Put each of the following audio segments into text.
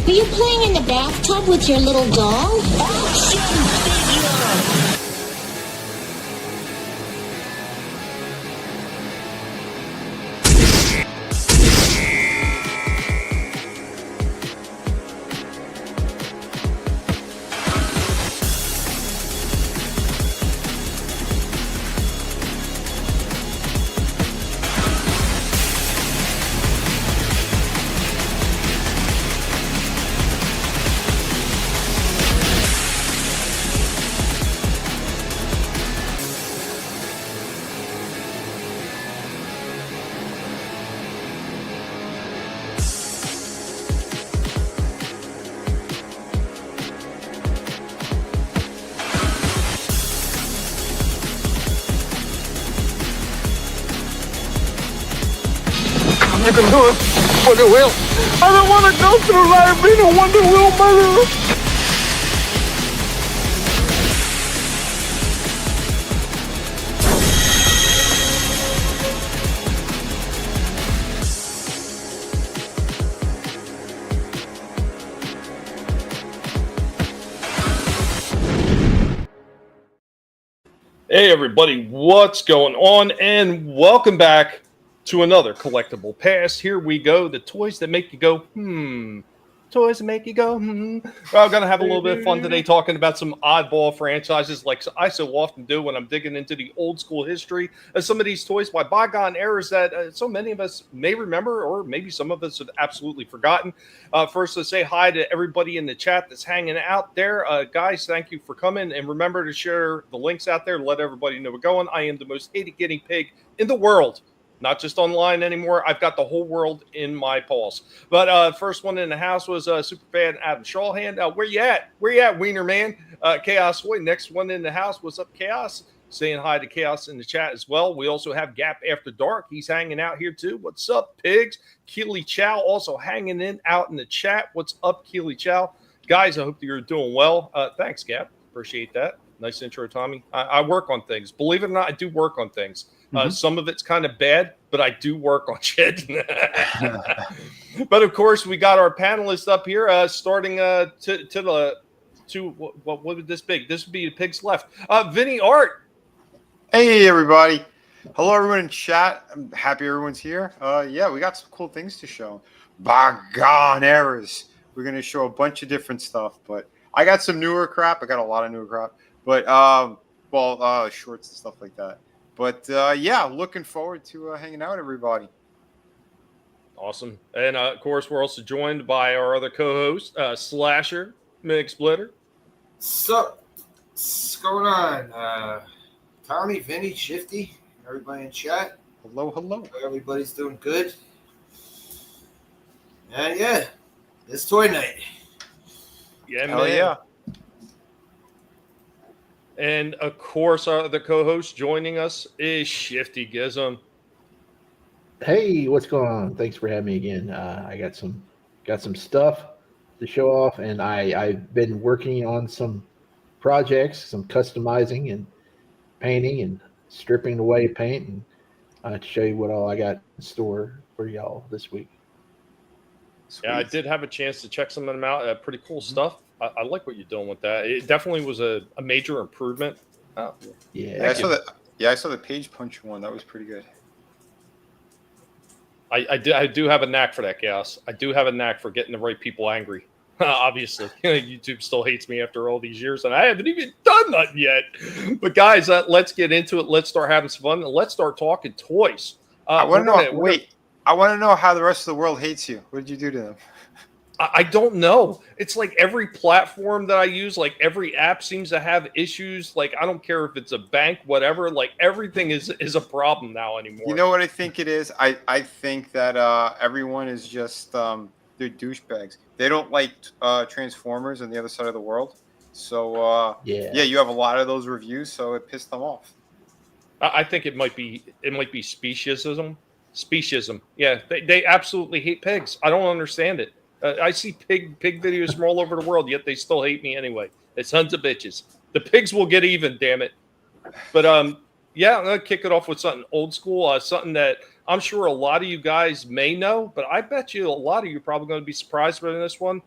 Are you playing in the bathtub with your little doll? Action figure! You can do it, Wonder Wheel. I don't want to go through life being a Wonder Wheel mother. Hey everybody, what's going on? And welcome back to another Collectible Past. Here we go, the toys that make you go, Toys that make you go, Well, I'm going to have a little bit of fun today talking about some oddball franchises like I so often do when I'm digging into the old school history of some of these toys by bygone eras that so many of us may remember, or maybe some of us have absolutely forgotten. First, let's say hi to everybody in the chat that's hanging out there. Guys, thank you for coming. And remember to share the links out there to let everybody know we're going. I am the most hated guinea pig in the world. Not just online anymore. I've got the whole world in my paws. But first one in the house was Superfan Adam Shawhand. Where you at? Where you at, Wiener Man? Chaos Boy. Next one in the house was up Chaos. Saying hi to Chaos in the chat as well. We also have Gap After Dark. He's hanging out here too. What's up, pigs? Keely Chow also hanging out in the chat. What's up, Keely Chow? Guys, I hope you're doing well. Thanks, Gap. Appreciate that. Nice intro, Tommy. I work on things. Believe it or not, I do work on things. Some of it's kind of bad, but I do work on shit. But of course, we got our panelists up here, starting what would this be? This would be the pig's left. Vinnie Art. Hey everybody! Hello everyone in chat. I'm happy everyone's here. Yeah, we got some cool things to show. Bygone eras. We're gonna show a bunch of different stuff, but I got some newer crap. I got a lot of newer crap, but shorts and stuff like that. But yeah, looking forward to hanging out with everybody. Awesome. And of course, we're also joined by our other co-host, Slasher McSplitter. What's going on? Tommy, Vinnie, Shifty, everybody in chat. Hello, hello. Everybody's doing good. And yeah, it's toy night. Yeah, Hell man. yeah. And of course, our other co-host joining us is Shifty Gizm. Hey, what's going on? Thanks for having me again. I got some stuff to show off, and I've been working on some projects, some customizing and painting and stripping away paint, and to show you what all I got in store for y'all this week. Sweet. Yeah, I did have a chance to check some of them out. Pretty cool stuff. I like what you're doing with that. It definitely was a major improvement. Oh, Yeah, I saw the page punch one. That was pretty good. I do have a knack for that, Chaos. I do have a knack for getting the right people angry. Obviously, YouTube still hates me after all these years, and I haven't even done nothing yet. But guys, let's get into it. Let's start having some fun, and let's start talking toys. I want to know. I want to know how the rest of the world hates you. What did you do to them? I don't know. It's like every platform that I use, like every app seems to have issues. Like, I don't care if it's a bank, whatever. Like, everything is a problem now anymore. You know what I think it is? I think that everyone is just they're douchebags. They don't like Transformers on the other side of the world. So yeah, you have a lot of those reviews, so it pissed them off. I think it might be speciesism. Speciesism. Yeah, they absolutely hate pigs. I don't understand it. I see pig videos from all over the world, yet they still hate me anyway. It's sons of bitches. The pigs will get even, damn it. But yeah, I'm gonna kick it off with something old school, something that I'm sure a lot of you guys may know, but I bet you a lot of you are probably going to be surprised by this one.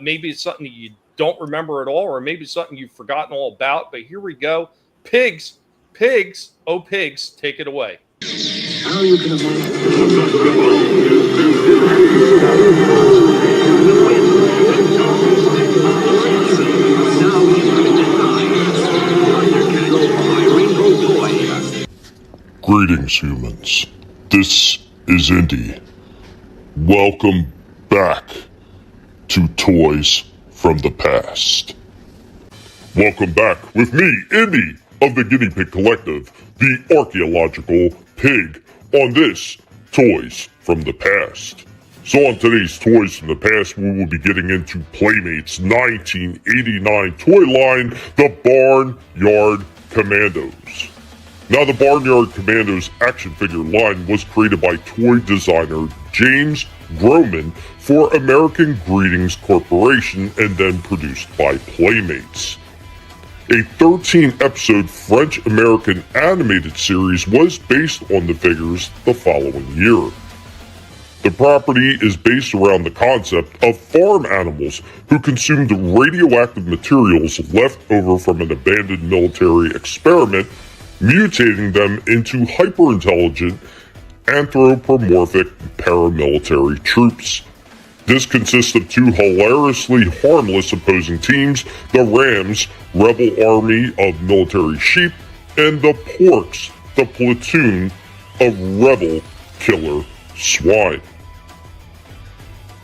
Maybe it's something you don't remember at all, or maybe it's something you've forgotten all about. But here we go. Pigs, pigs, oh pigs, take it away. How you can Greetings, humans. This is Indy. Welcome back to Toys from the Past. Welcome back with me, Indy, of the Guinea Pig Collective, the archaeological pig, on this Toys from the Past. So on today's Toys from the Past, we will be getting into Playmate's 1989 toy line, the Barnyard Commandos. Now, the Barnyard Commandos action figure line was created by toy designer James Groman for American Greetings Corporation and then produced by Playmates. A 13-episode French-American animated series was based on the figures the following year. The property is based around the concept of farm animals who consumed radioactive materials left over from an abandoned military experiment, mutating them into hyper-intelligent, anthropomorphic paramilitary troops. This consists of two hilariously harmless opposing teams, the Rams, Rebel Army of Military Sheep, and the Porks, the platoon of Rebel Killer Swine.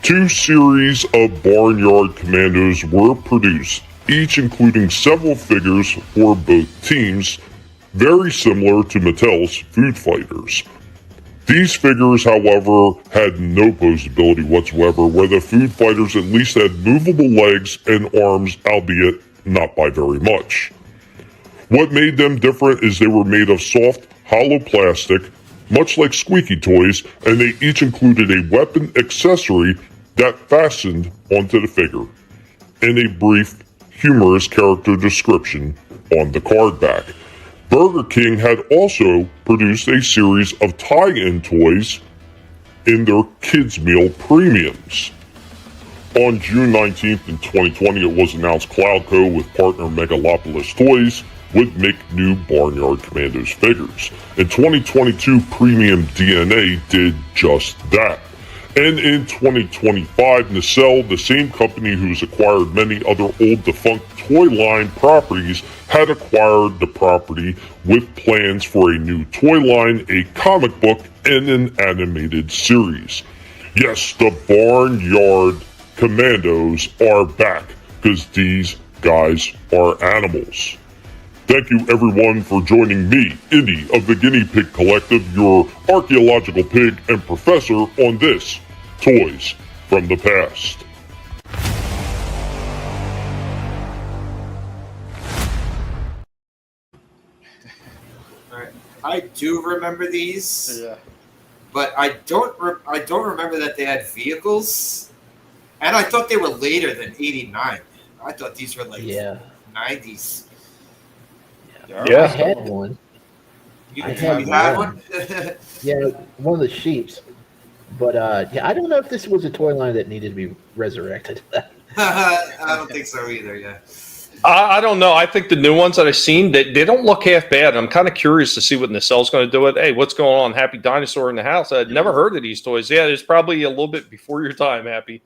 Two series of Barnyard Commandos were produced, each including several figures for both teams, very similar to Mattel's Food Fighters. These figures, however, had no posability whatsoever, where the Food Fighters at least had movable legs and arms, albeit not by very much. What made them different is they were made of soft, hollow plastic, much like squeaky toys, and they each included a weapon accessory that fastened onto the figure, and a brief, humorous character description on the card back. Burger King had also produced a series of tie-in toys in their Kids Meal Premiums. On June 19th in 2020, it was announced Cloudco with partner Megalopolis Toys would make new Barnyard Commandos figures. In 2022, Premium DNA did just that. And in 2025, Nacelle, the same company who's acquired many other old defunct toy line properties, had acquired the property with plans for a new toy line, a comic book, and an animated series. Yes, the Barnyard Commandos are back, because these guys are animals. Thank you everyone for joining me, Indy of the Guinea Pig Collective, your archaeological pig and professor on this Toys from the Past. Alright. I do remember these. Yeah. But I don't remember that they had vehicles. And I thought they were later than 89. I thought these were like 90s. I had one. You I had one? Yeah, one of the sheeps. But I don't know if this was a toy line that needed to be resurrected. I don't think so either, yeah. I don't know. I think the new ones that I've seen, they don't look half bad. I'm kind of curious to see what Nacelle's going to do with. Hey, what's going on? Happy Dinosaur in the house. I'd never heard of these toys. Yeah, it's probably a little bit before your time, Happy.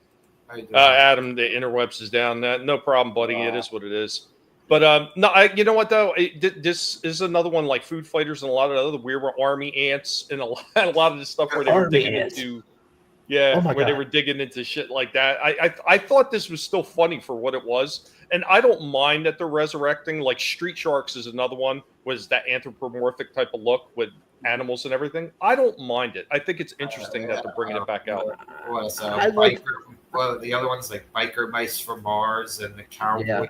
Adam, the interwebs is down. No problem, buddy. Wow. It is what it is. But no, you know what though? This is another one like Food Fighters and a lot of other weird army ants and a lot of the stuff where they were digging into. Yeah, where they were digging into shit like that. I thought this was still funny for what it was. And I don't mind that they're resurrecting. Like Street Sharks is another one, was that anthropomorphic type of look with animals and everything. I don't mind it. I think it's interesting that they're bringing it back out. The other one's like Biker Mice from Mars and the Cowboy.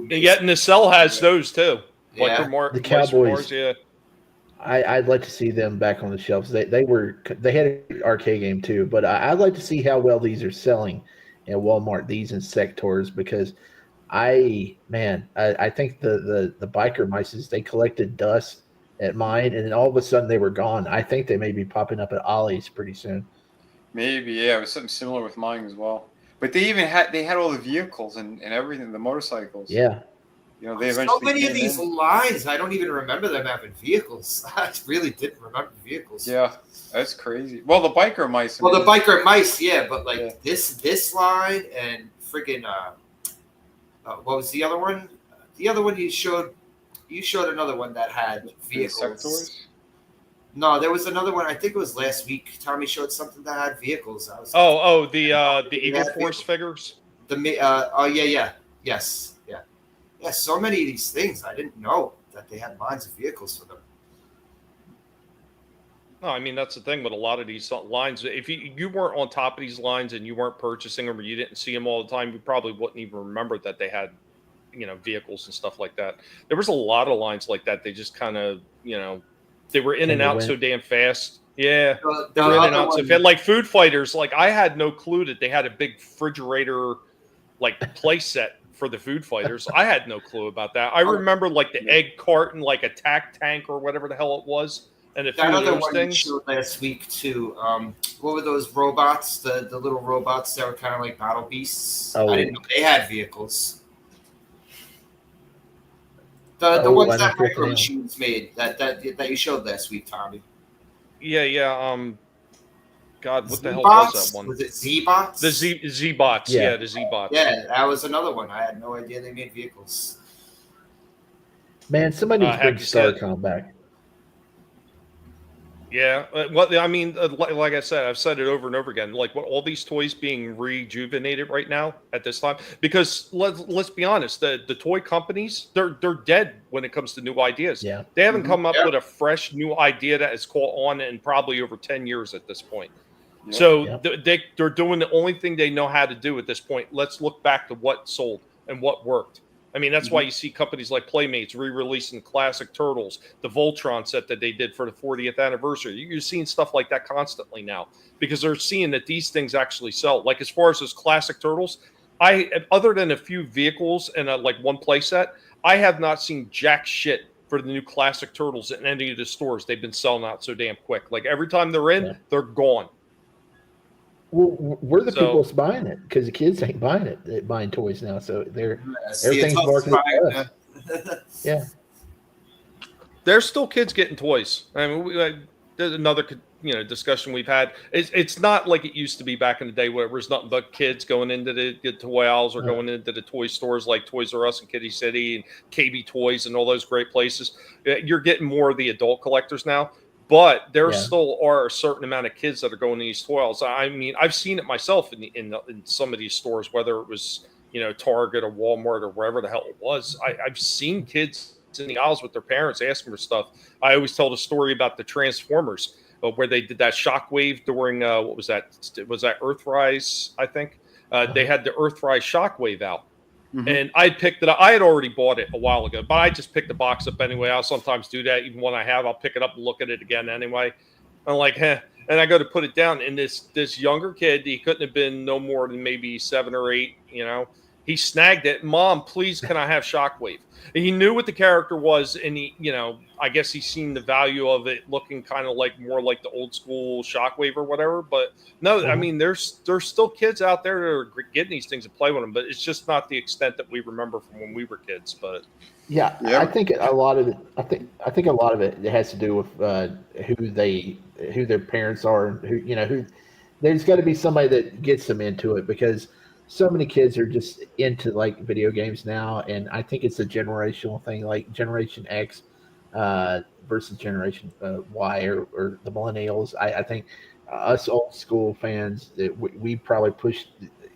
Yeah, Nacelle has those too. Yeah. The Cowboys. Mars, I'd like to see them back on the shelves. They had an arcade game too, but I'd like to see how well these are selling at Walmart. These Insectors, because I think the Biker Mice, they collected dust at mine, and then all of a sudden they were gone. I think they may be popping up at Ollie's pretty soon. Maybe, yeah. It was something similar with mine as well. But they had all the vehicles and everything, the motorcycles. Yeah. You know, they So eventually many of came these in. lines, I don't even remember them having vehicles. I really didn't remember vehicles. Yeah, that's crazy. Well, the biker mice. Well, the biker mice, yeah, but like Yeah. this line and friggin' what was the other one? The other one you showed another one that had vehicles. Insectoids? No, there was another one. I think it was last week. Tommy showed something that had vehicles. I was the Eagle Force figures. Yeah. So many of these things, I didn't know that they had lines of vehicles for them. No, I mean that's the thing with a lot of these lines. If you weren't on top of these lines and you weren't purchasing them or you didn't see them all the time, you probably wouldn't even remember that they had, vehicles and stuff like that. There was a lot of lines like that. They just kind of, they were in and out so damn fast. Yeah, they were in and out so fast. Like Food Fighters, like I had no clue that they had a big refrigerator, like play set for the Food Fighters. I had no clue about that. I remember like the egg carton, like Attack Tank or whatever the hell it was. And a few that of other those one things. you showed last week too. What were those robots? The little robots that were kind of like battle beasts. Oh. I didn't know they had vehicles. The ones that Micro Machines made that you showed last week, Tommy. Yeah. God, what the hell Z-Bots? was that one? Was it Z-Bots? The Z-Bots. Yeah, the Z-Bots. Yeah, that was another one. I had no idea they made vehicles. Man, somebody needs to bring StarCom back. Yeah, like I said, I've said it over and over again. Like, all these toys being rejuvenated right now at this time, because let's be honest, the toy companies they're dead when it comes to new ideas. Yeah, they haven't come up with a fresh new idea that has caught on in probably over 10 years at this point. Yep. So they're doing the only thing they know how to do at this point. Let's look back to what sold and what worked. I mean, that's why you see companies like Playmates re-releasing classic Turtles, the Voltron set that they did for the 40th anniversary. You're seeing stuff like that constantly now because they're seeing that these things actually sell. Like as far as those classic Turtles, other than a few vehicles and like one play set, I have not seen jack shit for the new classic Turtles in any of the stores. They've been selling out so damn quick. Like every time they're in, they're gone. Well, we're the people that's buying it because the kids ain't buying it. They're buying toys now, so everything's marketed to us. Yeah, there's still kids getting toys. I mean, there's another discussion we've had. It's not like it used to be back in the day where it was nothing but kids going into the toy aisles or going into the toy stores like Toys R Us and Kitty City and KB Toys and all those great places. You're getting more of the adult collectors now. But there still are a certain amount of kids that are going to these toys. I mean, I've seen it myself in some of these stores, whether it was Target or Walmart or wherever the hell it was. I've seen kids in the aisles with their parents asking for stuff. I always tell the story about the Transformers, where they did that Shockwave during what was that? Was that Earthrise? I think they had the Earthrise Shockwave out. And I picked it up. I had already bought it a while ago, but I just picked the box up anyway. I'll sometimes do that. Even when I have, I'll pick it up and look at it again anyway. I'm like, and I go to put it down. And this younger kid, he couldn't have been no more than maybe 7 or 8, he snagged it. Mom, please, can I have Shockwave? And he knew what the character was, and he, I guess he's seen the value of it looking kind of like more like the old school Shockwave or whatever. But no, I mean, there's still kids out there that are getting these things and play with them, but it's just not the extent that we remember from when we were kids. But I think a lot of it. I think a lot of it has to do with who their parents are, and who. There's got to be somebody that gets them into it because so many kids are just into like video games now, and I think it's a generational thing, like Generation X versus Generation Y or the millennials. I think us old school fans, we probably pushed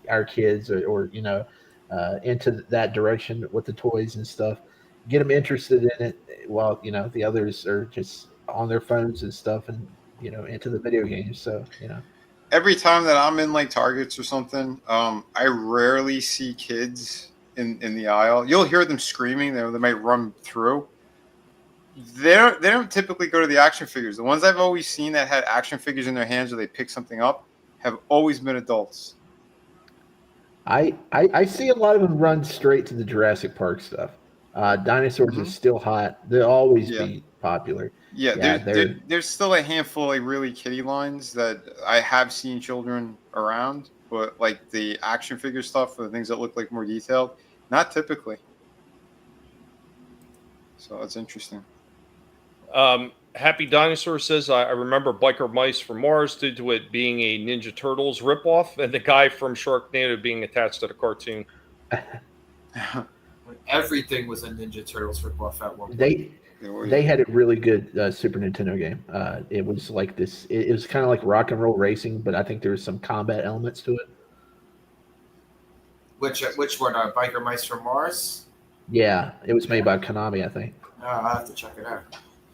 our kids or into that direction with the toys and stuff, get them interested in it, while the others are just on their phones and stuff and into the video games. So every time that I'm in like Targets or something, I rarely see kids in the aisle. You'll hear them screaming. They might run through. They don't typically go to the action figures. The ones I've always seen that had action figures in their hands or they pick something up have always been adults. I see a lot of them run straight to the Jurassic Park stuff. Dinosaurs are still hot. They'll always be popular. Yeah, there's still a handful of really kiddie lines that I have seen children around. but like the action figure stuff, the things that look like more detailed, not typically. So that's interesting. Happy Dinosaur says, I remember Biker Mice from Mars due to it being a Ninja Turtles ripoff, and the guy from Sharknado being attached to the cartoon. Everything was a Ninja Turtles ripoff at one point. They had a really good Super Nintendo game. It was like this. It was kind of like rock and roll racing, but I think there was some combat elements to it. Which one? Biker Mice from Mars? Yeah, it was made by Konami, I think. I'll have to check it out.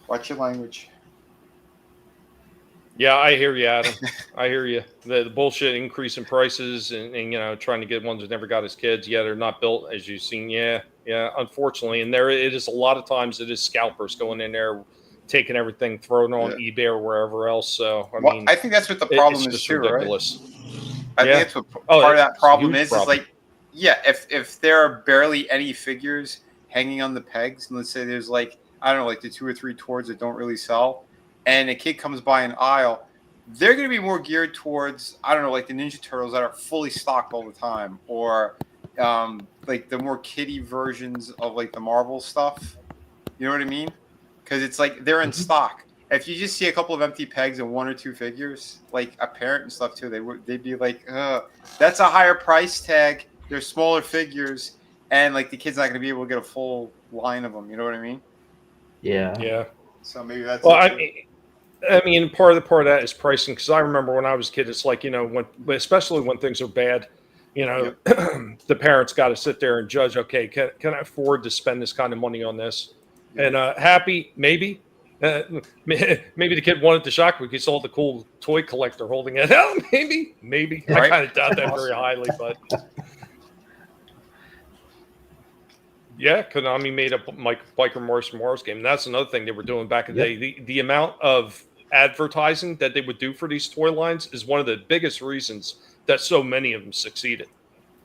Watch your language. Yeah, I hear you, Adam. I hear you. The bullshit increase in prices and you know, trying to get ones that never got his kids. Yeah, they're not built as you've seen. Yeah, unfortunately. And there it is a lot of times it is scalpers going in there, taking everything, throwing it on eBay or wherever else. So, I mean, I think that's what the problem is too, ridiculous. Right? I think that's what part of that problem is. Is like, yeah, if there are barely any figures hanging on the pegs, and let's say there's like, I don't know, like the 2 or 3 towards that don't really sell, and a kid comes by an aisle, they're going to be more geared towards, I don't know, like the Ninja Turtles that are fully stocked all the time, or like the more kiddie versions of like the Marvel stuff. You know what I mean? Because it's like they're in stock. If you just see a couple of empty pegs and 1 or 2 figures, like a parent and stuff too, they'd be like, that's a higher price tag. They're smaller figures, and like the kid's not going to be able to get a full line of them. You know what I mean? Yeah. So maybe that's. Well, I mean, part of that is pricing. Because I remember when I was a kid, it's like, you know, especially when things are bad, you know, the parents got to sit there and judge. Okay, can I afford to spend this kind of money on this? And happy maybe. Maybe the kid wanted to shock me because he saw the cool toy collector holding it out. Maybe. Right? I kind of doubt that very highly, but yeah, Konami made a Biker Mars game. And that's another thing they were doing back in the day. The amount of advertising that they would do for these toy lines is one of the biggest reasons that so many of them succeeded.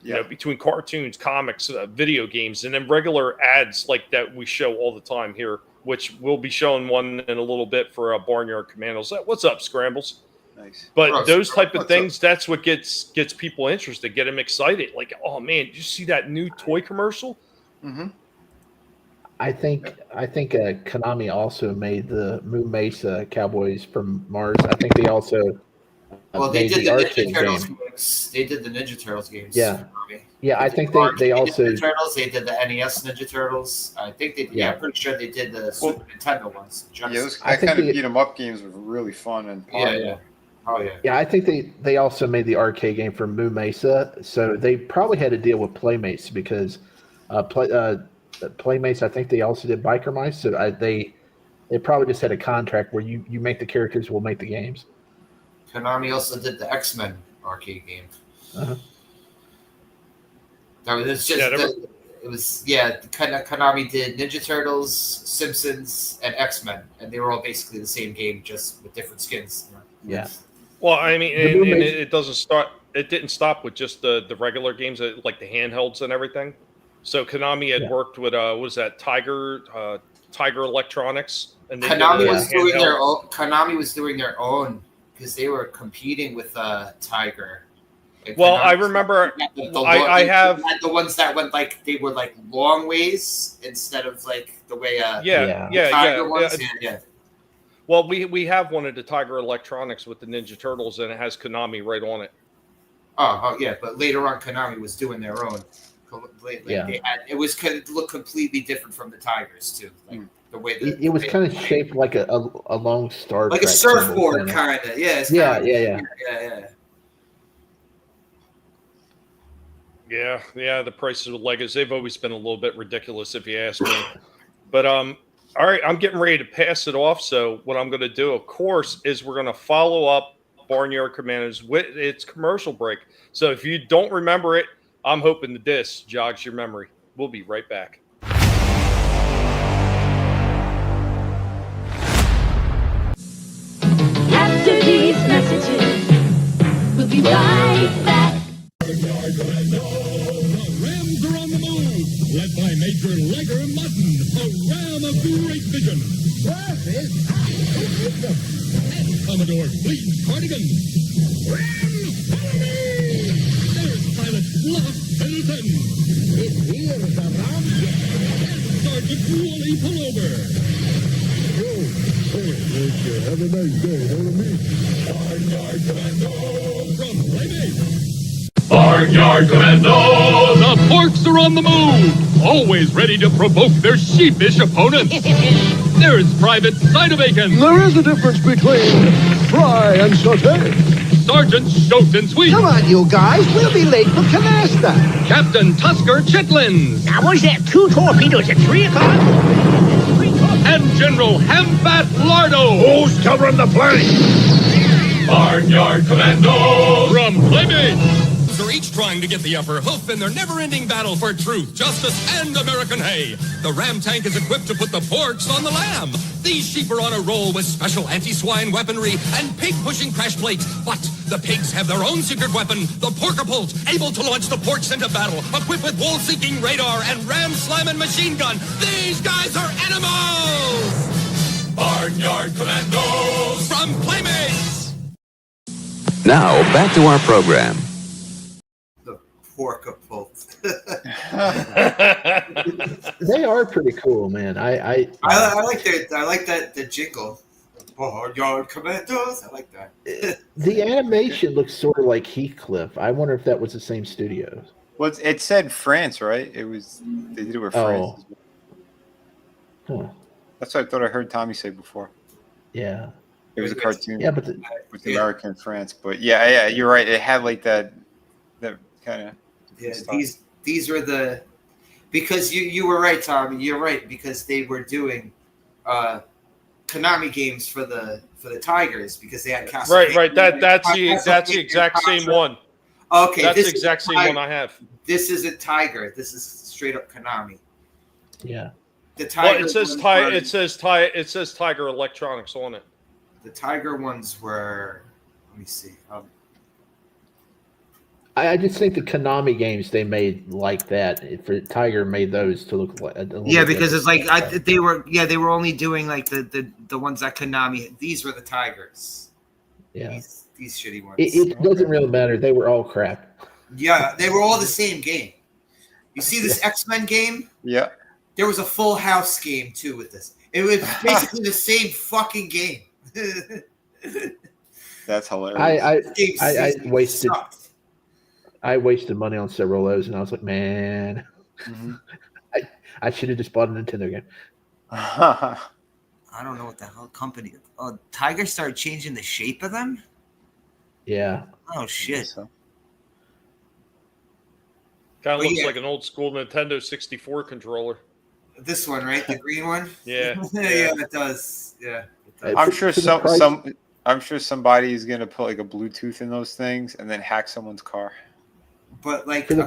You know, between cartoons, comics, video games, and then regular ads like that we show all the time here, which we'll be showing one in a little bit for Barnyard Commandos. What's up, Scrambles? Nice. But those type of things, that's what gets people interested, get them excited. Like, oh man, did you see that new toy commercial? Mm-hmm. I think Konami also made the Moon Mesa Cowboys from Mars. I think they also they did the arcade Ninja Turtles game. games. They did the Ninja Turtles games. Yeah. I think they also Ninja Turtles. They did the NES Ninja Turtles. I think they. Yeah, I'm pretty sure they did the Super Nintendo ones. Yeah, those kind of beat 'em up games were really fun and yeah. Oh yeah. Yeah, I think they also made the arcade game for Moon Mesa, so they probably had to deal with Playmates because Playmates, I think they also did Biker Mice, so they probably just had a contract where you make the characters, we'll make the games. Konami also did the X-Men arcade game. Uh-huh. That was just Konami did Ninja Turtles, Simpsons, and X-Men, and they were all basically the same game, just with different skins. Yeah. Well, I mean, and it doesn't start. It didn't stop with just the regular games, like the handhelds and everything. So Konami had worked with what was that Tiger Electronics, and Konami was doing their own. Konami was doing their own because they were competing with Tiger. Well, I remember I have the ones that went like they were like long ways instead of like the way Tiger ones. Yeah. Well, we have one of the Tiger Electronics with the Ninja Turtles, and it has Konami right on it. Oh yeah, but later on, Konami was doing their own. It looked completely different from the Tigers too. Like the way it was kind of shaped like a long Star like Trek a surfboard kind of. Yeah. Yeah. The prices of Legos, they've always been a little bit ridiculous, if you ask me. But all right, I'm getting ready to pass it off. So what I'm going to do, of course, is we're going to follow up Barnyard Commandos with its commercial break. So if you don't remember it, I'm hoping that this jogs your memory. We'll be right back. After these messages, we'll be right back. Rams are on the move, led by Major Liger Mutton, a ram of great vision. And Commodore Fleet Cardigan. Rams, follow me! listen. It's here, the Ram. Sergeant Wooly Pullover. Have a nice day, Barnyard Commando from Playmate. Barnyard Commando! The porks are on the move, always ready to provoke their sheepish opponents. There's Private Cider Bacon. There is a difference between fry and saute. Sergeant Shoat and Sweet. Come on, you guys. We'll be late for canasta. Captain Tusker Chitlins. Now, what is that? 2 torpedoes at 3 o'clock? And General Hamfat Lardo. Who's covering the flank? Barnyard Commando from Playmate. They're each trying to get the upper hoof in their never-ending battle for truth, justice, and American hay. The ram tank is equipped to put the porks on the lamb. These sheep are on a roll with special anti-swine weaponry and pig-pushing crash plates. But the pigs have their own secret weapon, the porkapult, able to launch the porks into battle, equipped with wall-seeking radar and ram-slamming machine gun. These guys are animals! Barnyard Commandos from Playmates! Now, back to our program. Porkapult. They are pretty cool, man. I like the jingle. Barnyard Commandos. I like that. The animation looks sort of like Heathcliff. I wonder if that was the same studio. Well, it said France, right? They did it with France. Huh. That's what I thought I heard Tommy say before. Yeah. It was a cartoon. Yeah, but with the American France. But yeah, you're right. It had like that kind of. Yeah, these were the, because you were right, Tommy. You're right, because they were doing Konami games for the Tigers because they had Castlevania. Right. That's the exact same one. Okay, that's the exact same one I have. This isn't Tiger. This is straight up Konami. Yeah. The Tiger. Well, it says Tiger Electronics on it. The Tiger ones were. Let me see. I just think the Konami games they made like that. For Tiger made those to look like because it's like they were only doing like the ones that Konami. These were the Tigers. Yeah, these shitty ones. It doesn't really matter. They were all crap. Yeah, they were all the same game. You see this X-Men game? Yeah. There was a Full House game too with this. It was basically the same fucking game. That's hilarious. I wasted money on several of those, and I was like, man, I should have just bought a Nintendo game. I don't know what the hell company. Oh, Tiger started changing the shape of them? Yeah. Oh, shit. Kind of looks like an old school Nintendo 64 controller. This one, right? The green one? Yeah. Yeah, it does. Yeah. I'm sure I'm sure somebody is going to put like a Bluetooth in those things and then hack someone's car. But like I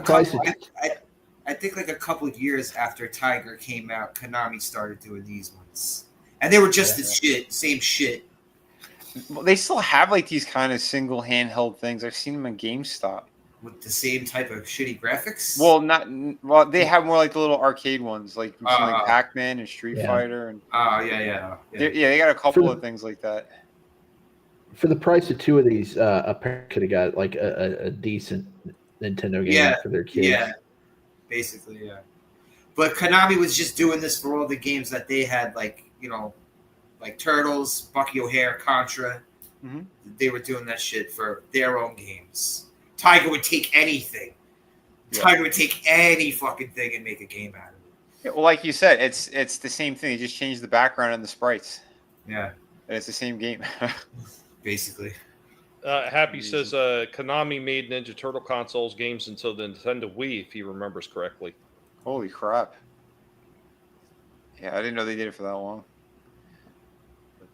think like a couple of years after Tiger came out, Konami started doing these ones, and they were just same shit. Well, they still have like these kind of single handheld things. I've seen them in GameStop with the same type of shitty graphics. Well, they have more like the little arcade ones, like Pac-Man and Street Fighter, and they got a couple of things like that. For the price of 2 of these, a parent could have got like a decent Nintendo game for their kids. Yeah, basically, yeah. But Konami was just doing this for all the games that they had, like, like Turtles, Bucky O'Hare, Contra. Mm-hmm. They were doing that shit for their own games. Tiger would take anything. Yeah. Tiger would take any fucking thing and make a game out of it. Yeah, well, like you said, it's the same thing. You just change the background and the sprites. Yeah. And it's the same game. Basically. Happy says Konami made Ninja Turtle consoles games until the Nintendo Wii, if he remembers correctly. Holy crap. Yeah, I didn't know they did it for that long. But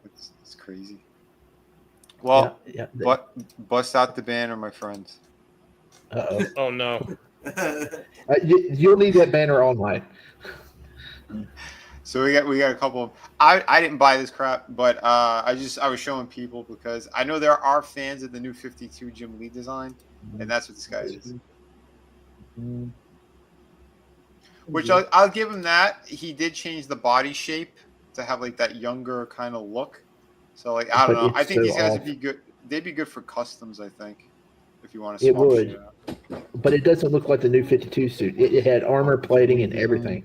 it's crazy. Well, bust out the banner, my friends. Uh-oh. Oh, no. You'll need that banner all night. So we got a couple of. I didn't buy this crap, but I was showing people because I know there are fans of the new 52 Jim Lee design, and that's what this guy is. Which I'll give him that. He did change the body shape to have like that younger kind of look. So like I don't know. I think these guys would be good. They'd be good for customs. I think if you want to. It would. but it doesn't look like the new 52 suit. It had armor plating and everything.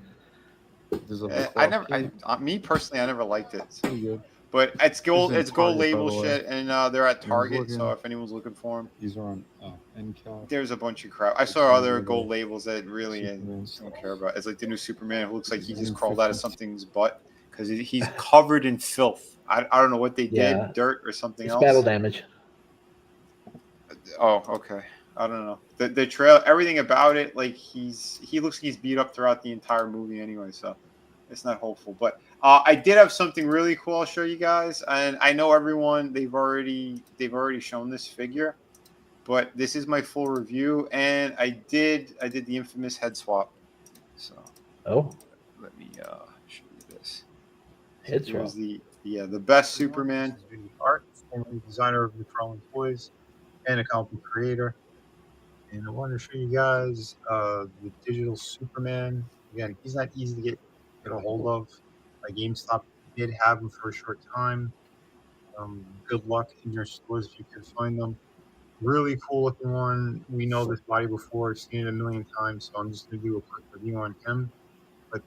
Me personally, I never liked it. Pretty good. But it's gold. He's in It's gold Target, by label the way. shit, and they're at He was Target. looking- So if anyone's looking for them, These are on NCAL. there's a bunch of crap. I saw other gold labels that really I don't care about. It's like the new Superman, who looks like he just crawled out of something's butt because he's covered in filth. I don't know what they did, Yeah. dirt or something It's else. battle damage. Oh, okay. I don't know. The trail, everything about it, like he looks like he's beat up throughout the entire movie anyway, so it's not hopeful. But I did have something really cool I'll show you guys, and I know everyone they've already shown this figure, but this is my full review, and I did the infamous head swap. So let me show you this. Head swap. Here's the best Superman. This is Vinnie Art, formerly designer of McFarlane Toys and a comic book creator. And I wanted to show you guys the digital Superman. Again, he's not easy to get a hold of. GameStop did have him for a short time. Good luck in your stores if you can find them. Really cool looking one. We know this body before, I've seen it a million times, so I'm just going to do a quick review on him. But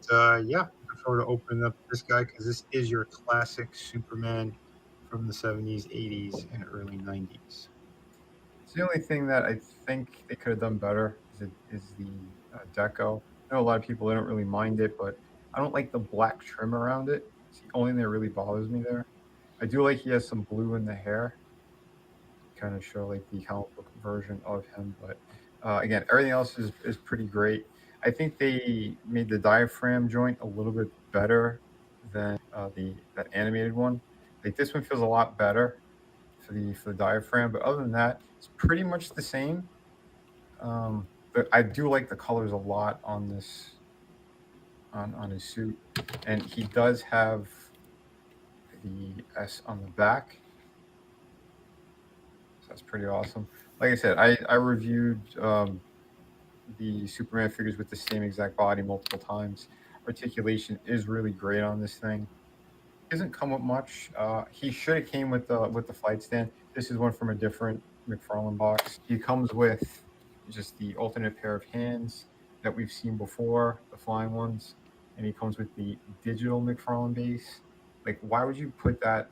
yeah, looking forward to opening up this guy because this is your classic Superman from the 70s, 80s, and early 90s. It's the only thing that I think they could have done better is the deco. I know a lot of people don't really mind it, but I don't like the black trim around it. It's the only thing that really bothers me there. I do like he has some blue in the hair, kind of show like the comic book version of him. But again, everything else is pretty great. I think they made the diaphragm joint a little bit better than that animated one. Like this one feels a lot better for the diaphragm, but other than that, it's pretty much the same. But I do like the colors a lot on this on his suit, and he does have the S on the back, so that's pretty awesome. Like I said, I reviewed the Superman figures with the same exact body multiple times. Articulation is really great on this thing. Doesn't come with much. He should have came with the flight stand. This is one from a different McFarlane box. He comes with just the alternate pair of hands that we've seen before, the flying ones, and he comes with the digital McFarlane base. Like, why would you put that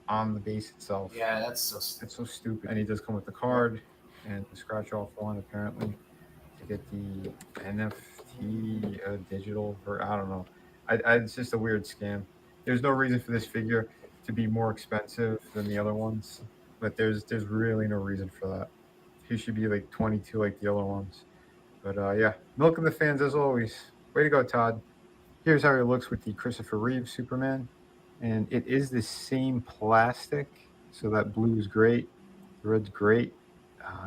on the base itself? Yeah, that's so stupid. It's so stupid. And he does come with the card and the scratch off one apparently to get the NFT digital. I don't know. It's just a weird scam. There's no reason for this figure to be more expensive than the other ones, but there's really no reason for that. He should be like 22 like the other ones. But yeah, milking the fans as always. Way to go, Todd. Here's how he looks with the Christopher Reeve Superman. And it is the same plastic, so that blue is great. The red's great.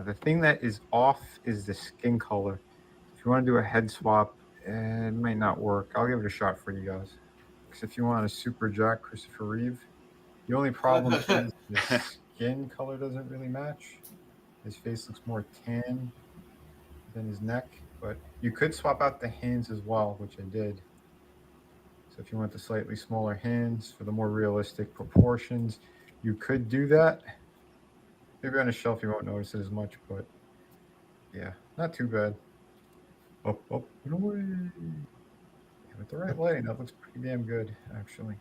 The thing that is off is the skin color. If you want to do a head swap, it might not work. I'll give it a shot for you guys. Because if you want a Super Jack Christopher Reeve, the only problem is the skin color doesn't really match. His face looks more tan than his neck, but you could swap out the hands as well, which I did. So if you want the slightly smaller hands for the more realistic proportions, you could do that. Maybe on a shelf you won't notice it as much, but yeah, not too bad. Up, and away. Yeah, with the right lighting, that looks pretty damn good, actually.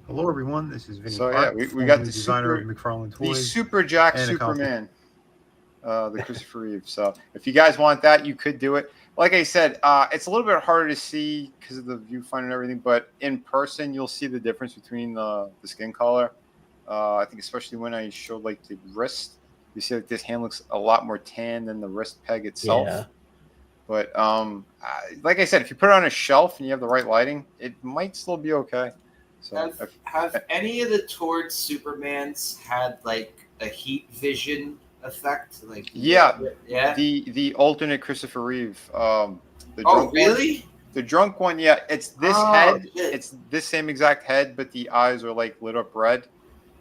Hello, everyone. This is Vinnie. So yeah, we got the designer of McFarlane Toys, the Super Jack Superman, the Christopher Reeve. So if you guys want that, you could do it. Like I said, it's a little bit harder to see because of the viewfinder and everything, but in person, you'll see the difference between the skin color. I think especially when I showed like the wrist, you see like this hand looks a lot more tan than the wrist peg itself. Yeah. But like I said, if you put it on a shelf and you have the right lighting, it might still be okay. So have any of the Tord Supermans had like a heat vision effect? Like yeah. The alternate Christopher Reeve. The drunk really? One, the drunk one, yeah. It's this head. Shit. It's this same exact head, but the eyes are like lit up red.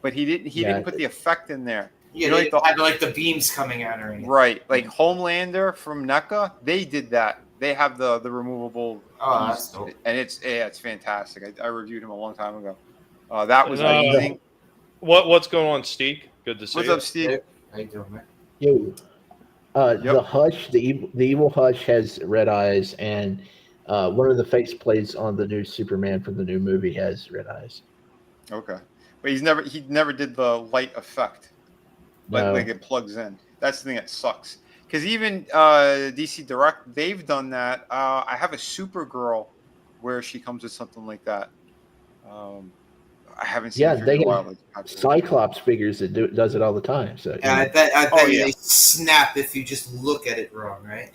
But he didn't put the effect in there. Yeah, they had like the beams coming at her. Right, like Homelander from NECA, they did that. They have the removable. Oh, that's dope. And it's fantastic. I reviewed him a long time ago. That was amazing. What's going on, Steve? Good to see you. What's up, Steve? How you doing, man? Yo. The Hush, the evil Hush has red eyes, and one of the faceplates on the new Superman from the new movie has red eyes. Okay, but he never did the light effect, like it plugs in. That's the thing that sucks. Because even DC Direct, they've done that. I have a Supergirl where she comes with something like that. I haven't seen Yeah, it for they a while. have Like, Cyclops figures that does it all the time. So Yeah, I bet you they snap if you just look at it wrong, right?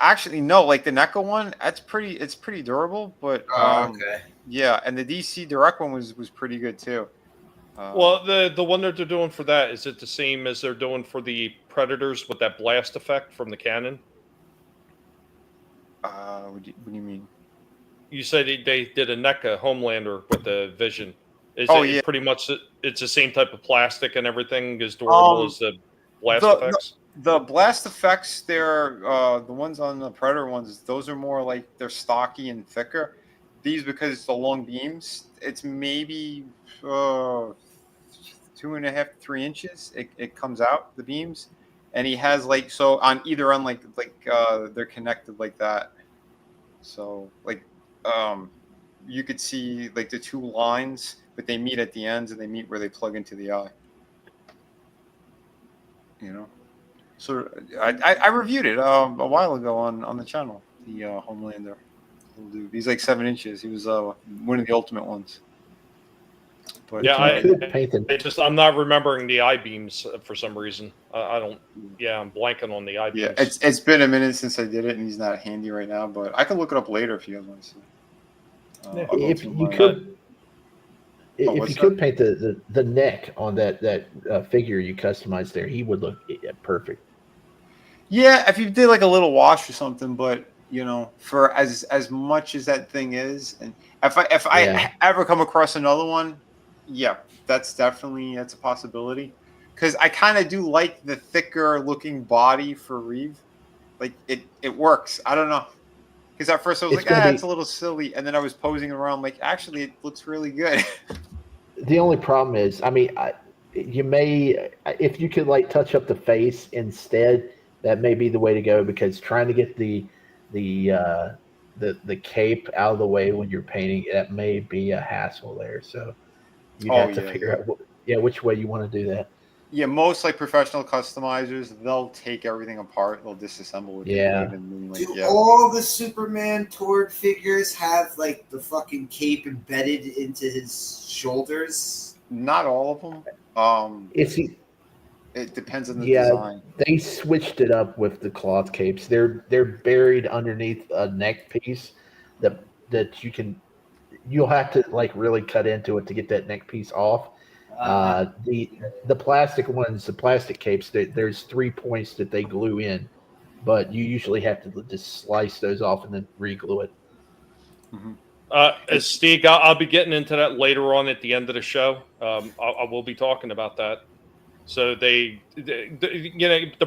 Actually, no. Like the NECA one, it's pretty durable. But okay. Yeah, and the DC Direct one was pretty good too. Well, the one that they're doing for that, is it the same as they're doing for the Predators with that blast effect from the cannon? What do you mean? You said they did a NECA Homelander with the Vision. Yeah. Pretty much it's the same type of plastic and everything as durable as the blast effects? The blast effects, they're the ones on the Predator ones. Those are more like they're stocky and thicker. These, because it's the long beams, it's maybe 2.5 to 3 inches. It comes out the beams, and he has like so on either end, like they're connected like that. So like you could see like the two lines, but they meet at the ends and they meet where they plug into the eye. You know. So I reviewed it a while ago on the channel. The Homelander. He's like 7 inches. He was one of the ultimate ones. But yeah, I'm not remembering the I beams for some reason. I don't. Yeah, I'm blanking on the I beams. Yeah, it's been a minute since I did it, and he's not handy right now. But I can look it up later if you guys want to see. If you could paint the neck on that figure you customized there, he would look perfect. Yeah, if you did like a little wash or something, but you know, for as much as that thing is, and if I ever come across another one, yeah, that's a possibility. Because I kind of do like the thicker looking body for Reeve, like it works. I don't know, because at first I was it's a little silly, and then I was posing around like actually it looks really good. The only problem is, I mean, you may, if you could like touch up the face instead, that may be the way to go, because trying to get the cape out of the way when you're painting, that may be a hassle there. So you have to figure out which way you want to do that. Yeah, most like professional customizers, they'll take everything apart, they'll disassemble it. Do all the Superman Tord figures have like the fucking cape embedded into his shoulders? Not all of them. It depends on the design. They switched it up with the cloth capes. They're buried underneath a neck piece that you'll have to like really cut into it to get that neck piece off. The plastic ones, the plastic capes, there's 3 points that they glue in, but you usually have to just slice those off and then re-glue it. Mm-hmm. Steve, I'll be getting into that later on at the end of the show. I will be talking about that. So the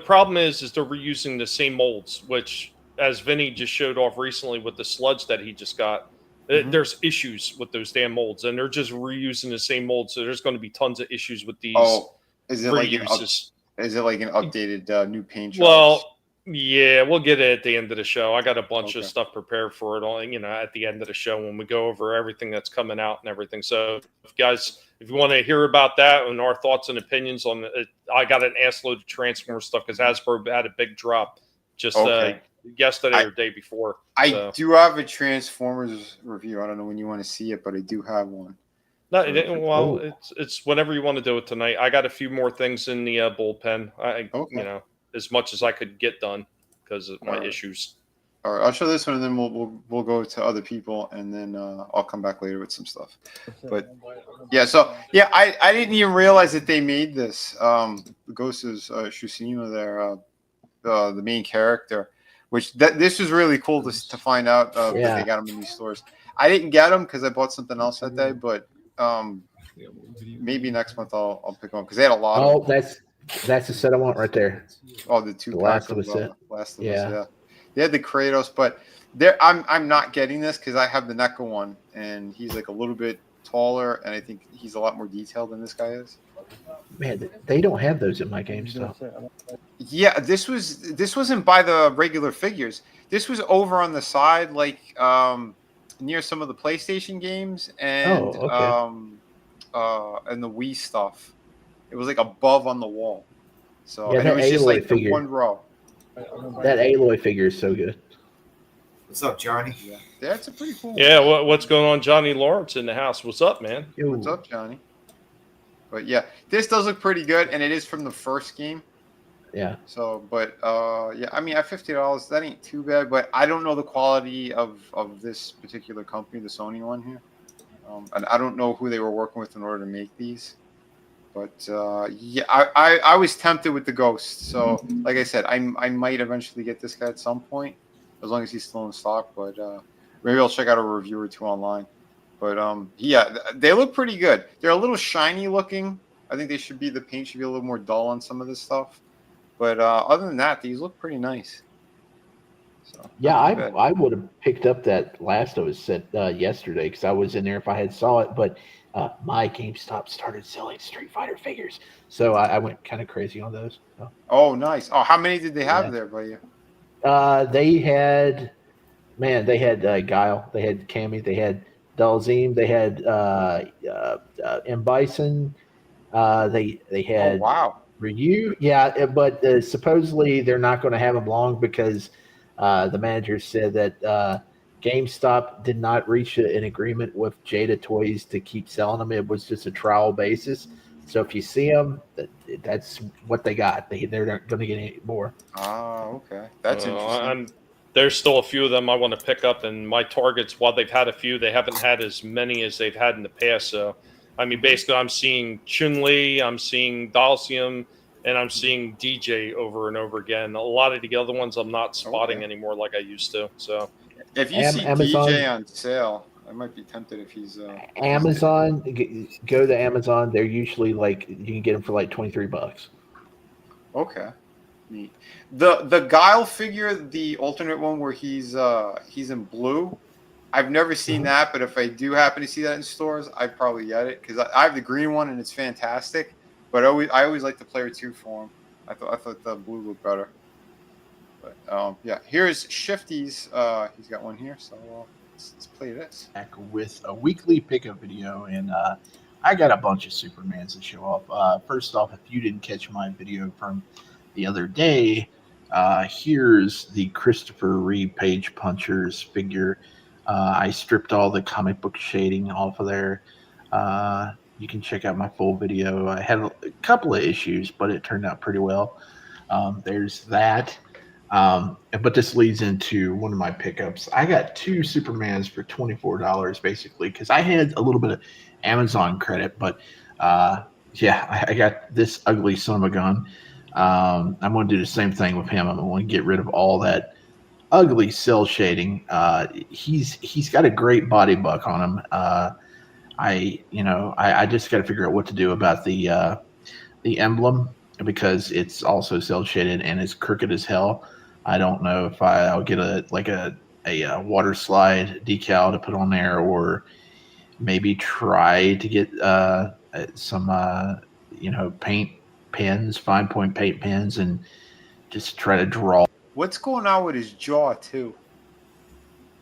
problem is they're reusing the same molds, which, as Vinnie just showed off recently with the sludge that he just got, there's issues with those damn molds, and they're just reusing the same molds. So there's going to be tons of issues with these. Is it like an updated new paint jobs? Well, yeah, we'll get it at the end of the show. I got a bunch of stuff prepared for it, at the end of the show when we go over everything that's coming out and everything. So, if you want to hear about that and our thoughts and opinions on it, I got an assload of Transformers stuff because Hasbro had a big drop just yesterday or day before. I do have a Transformers review. I don't know when you want to see it, but I do have one. No, it's whenever you want to do it tonight. I got a few more things in the bullpen. As much as I could get done because of my issues. All right, I'll show this one, and then we'll go to other people, and then I'll come back later with some stuff. But I didn't even realize that they made this. The Ghost is Shushima there, the main character, which this was really cool to find out that they got them in these stores. I didn't get them because I bought something else that day, but maybe next month I'll pick one because they had a lot. Oh, that's the set I want right there. Oh, the Last of Us set. Last of Us, yeah. They had the Kratos, but I'm not getting this because I have the NECA one, and he's like a little bit taller, and I think he's a lot more detailed than this guy is. Man, they don't have those at my GameStop. Yeah, this wasn't by the regular figures. This was over on the side, like near some of the PlayStation games and and the Wii stuff. It was like above on the wall. So Yeah, and it that was just Aloy like the figure. one row. That Aloy figure is so good. What's up, Johnny? Yeah, that's a pretty cool. Yeah, what's going on? Johnny Lawrence in the house. What's up, man? What's up, Johnny? But yeah, this does look pretty good, and it is from the first game. Yeah. So, but yeah, I mean, at $50, that ain't too bad. But I don't know the quality of this particular company, the Sony one here, and I don't know who they were working with in order to make these. But yeah, I was tempted with the Ghost. So, like I said, I might eventually get this guy at some point, as long as he's still in stock. But maybe I'll check out a review or two online. But yeah, they look pretty good. They're a little shiny looking. I think the paint should be a little more dull on some of this stuff. But other than that, these look pretty nice. So, yeah, I would have picked up that last I was sent yesterday because I was in there if I had saw it. But my GameStop started selling Street Fighter figures, so I went kind of crazy on those. So. Oh, nice. Oh, how many did they have there by you? They had Guile, they had Cammy, they had Dalzim, they had M. Bison, they had Ryu. Yeah, but supposedly they're not going to have them long because the manager said that GameStop did not reach an agreement with Jada Toys to keep selling them. It was just a trial basis. So if you see them, that's what they got. They're not going to get any more. Oh, okay. That's interesting. There's still a few of them I want to pick up, and my targets, while they've had a few, they haven't had as many as they've had in the past. So, I mean, basically, I'm seeing Chun-Li, I'm seeing Dalcium, and I'm seeing DJ over and over again. A lot of the other ones I'm not spotting anymore like I used to. So, if you see Amazon, DJ on sale, I might be tempted if he's Amazon. Go to Amazon. They're usually like you can get them for like $23. Okay, neat. The Guile figure, the alternate one where he's in blue. I've never seen that, but if I do happen to see that in stores, I'd probably get it because I have the green one and it's fantastic. But I always like the player 2 for him. I thought the blue looked better. But yeah, here's Shifty's. He's got one here, so let's play this. Back with a weekly pickup video, and I got a bunch of Supermans to show off. First off, if you didn't catch my video from the other day, here's the Christopher Reeve Page Punchers figure. I stripped all the comic book shading off of there. You can check out my full video. I had a couple of issues, but it turned out pretty well. There's that. But this leads into one of my pickups. I got 2 Supermans for $24 basically because I had a little bit of Amazon credit, but yeah, I got this ugly son of a gun. I'm going to do the same thing with him. I'm going to get rid of all that ugly cell shading. He's got a great body buck on him. I just got to figure out what to do about the emblem because it's also cell shaded and it's crooked as hell. I don't know if I'll get a water slide decal to put on there, or maybe try to get some paint pens, fine point paint pens, and just try to draw. What's going on with his jaw too?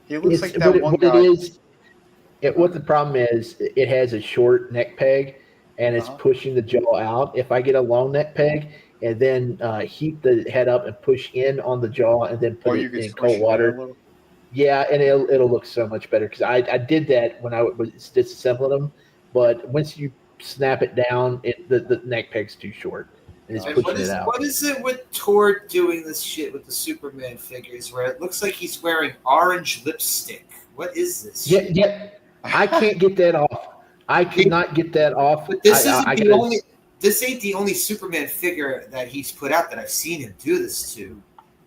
He looks like that one what guy. What the problem is, it has a short neck peg, and it's pushing the jaw out. If I get a long neck peg and then heat the head up and push in on the jaw and then put it in cold water, yeah, and it'll look so much better. Because I did that when I was disassembling them, but once you snap it down, the neck peg's too short. And it's pushing it out. What is it with Tord doing this shit with the Superman figures where it looks like he's wearing orange lipstick? What is this? Yeah, I can't get that off. I cannot get that off. But this this ain't the only Superman figure that he's put out that I've seen him do this to.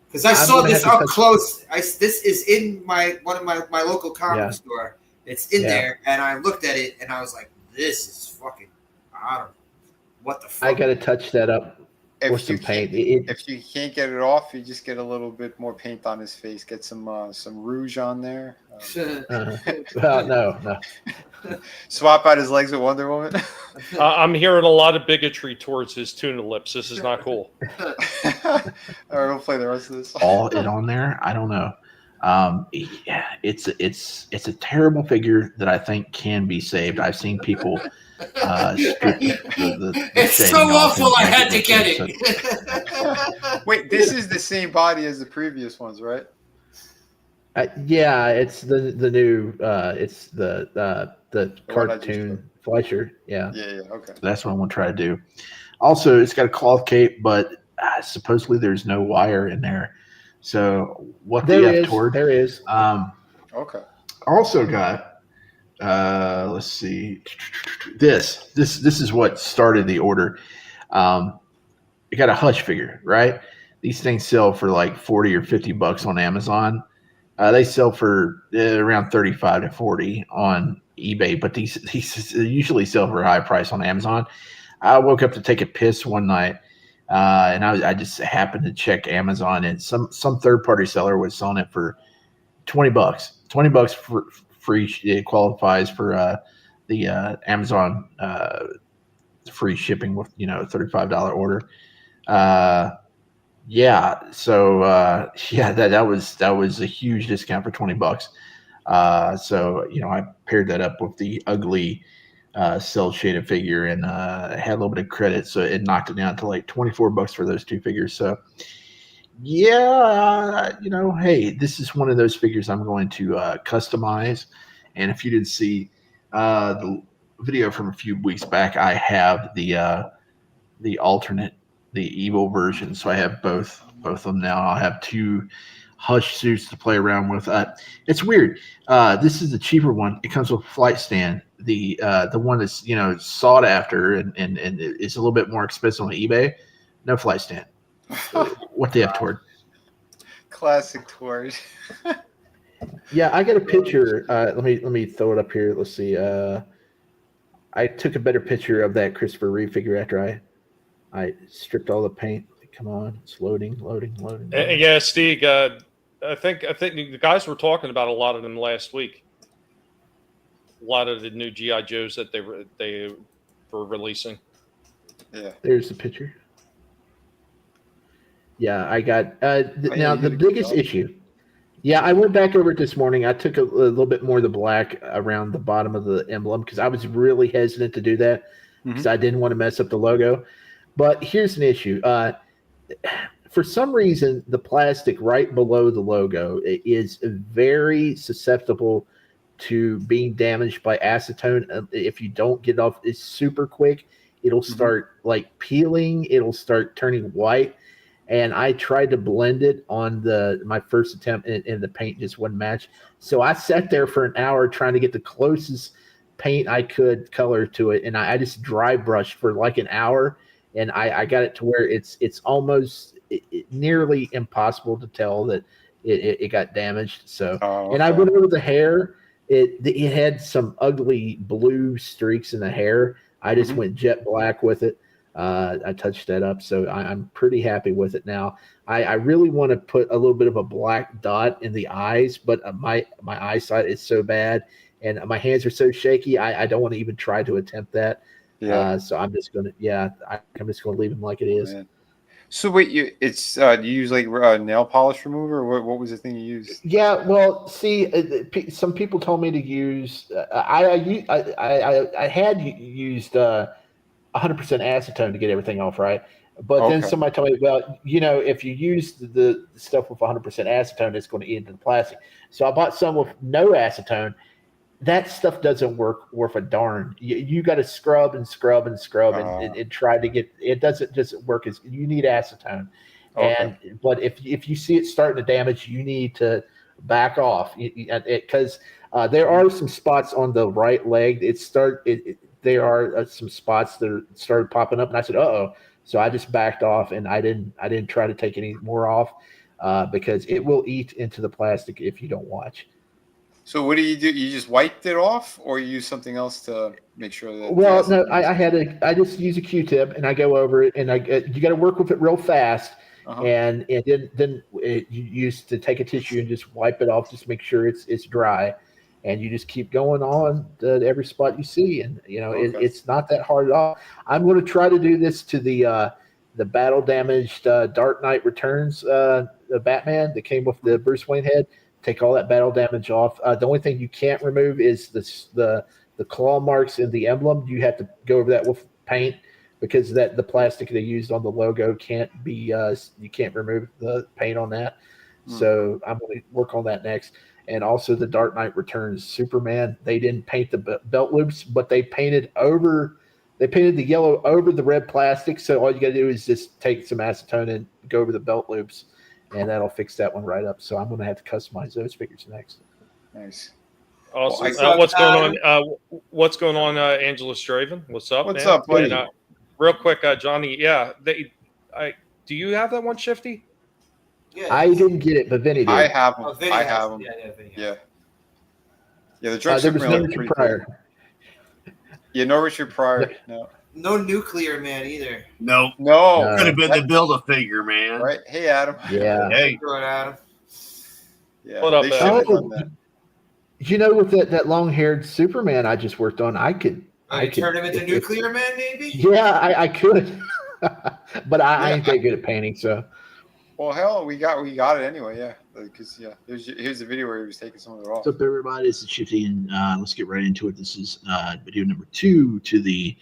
Because I saw this up close. This is in one of my local comic store. It's in there, and I looked at it, and I was like, "This is fucking. I don't know what the fuck." I got to touch that up with some paint. If you can't get it off, you just get a little bit more paint on his face. Get some rouge on there. Well, no. Swap out his legs with Wonder Woman. I'm hearing a lot of bigotry towards his tuna lips. This is not cool. All right, we'll play the rest of this. All it on there? I don't know. Yeah, it's a terrible figure that I think can be saved. I've seen people strip the It's so shading off awful. I and had to make get it it. Wait, this is the same body as the previous ones, right? Yeah, it's the new. It's the one I just cartoon Fleischer. Yeah, Yeah, okay. that's what I want to try to do. Also, it's got a cloth cape, but supposedly there's no wire in there. So what There the F is. toward? There is. Okay. Also got let's see, this is what started the order. You got a Hush figure, right? These things sell for like $40 or $50 on Amazon. They sell for around 35 to 40 on eBay, but these usually sell for a high price on Amazon. I woke up to take a piss one night, and I just happened to check Amazon, and some third party seller was selling it for $20. $20 for free. It qualifies for the Amazon free shipping with a $35 order. Yeah, so that was a huge discount for $20. So I paired that up with the ugly cell shaded figure and had a little bit of credit, so it knocked it down to like $24 for those two figures. So yeah, hey, this is one of those figures I'm going to customize. And if you didn't see the video from a few weeks back, I have the alternate, the evil version. So I have both of them now. I'll have two Hush suits to play around with. It's weird. This is the cheaper one. It comes with a flight stand. The one that's sought after and it's a little bit more expensive on eBay. No flight stand. What they have toward? Classic toward. Yeah, I got a picture. Let me throw it up here. Let's see. I took a better picture of that Christopher Reeve figure after I stripped all the paint. Come on, it's loading. Yeah, Steve. I think the guys were talking about a lot of them last week. A lot of the new GI Joes that they were releasing. Yeah. There's the picture. Yeah, I got now the biggest issue. Yeah, I went back over it this morning. I took a little bit more of the black around the bottom of the emblem because I was really hesitant to do that because I didn't want to mess up the logo. But here's an issue. For some reason, the plastic right below the logo is very susceptible to being damaged by acetone. If you don't get it off, it's super quick. It'll start like peeling. It'll start turning white. And I tried to blend it on my first attempt, and the paint just wouldn't match. So I sat there for an hour trying to get the closest paint I could color to it, and I just dry brushed for like an hour, and I got it to where it's almost nearly impossible to tell that it got damaged. So, and I went over the hair. It had some ugly blue streaks in the hair. I just went jet black with it. I touched that up, so I'm pretty happy with it now. I really want to put a little bit of a black dot in the eyes, but my eyesight is so bad, and my hands are so shaky. I don't want to even try to attempt that. Yeah. So I'm just gonna I'm just gonna leave them like it is. Man. So wait, you use like nail polish remover, or what was the thing you used? Yeah, well, see, some people told me to use. I had used 100% acetone to get everything off, right? But then somebody told me, well, if you use the stuff with 100% acetone, it's going to eat into the plastic. So I bought some with no acetone. That stuff doesn't work worth a darn. You got to scrub and try to get it. Doesn't just work as you need acetone. But if you see it starting to damage, you need to back off because there are some spots on the right leg. There are some spots that started popping up, and I said, "Uh-oh!" So I just backed off, and I didn't try to take any more off because it will eat into the plastic if you don't watch. So what do? You just wiped it off, or you use something else to make sure that? Well, no, I just use a Q-tip and I go over it, and you got to work with it real fast, and then you use to take a tissue and just wipe it off, just make sure it's dry, and you just keep going on to every spot you see, and it's not that hard at all. I'm going to try to do this to the battle damaged Dark Knight Returns the Batman that came with the Bruce Wayne head. Take all that battle damage off. The only thing you can't remove is the claw marks in the emblem. You have to go over that with paint, because the plastic they used on the logo can't be you can't remove the paint on that. So I'm going to work on that next. And also the Dark Knight Returns Superman, they didn't paint the belt loops, but they painted the yellow over the red plastic. So all you got to do is just take some acetone and go over the belt loops, and that'll fix that one right up. So I'm going to have to customize those figures next. Nice. Awesome. Well, What's going on, Angela Straven? What's up, What's man? up, buddy? And, real quick, Johnny. Yeah, do you have that one, Shifty? Yeah, I didn't get it, but Vinnie did. I have them. Vinnie I has have them. them. Vinnie has Yeah. Yeah, the drug there was no Superman Richard Pryor. Yeah, no Richard Pryor. No. No Nuclear Man either. No. No. Could have been the Build-A-Figure, man. Right. Hey, Adam. Yeah. Hey. Throw it at him. Yeah. What up, they should Adam? have done that. With that long-haired Superman I just worked on, I could turn him into Nuclear Man, maybe? Yeah, I could. But I ain't that good at painting, so. Well, hell, we got it anyway. Yeah, because here's the video where he was taking some of it off. What's up, everybody? This is Shifty, and let's get right into it. This is video number 2 to the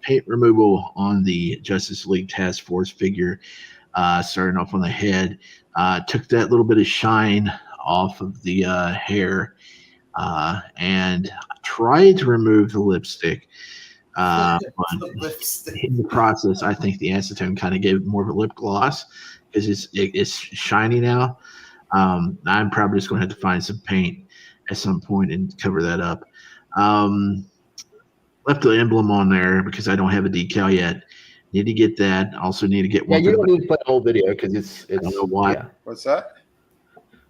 paint removal on the Justice League Task Force figure. Starting off on the head, took that little bit of shine off of the hair, and tried to remove the lipstick. But in the process, I think the acetone kind of gave it more of a lip gloss, because it's shiny now. I'm probably just going to have to find some paint at some point and cover that up. Left the emblem on there because I don't have a decal yet. Need to get that. Also need to get one. Yeah, you don't need to play the whole video because it's. I don't know why. Yeah. What's that?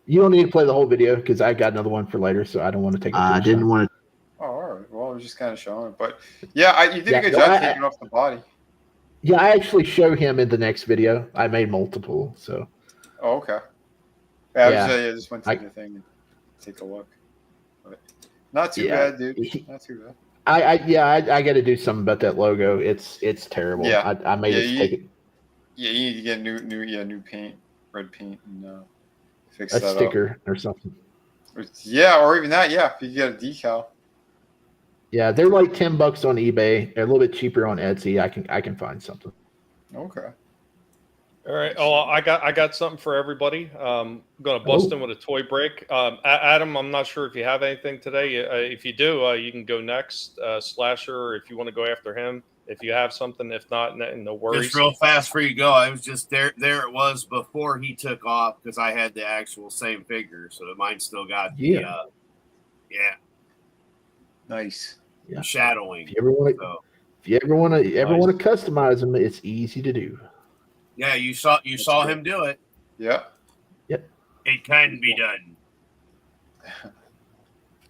You don't need to play the whole video because I got another one for later, so I don't want to take. I didn't want to. Oh, all right. Well, I was just kind of showing it, but yeah, you did a good job taking off the body. Yeah, I actually show him in the next video. I made multiple, so. Oh, okay. Yeah, I just went through the thing and take a look. But not too bad, dude. Not too bad. I got to do something about that logo. It's terrible. Yeah, I made it take it. Yeah, you need to get new paint, red paint, and fix a that sticker or something. Yeah, or even that. Yeah, if you get a decal. Yeah, they're like $10 on eBay. They're a little bit cheaper on Etsy. I can find something. Okay. All right. Oh, I got something for everybody. I'm gonna bust in with a toy break. Adam, I'm not sure if you have anything today. If you do, you can go next. Slasher, if you want to go after him. If you have something, if not, no worries. Just real fast for you go. I was just there. There it was before he took off because I had the actual same figure, so mine still got the nice shadowing. If you ever want to customize them, it's easy to do. Yeah, you saw him do it. Yeah. Yep. It can be done.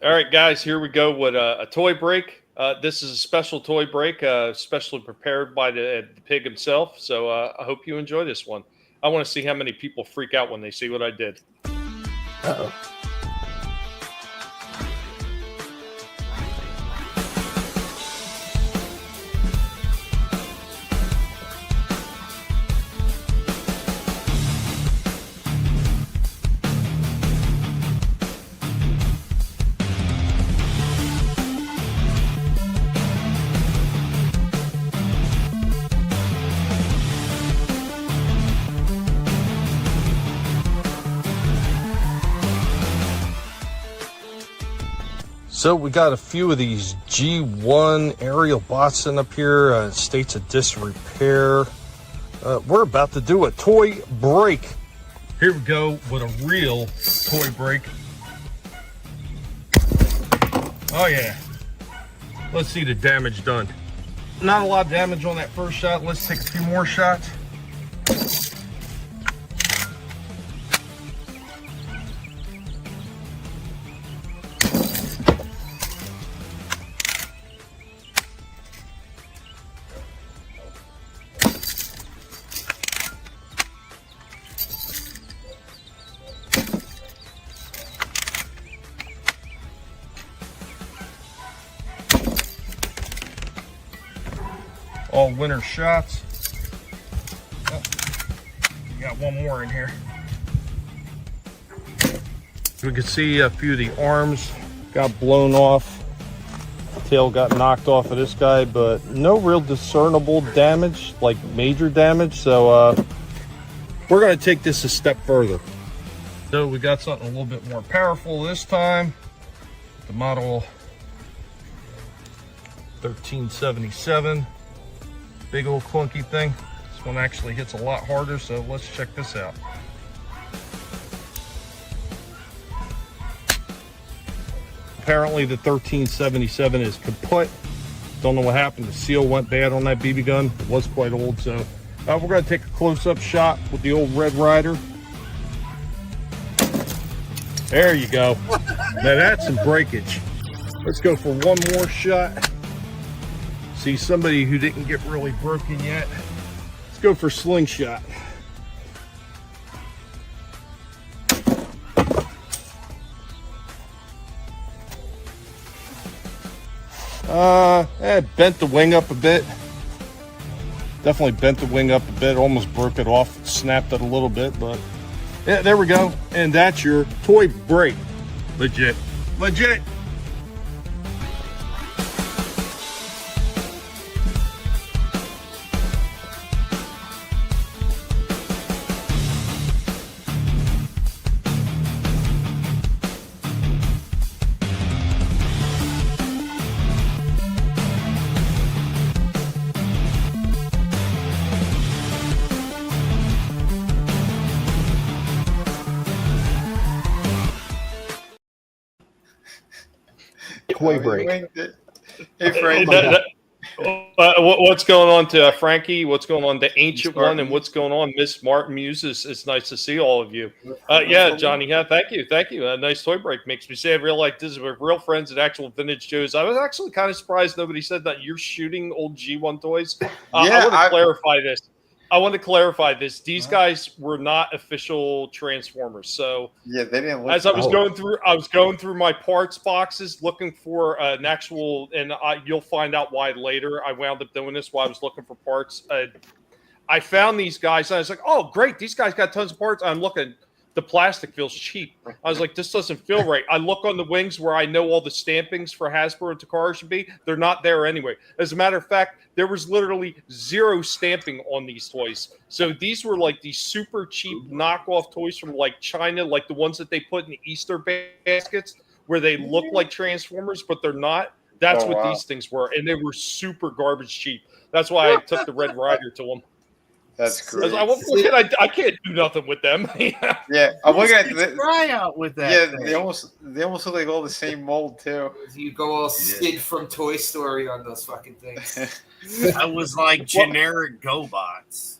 All right, guys, here we go with a toy break. This is a special toy break, specially prepared by the pig himself. So I hope you enjoy this one. I want to see how many people freak out when they see what I did. Uh-oh. So we got a few of these G1 aerial bots in up here, states of disrepair. We're about to do a toy break. Here we go with a real toy break. Oh yeah. Let's see the damage done. Not a lot of damage on that first shot. Let's take a few more shots. all winter shots. Oh, we got one more in here. We can see a few of the arms got blown off. Tail got knocked off of this guy, but no real discernible damage, like major damage. So we're going to take this a step further. So we got something a little bit more powerful this time. The model 1377. Big old clunky thing. This one actually hits a lot harder, so let's check this out. Apparently the 1377 is kaput. Don't know what happened. The seal went bad on that BB gun. It was quite old, so we're going to take a close-up shot with the old Red Ryder. There you go. Now that's some breakage. Let's go for one more shot. See somebody who didn't get really broken yet. Let's go for slingshot. Bent the wing up a bit. Definitely bent the wing up a bit. Almost broke it off. Snapped it a little bit, but yeah, there we go. And that's your toy break. Legit. Legit. Toy break. Hey, Frank. What's going on to Frankie? What's going on to Ancient One? And what's going on, Miss Martin Muses? It's nice to see all of you. Yeah, Johnny. Yeah, thank you. Thank you. A nice toy break makes me sad. Real like this is with real friends at actual vintage Joe's. I was actually kind of surprised nobody said that you're shooting old G1 toys. I want to clarify this. These guys were not official Transformers. So yeah, they didn't. Look as I was going through my parts boxes looking for an actual, and you'll find out why later. I wound up doing this while I was looking for parts. I found these guys, and I was like, "Oh, great! These guys got tons of parts." I'm looking. The plastic feels cheap. I was like, this doesn't feel right. I look on the wings where I know all the stampings for Hasbro and Takara should be. They're not there anyway. As a matter of fact, there was literally zero stamping on these toys. So these were like these super cheap knockoff toys from like China, like the ones that they put in the Easter baskets where they look like Transformers, but they're not. That's what these things were. And they were super garbage cheap. That's why I took the Red Rider to them. That's great. I can't do nothing with them. Yeah, I'm looking at the tryout with that. Yeah, they almost look like all the same mold too. You go all Sid from Toy Story on those fucking things. That was like generic GoBots.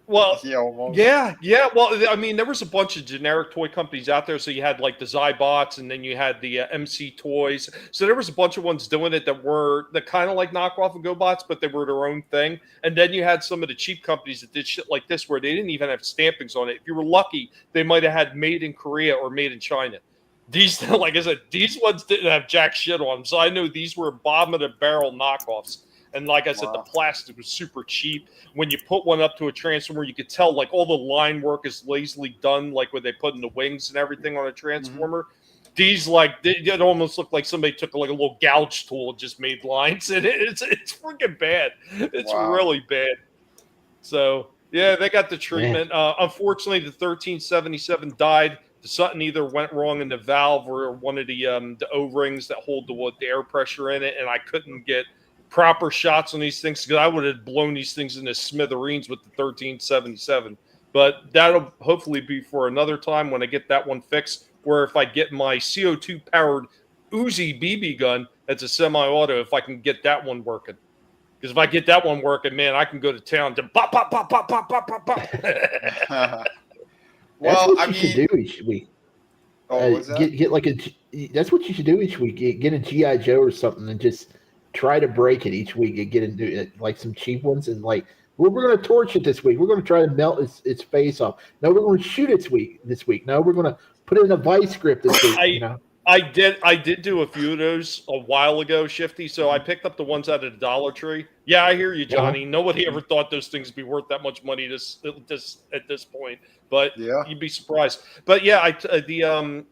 Well, yeah. Well, I mean, there was a bunch of generic toy companies out there. So you had like the Zybots, and then you had the MC Toys. So there was a bunch of ones doing it that were kind of like knockoff of GoBots, but they were their own thing. And then you had some of the cheap companies that did shit like this, where they didn't even have stampings on it. If you were lucky, they might have had made in Korea or made in China. These, like I said, these ones didn't have jack shit on them. So I knew these were bottom of the barrel knockoffs. And like I said, the plastic was super cheap. When you put one up to a Transformer, you could tell like all the line work is lazily done, like what they put in the wings and everything on a Transformer. These it almost looked like somebody took like a little gouge tool and just made lines, and it's freaking bad. It's really bad. So yeah, they got the treatment. Unfortunately, the 1377 died. Something either went wrong in the valve or one of the O-rings that hold the air pressure in it, and I couldn't get proper shots on these things because I would have blown these things into smithereens with the 1377. But that'll hopefully be for another time when I get that one fixed, or if I get my CO2 powered Uzi BB gun that's a semi-auto, if I can get that one working. Because if I get that one working, man, I can go to town to pop, pop, pop, pop, pop, pop, pop, pop. Well, I mean, should do each week. What's that? Get like that's what you should do each week. Get a GI Joe or something and just try to break it each week and get into it, like some cheap ones, and like we're going to torch it this week. We're going to try to melt its face off. No, we're going to shoot it this week. No, we're going to put it in a vice grip this week. I did do a few of those a while ago, Shifty. So I picked up the ones out of the Dollar Tree. Yeah, I hear you, Johnny. Nobody ever thought those things would be worth that much money at this point, but you'd be surprised. But yeah,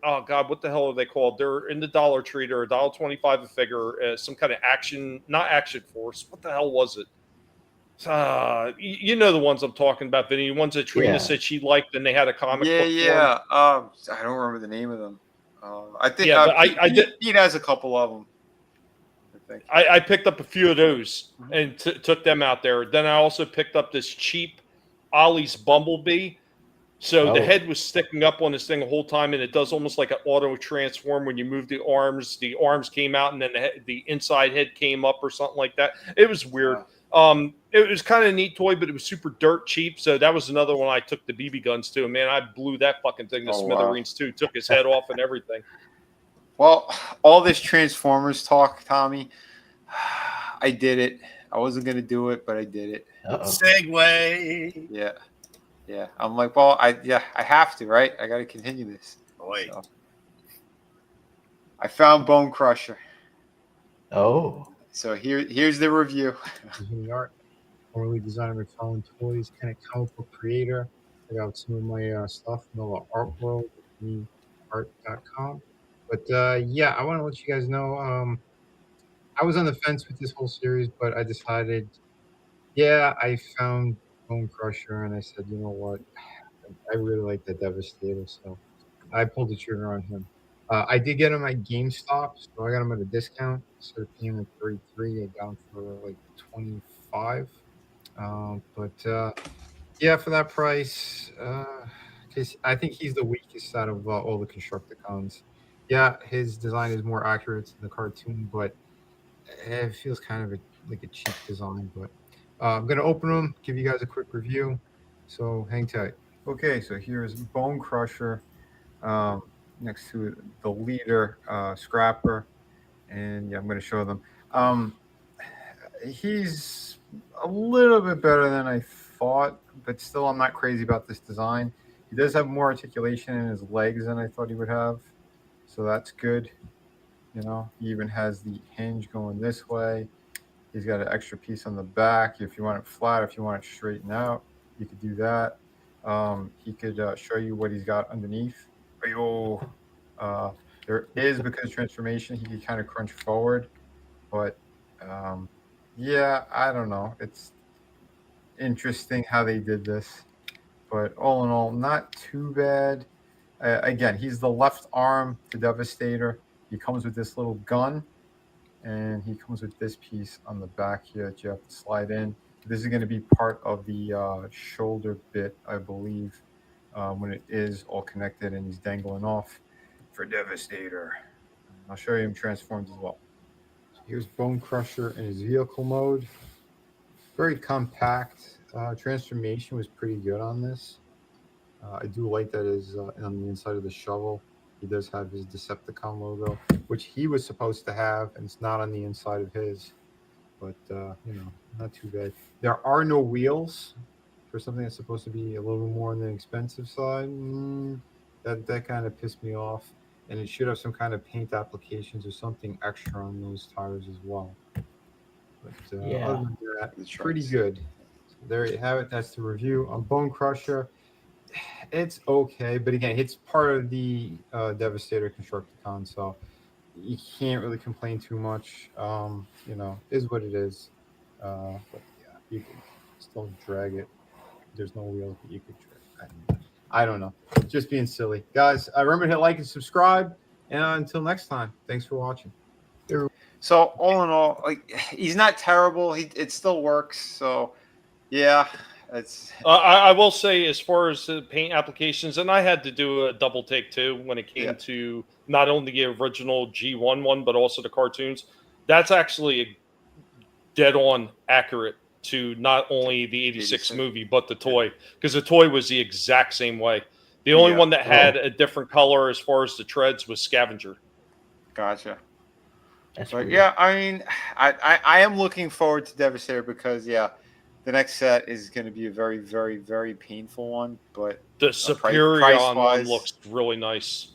oh god, what the hell are they called? They're in the Dollar Tree. They're $1.25 a figure. Some kind of not action force. What the hell was it? You know the ones I'm talking about, Vinnie. The ones that Trina said she liked, and they had a comic book for 'em. Yeah. I don't remember the name of them. I think but Pete has a couple of them. I picked up a few of those and took them out there. Then I also picked up this cheap Ollie's Bumblebee. So the head was sticking up on this thing the whole time, and it does almost like an auto transform when you move the arms. The arms came out, and then the inside head came up or something like that. It was weird. It was kind of a neat toy, but it was super dirt cheap. So that was another one I took the BB guns to. And man, I blew that fucking thing to smithereens too. Took his head off and everything. Well, all this Transformers talk, Tommy, I did it. I wasn't going to do it, but I did it. Segway. Yeah. I'm like, well, I have to, right? I got to continue this. So, I found Bone Crusher. So here's the review. Vinnie Art, formerly designer McFarlane Toys, kind of comic book creator. I got some of my stuff, Mella Art World, art.com. But yeah, I want to let you guys know, I was on the fence with this whole series, but I decided, I found Bone Crusher, and I said, you know what, I really like that Devastator, so I pulled the trigger on him. I did get him at GameStop, so I got him at a discount. Instead of paying like 33, I got him for like 25. Yeah, for that price, I think he's the weakest out of all the Constructicons. Yeah, his design is more accurate to the cartoon, but it feels kind of like a cheap design. But I'm gonna open them, give you guys a quick review. So hang tight. Okay, so here's Bone Crusher. Next to the leader, Scrapper, and I'm going to show them. He's a little bit better than I thought, but still I'm not crazy about this design. He does have more articulation in his legs than I thought he would have, so that's good. He even has the hinge going this way. He's got an extra piece on the back. If you want it flat, if you want it straightened out, you could do that. He could show you what he's got underneath. There is, because transformation, he can kind of crunch forward, but I don't know. It's interesting how they did this, but all in all, not too bad. Again, he's the left arm to Devastator. He comes with this little gun, and he comes with this piece on the back here that you have to slide in. This is going to be part of the shoulder bit, I believe, when it is all connected and he's dangling off for Devastator. I'll show you him transformed as well. Here's Bone Crusher in his vehicle mode. Very compact. Transformation was pretty good on this. I do like that is on the inside of the shovel. He does have his Decepticon logo, which he was supposed to have, and it's not on the inside of his. But, not too bad. There are no wheels for something that's supposed to be a little more on the expensive side. That kind of pissed me off. And it should have some kind of paint applications or something extra on those tires as well. But other than that, it's pretty good. So there you have it. That's the review on Bone Crusher. It's okay, but again, it's part of the Devastator Constructicon, so you can't really complain too much. Is what it is. But yeah, you can still drag it. There's no wheels, but you could drag. I don't know. Just being silly. Guys, remember to hit like and subscribe. And until next time, thanks for watching. So all in all, he's not terrible. It still works. So yeah, it's. I will say, as far as the paint applications, and I had to do a double take too when it came to not only the original G1 one, but also the cartoons. That's actually dead on accurate to not only the 86 movie, but the toy, because the toy was the exact same way. The only one that had a different color as far as the treads was Scavenger. Gotcha. But yeah, I mean, I am looking forward to Devastator because the next set is going to be a very, very, very painful one. But the Superior one looks really nice.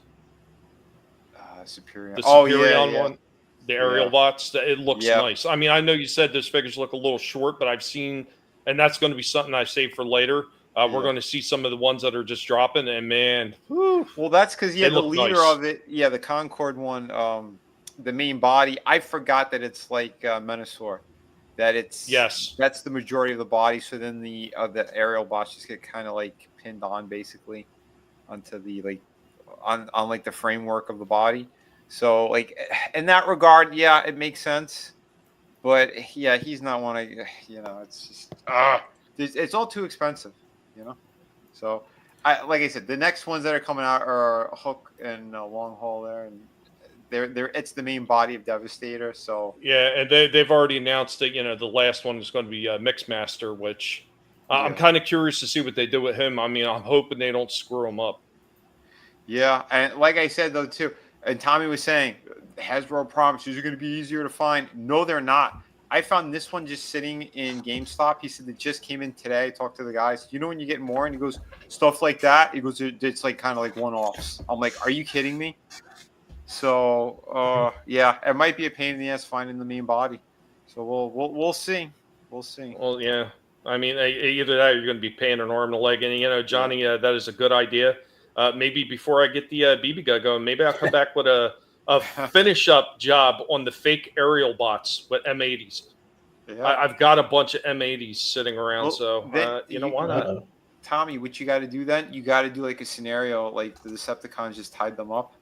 Superior. The Oh Superion yeah. one, the aerial bots. It looks Yeah. nice. I mean, I know you said those figures look a little short, but I've seen, and that's going to be something I saved for later. We're going to see some of the ones that are just dropping, and man, whew, Well, that's because they the look leader nice. of it, the Concord one, the main body. I forgot that it's like Menosaur, that it's that's the majority of the body. So then the aerial bots just get kind of like pinned on basically onto the like on like the framework of the body. So like in that regard, yeah, it makes sense. But yeah, he's not one of it's just it's all too expensive, you know. So like I said, the next ones that are coming out are Hook and Long Haul there, and they're it's the main body of Devastator. So yeah, and they've already announced that the last one is going to be Mixmaster, which I'm kind of curious to see what they do with him. I mean, I'm hoping they don't screw him up. Yeah, and like I said though too, and Tommy was saying Hasbro promises are going to be easier to find. No, they're not. I found this one just sitting in GameStop. He said it just came in today. I talked to the guys. You know when you get more, and he goes stuff like that. He goes, it's like kind of like one-offs. I'm like, are you kidding me? So yeah, it might be a pain in the ass finding the main body. So we'll see. We'll see. Well, yeah. I mean, either that or you're going to be paying an arm and a leg. And, Johnny, that is a good idea. Maybe before I get the BB gun going, maybe I'll come back with a finish-up job on the fake aerial bots with M80s. Yeah. I've got a bunch of M80s sitting around, why not? Tommy, what you got to do then? You got to do like a scenario like the Decepticons just tied them up.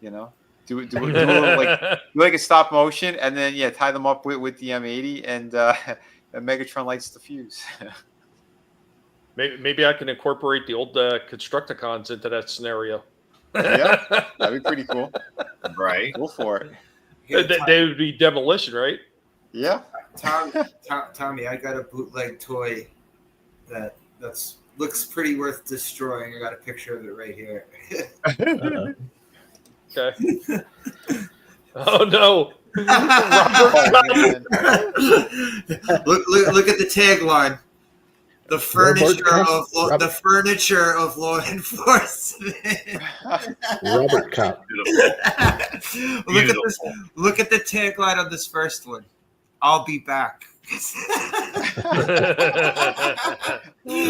Do a little, like a stop motion, and then tie them up with the M80, and Megatron lights the fuse. Maybe I can incorporate the old Constructicons into that scenario. Yeah, that'd be pretty cool. Right. Go for it. They would be demolition, right? Yeah. Tommy, I got a bootleg toy that's looks pretty worth destroying. I got a picture of it right here. Okay. Oh no! Look at the tagline. The furniture of law enforcement. Robert Cop. Look at the tagline on this first one. I'll be back.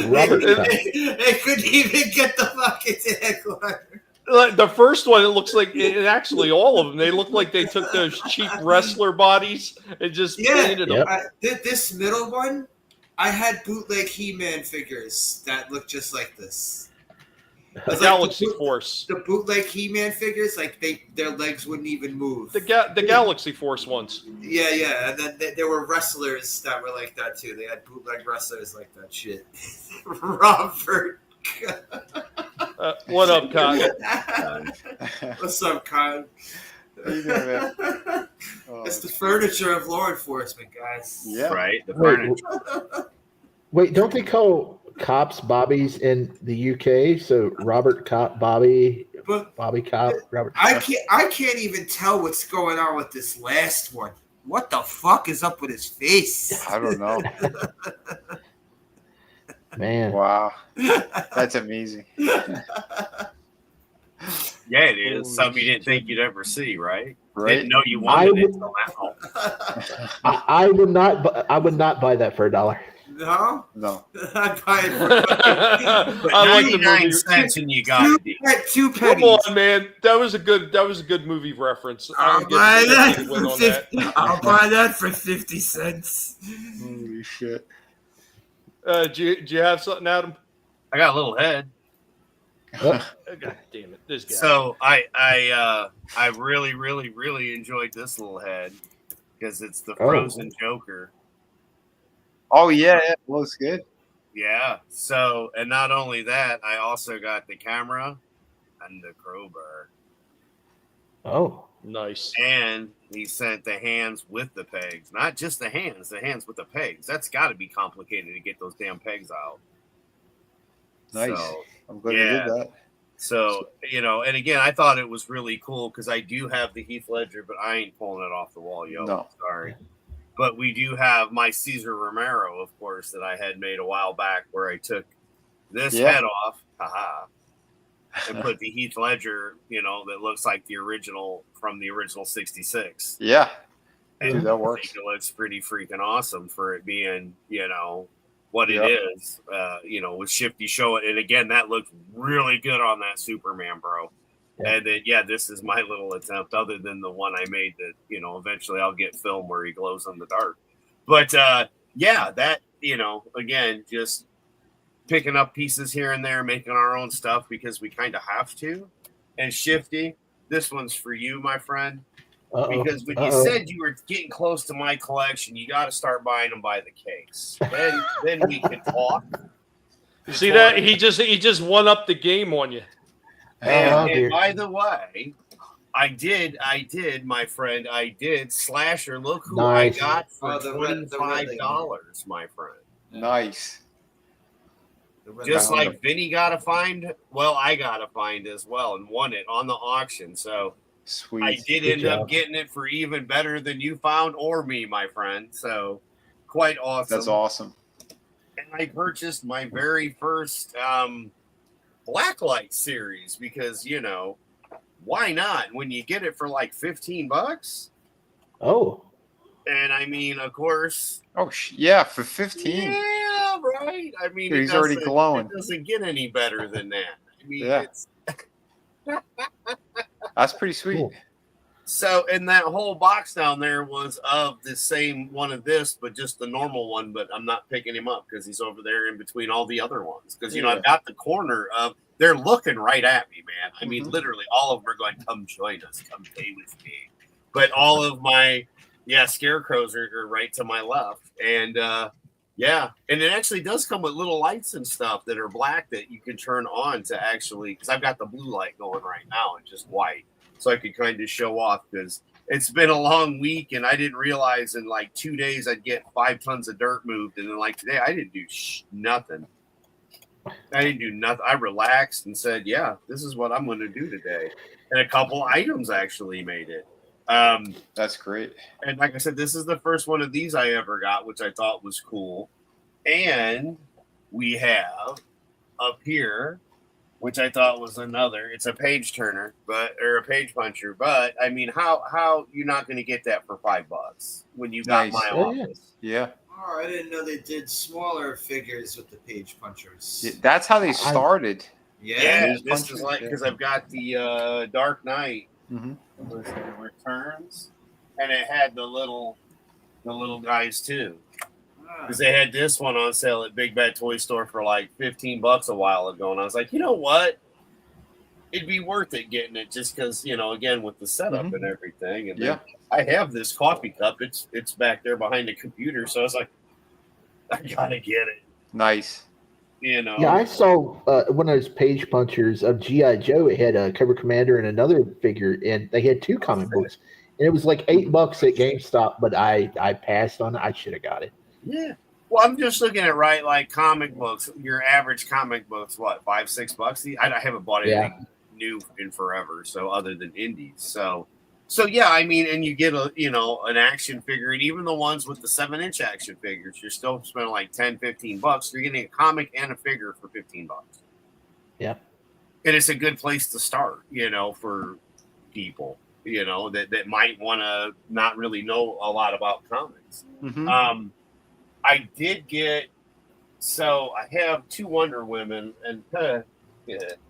Robert Cop. They couldn't even get the fucking tagline. The first one, it looks like actually all of them. They look like they took those cheap wrestler bodies and just painted them. This middle one, I had bootleg He-Man figures that look just like this. Galaxy Force. The bootleg He-Man figures, like their legs wouldn't even move. The Galaxy Force ones. Yeah, and then there were wrestlers that were like that too. They had bootleg wrestlers like that shit. Robert. What up, Con? What's up, Con? It's the furniture of law enforcement, guys. Yeah, right. The furniture. Wait, don't they call cops bobbies in the UK? So Robert Cop, Bobby Cop, Robert. I can't even tell what's going on with this last one. What the fuck is up with his face? I don't know. Man. Wow. That's amazing. Yeah, it is. Something you didn't think you'd ever see, right? Didn't know you wanted it until now. I would not buy that for $1. No. I'd buy it for I like 99 cents and you got it. 2 Come pennies. on, man. That was a good movie reference. I'll buy that for 50 cents. Holy shit. Do you have something, Adam? I got a little head. God damn it! This guy. So I really, really, really enjoyed this little head because it's the Frozen Joker. Oh yeah, it looks good. Yeah. So, and not only that, I also got the camera and the crowbar. Oh, nice. And he sent the hands with the pegs, not just the hands with the pegs. That's got to be complicated to get those damn pegs out. Nice. So, I'm glad you did that. So, and again, I thought it was really cool because I do have the Heath Ledger, but I ain't pulling it off the wall, yo. No. Sorry. But we do have my Cesar Romero, of course, that I had made a while back where I took this head off. Haha. and put the Heath Ledger, that looks like the original from the original 66. Yeah. And Dude, that I works. think it looks pretty freaking awesome for it being, what it is, with Shifty showing. And again, that looked really good on that Superman, bro. Yeah. And then, this is my little attempt, other than the one I made that, eventually I'll get film where he glows in the dark. But, that, again, just picking up pieces here and there, making our own stuff because we kind of have to. And Shifty, this one's for you, my friend. Because when you said you were getting close to my collection, you got to start buying them by the case. Then we can talk. You see that? He just won up the game on you. And by the way, I did, my friend. I did. Slasher, look who I got for $25, my friend. Nice. Just like Vinnie got a find, well, I got a find as well and won it on the auction. So sweet. I did end up getting it for even better than you found or me, my friend. So quite awesome. That's awesome. And I purchased my very first Blacklight series because, why not? When you get it for like $15. Oh. And I mean, of course. Oh, yeah, for 15. Yeah, right. I mean, he's already glowing. It doesn't get any better than that. I mean, it's. That's pretty sweet. Cool. So, and that whole box down there was of the same one of this, but just the normal one. But I'm not picking him up because he's over there in between all the other ones. Because, I've got the corner of, they're looking right at me, man. I mean, literally, all of them are going, come join us, come play with me. But all of my, scarecrows are right to my left. And, and it actually does come with little lights and stuff that are black that you can turn on to actually, because I've got the blue light going right now and just white. So I could kind of show off because it's been a long week and I didn't realize in like 2 days I'd get 5 tons of dirt moved. And then like today, I didn't do nothing. I didn't do nothing. I relaxed and said, this is what I'm going to do today. And a couple items actually made it. That's great. And like I said, this is the first one of these I ever got, which I thought was cool. And we have up here, which I thought was another. It's a page turner, or a page puncher. But I mean, how you're not going to get that for $5 when you got my office? Yeah. Oh, I didn't know they did smaller figures with the page punchers. Yeah, that's how they started. Yeah, this is like because I've got the Dark Knight returns, and it had the little guys too. Because they had this one on sale at Big Bad Toy Store for like $15 a while ago, and I was like, you know what? It'd be worth it getting it just because, again, with the setup and everything. And then I have this coffee cup. It's back there behind the computer, so I was like, I gotta get it. Nice. Yeah, I saw one of those page punchers of G.I. Joe. It had a Cobra Commander and another figure, and they had 2 comic books. And it was like $8 at GameStop, but I passed on it. I should have got it. Yeah. Well, I'm just looking at like comic books. Your average comic books, what, $5-6? I haven't bought anything new in forever. So other than indies, so yeah. I mean, and you get an action figure, and even the ones with the 7-inch action figures, you're still spending like $10-15. You're getting a comic and a figure for $15. Yeah. And it's a good place to start, for people, that might want to not really know a lot about comics. I did get, so I have 2 Wonder Women, and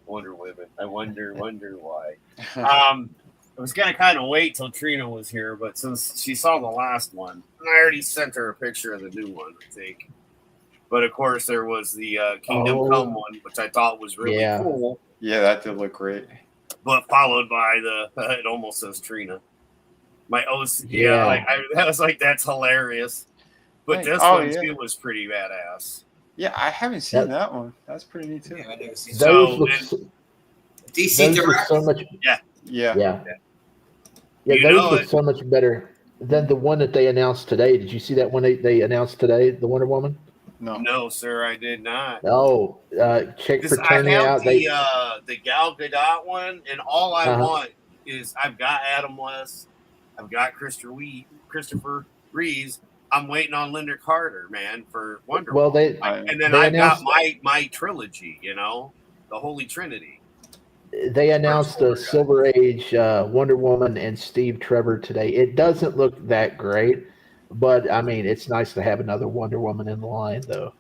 Wonder Women. I wonder why. I was gonna kind of wait till Trina was here, but since she saw the last one, and I already sent her a picture of the new one, I think. But of course, there was the Kingdom Come one, which I thought was really cool. Yeah, that did look great. But followed by it almost says Trina. My OC, I was like, that's hilarious. But this one too was pretty badass. Yeah, I haven't seen that one. That's pretty neat too. Yeah, I never seen DC Direct. So much. Yeah. Those look so much better than the one that they announced today. Did you see that one they announced today? The Wonder Woman. No, sir, I did not. Oh, check for turning out. The Gal Gadot one, and all I want is I've got Adam West, I've got Christopher Reeves. I'm waiting on Linda Carter, man, for Wonder Woman. And then I've got my trilogy, the Holy Trinity. They announced a Silver Age Wonder Woman and Steve Trevor today. It doesn't look that great, but I mean, it's nice to have another Wonder Woman in the line, though.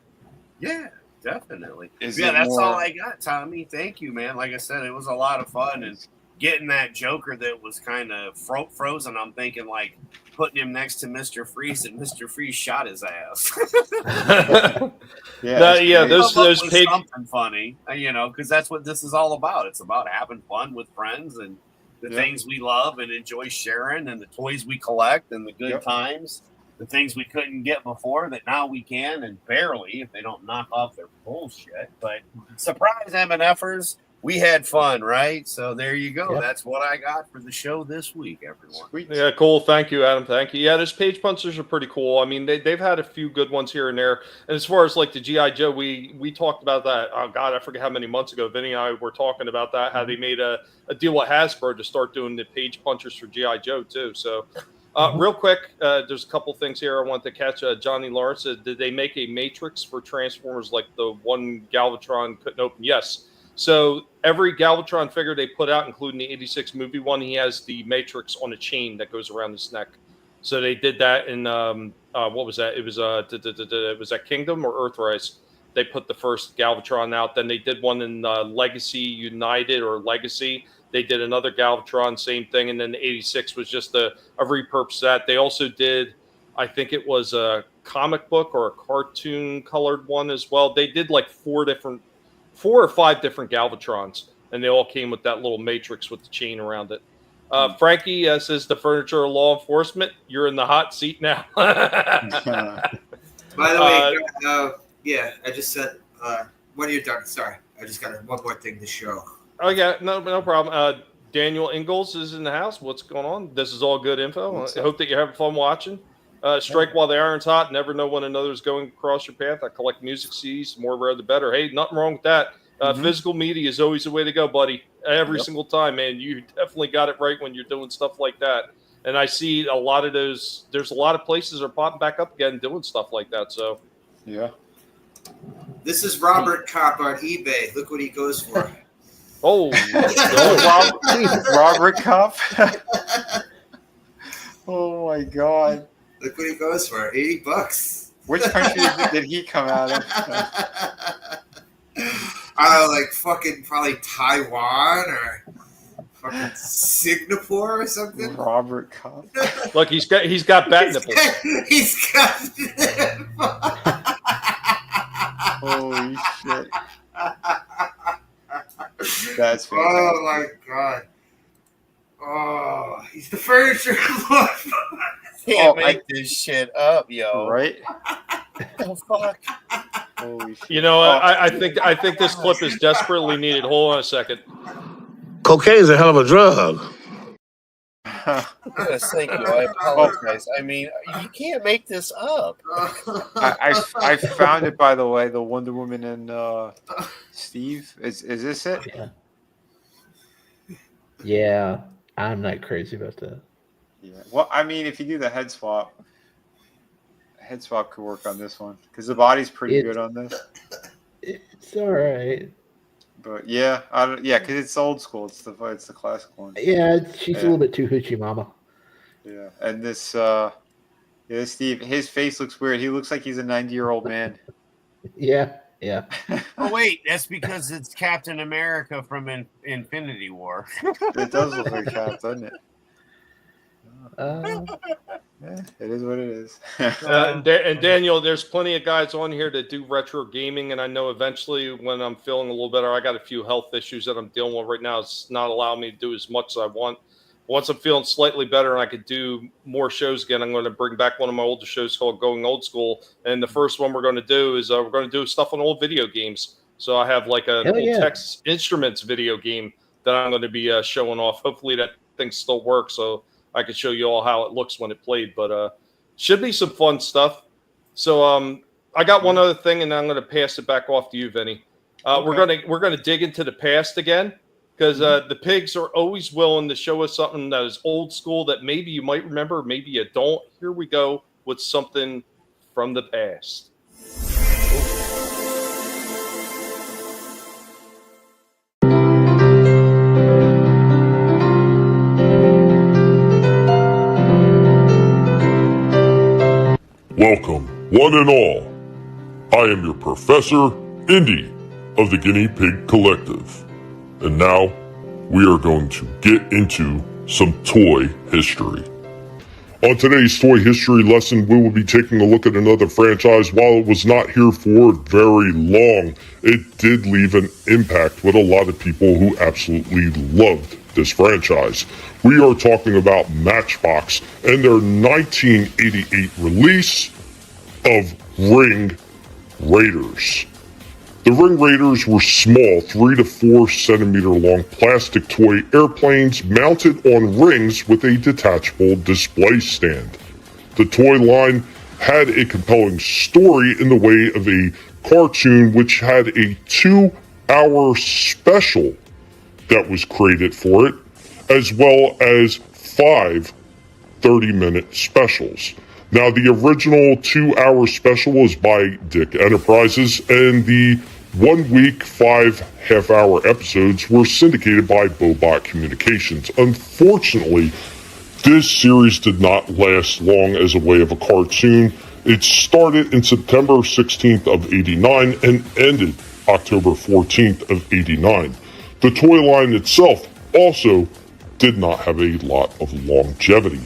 Yeah, definitely. Is Yeah, it that's all more- I got, Tommy. Thank you, man. Like I said, it was a lot of fun, and getting that Joker that was kind of frozen. I'm thinking like putting him next to Mr. Freeze, and Mr. Freeze shot his ass. Those page something funny, because that's what this is all about. It's about having fun with friends and the things we love and enjoy sharing, and the toys we collect and the good times, the things we couldn't get before that now we can, and barely if they don't knock off their bullshit. But surprise MNFers, we had fun, right? So there you go. Yep. That's what I got for the show this week, everyone. Yeah, cool. Thank you, Adam. Thank you. Yeah, those page punchers are pretty cool. I mean, they've had a few good ones here and there. And as far as like the G.I. Joe, we talked about that. Oh, God, I forget how many months ago. Vinnie and I were talking about that, how they made a deal with Hasbro to start doing the page punchers for G.I. Joe, too. So real quick, there's a couple things here I want to catch. Johnny Lawrence said, did they make a matrix for Transformers like the one Galvatron couldn't open? Yes. So every Galvatron figure they put out, including the 86 movie one, he has the matrix on a chain that goes around his neck. So they did that in what was that? It was was that Kingdom or Earthrise? They put the first Galvatron out. Then they did one in Legacy United or Legacy. They did another Galvatron, same thing. And then the 86 was just a repurpose that. They also did, I think it was a comic book or a cartoon colored one as well. They did like 4 or 5 different Galvatrons, and they all came with that little matrix with the chain around it. Frankie says the furniture of law enforcement. You're in the hot seat now. By the way, I just said when you're done. Sorry, I just got one more thing to show. Oh yeah, no problem. Daniel Ingalls is in the house. What's going on? This is all good info. I hope that you're having fun watching. Strike while the iron's hot. Never know when another's going across your path. I collect music CDs. The more rare, the better. Hey, nothing wrong with that. Physical media is always the way to go, buddy. Every single time, man. You definitely got it right when you're doing stuff like that. And I see a lot of those. There's a lot of places that are popping back up again doing stuff like that. So, yeah. This is Robert Kopp on eBay. Look what he goes for. Oh, Robert Kopp. Oh my God. Look what he goes for. $80. Which country did he come out of? Like fucking probably Taiwan or fucking Singapore or something. Robert Kopp. Look, he's got bat nipples. He's got. Holy shit. That's fantastic. Oh my God. Oh, he's the furniture lord. Can't make this shit up, yo. Right? Oh fuck. Holy shit. You know, I think this clip is desperately needed. Hold on a second. Cocaine's a hell of a drug. Yes, thank you. I apologize. I mean, you can't make this up. I found it, by the way. The Wonder Woman and Steve. Is this it? Yeah, I'm not crazy about that. Yeah. Well, I mean, if you do the head swap could work on this one because the body's pretty good on this. It's all right. But yeah, because it's old school. It's the classic one. Yeah, she's a little bit too hoochie mama. Yeah, and this Steve, his face looks weird. He looks like he's a 90-year-old man. Yeah. Oh wait, that's because it's Captain America from Infinity War. It does look like Cap, doesn't it? Yeah, it is what it is. And Daniel, there's plenty of guys on here that do retro gaming, and I know eventually when I'm feeling a little better, I got a few health issues that I'm dealing with right now. It's not allowing me to do as much as I want. Once I'm feeling slightly better and I could do more shows again, I'm going to bring back one of my older shows called Going Old School. And the first one we're going to do is we're going to do stuff on old video games. So I have like an old Texas Instruments video game that I'm going to be showing off. Hopefully that thing still works so I can show you all how it looks when it played. But should be some fun stuff. So I got one other thing, and I'm going to pass it back off to you, Vinny. Okay. We're going to dig into the past again. Because the pigs are always willing to show us something that is old school that maybe you might remember, maybe you don't. Here we go with something from the past. Welcome, one and all. I am your Professor Indy of the Guinea Pig Collective. And now, we are going to get into some toy history. On today's toy history lesson, we will be taking a look at another franchise. While it was not here for very long, it did leave an impact with a lot of people who absolutely loved this franchise. We are talking about Matchbox and their 1988 release of Ring Raiders. The Ring Raiders were small, 3 to 4 centimeter long plastic toy airplanes mounted on rings with a detachable display stand. The toy line had a compelling story in the way of a cartoon which had a 2-hour special that was created for it, as well as 5 30-minute specials. Now, the original 2-hour special was by Dick Enterprises, and the 1 week, 5 half-hour episodes were syndicated by Bobot Communications. Unfortunately, this series did not last long as a way of a cartoon. It started in September 16th of 89 and ended October 14th of 89. The toy line itself also did not have a lot of longevity.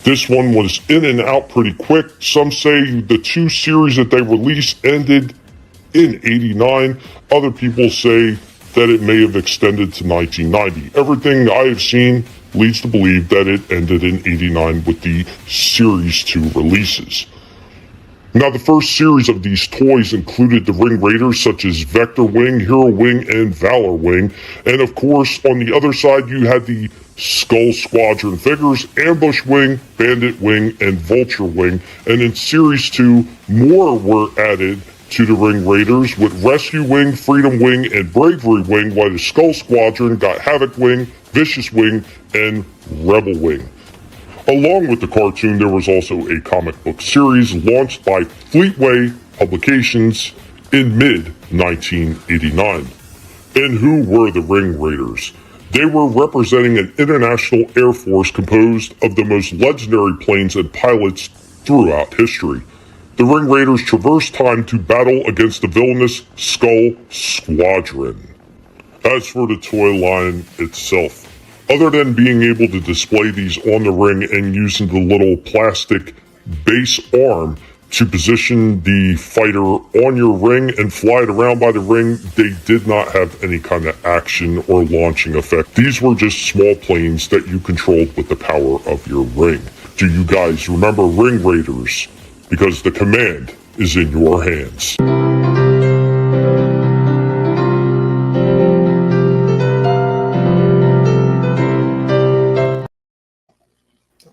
This one was in and out pretty quick. Some say the 2 series that they released ended in 89. Other people say that it may have extended to 1990. Everything I have seen leads to believe that it ended in 89 with the Series 2 releases. Now, the first series of these toys included the Ring Raiders such as Vector Wing, Hero Wing, and Valor Wing. And of course, on the other side, you had the Skull Squadron figures, Ambush Wing, Bandit Wing, and Vulture Wing. And in Series 2, more were added to the Ring Raiders with Rescue Wing, Freedom Wing, and Bravery Wing, while the Skull Squadron got Havoc Wing, Vicious Wing, and Rebel Wing. Along with the cartoon, there was also a comic book series launched by Fleetway Publications in mid-1989. And who were the Ring Raiders? They were representing an international air force composed of the most legendary planes and pilots throughout history. The Ring Raiders traversed time to battle against the villainous Skull Squadron. As for the toy line itself, other than being able to display these on the ring and using the little plastic base arm to position the fighter on your ring and fly it around by the ring, they did not have any kind of action or launching effect. These were just small planes that you controlled with the power of your ring. Do you guys remember Ring Raiders? Because the command is in your hands.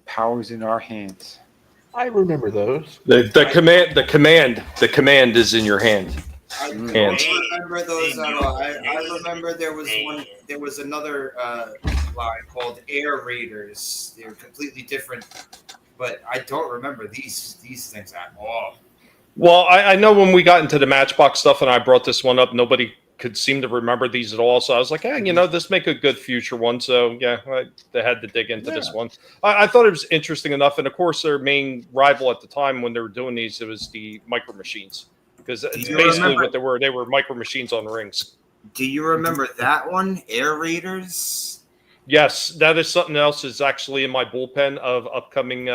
Powers in our hands. I remember those. The command is in your hand. I remember those. I remember there was one. There was another line called Air Raiders. They were completely different, but I don't remember these things at all. Well, I know when we got into the Matchbox stuff and I brought this one up, nobody could seem to remember these at all. So I was like, hey, this make a good future one. So yeah, they had to dig into this one. I thought it was interesting enough. And of course, their main rival at the time when they were doing these, it was the Micro Machines. Because it's basically what they were. They were Micro Machines on rings. Do you remember that one, Air Raiders? Yes, that is something else is actually in my bullpen of upcoming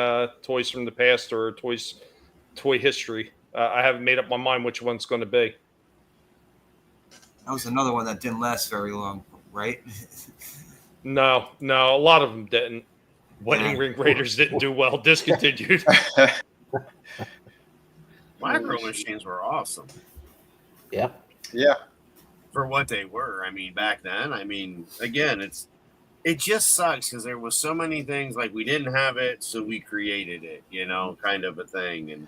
toys from the past or toy history. I haven't made up my mind which one's going to be. That was another one that didn't last very long, right? No, a lot of them didn't. Wedding Ring Raiders didn't do well, discontinued. Micro Machines were awesome. Yeah. Yeah. For what they were. I mean, back then, again, it just sucks because there was so many things like we didn't have it, so we created it, kind of a thing. And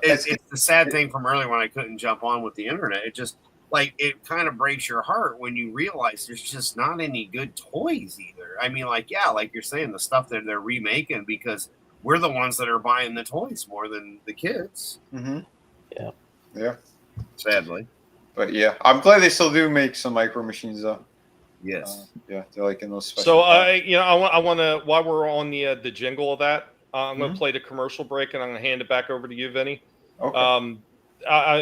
it's the sad thing from earlier when I couldn't jump on with the internet. It just it kind of breaks your heart when you realize there's just not any good toys either. Like you're saying, the stuff that they're remaking because we're the ones that are buying the toys more than the kids. Mm-hmm. Yeah. Yeah. Sadly. But yeah, I'm glad they still do make some Micro Machines though. Yes. Yeah, they're in those special. So I want to while we're on the jingle of that, I'm going to play the commercial break and I'm going to hand it back over to you, Vinny. Okay.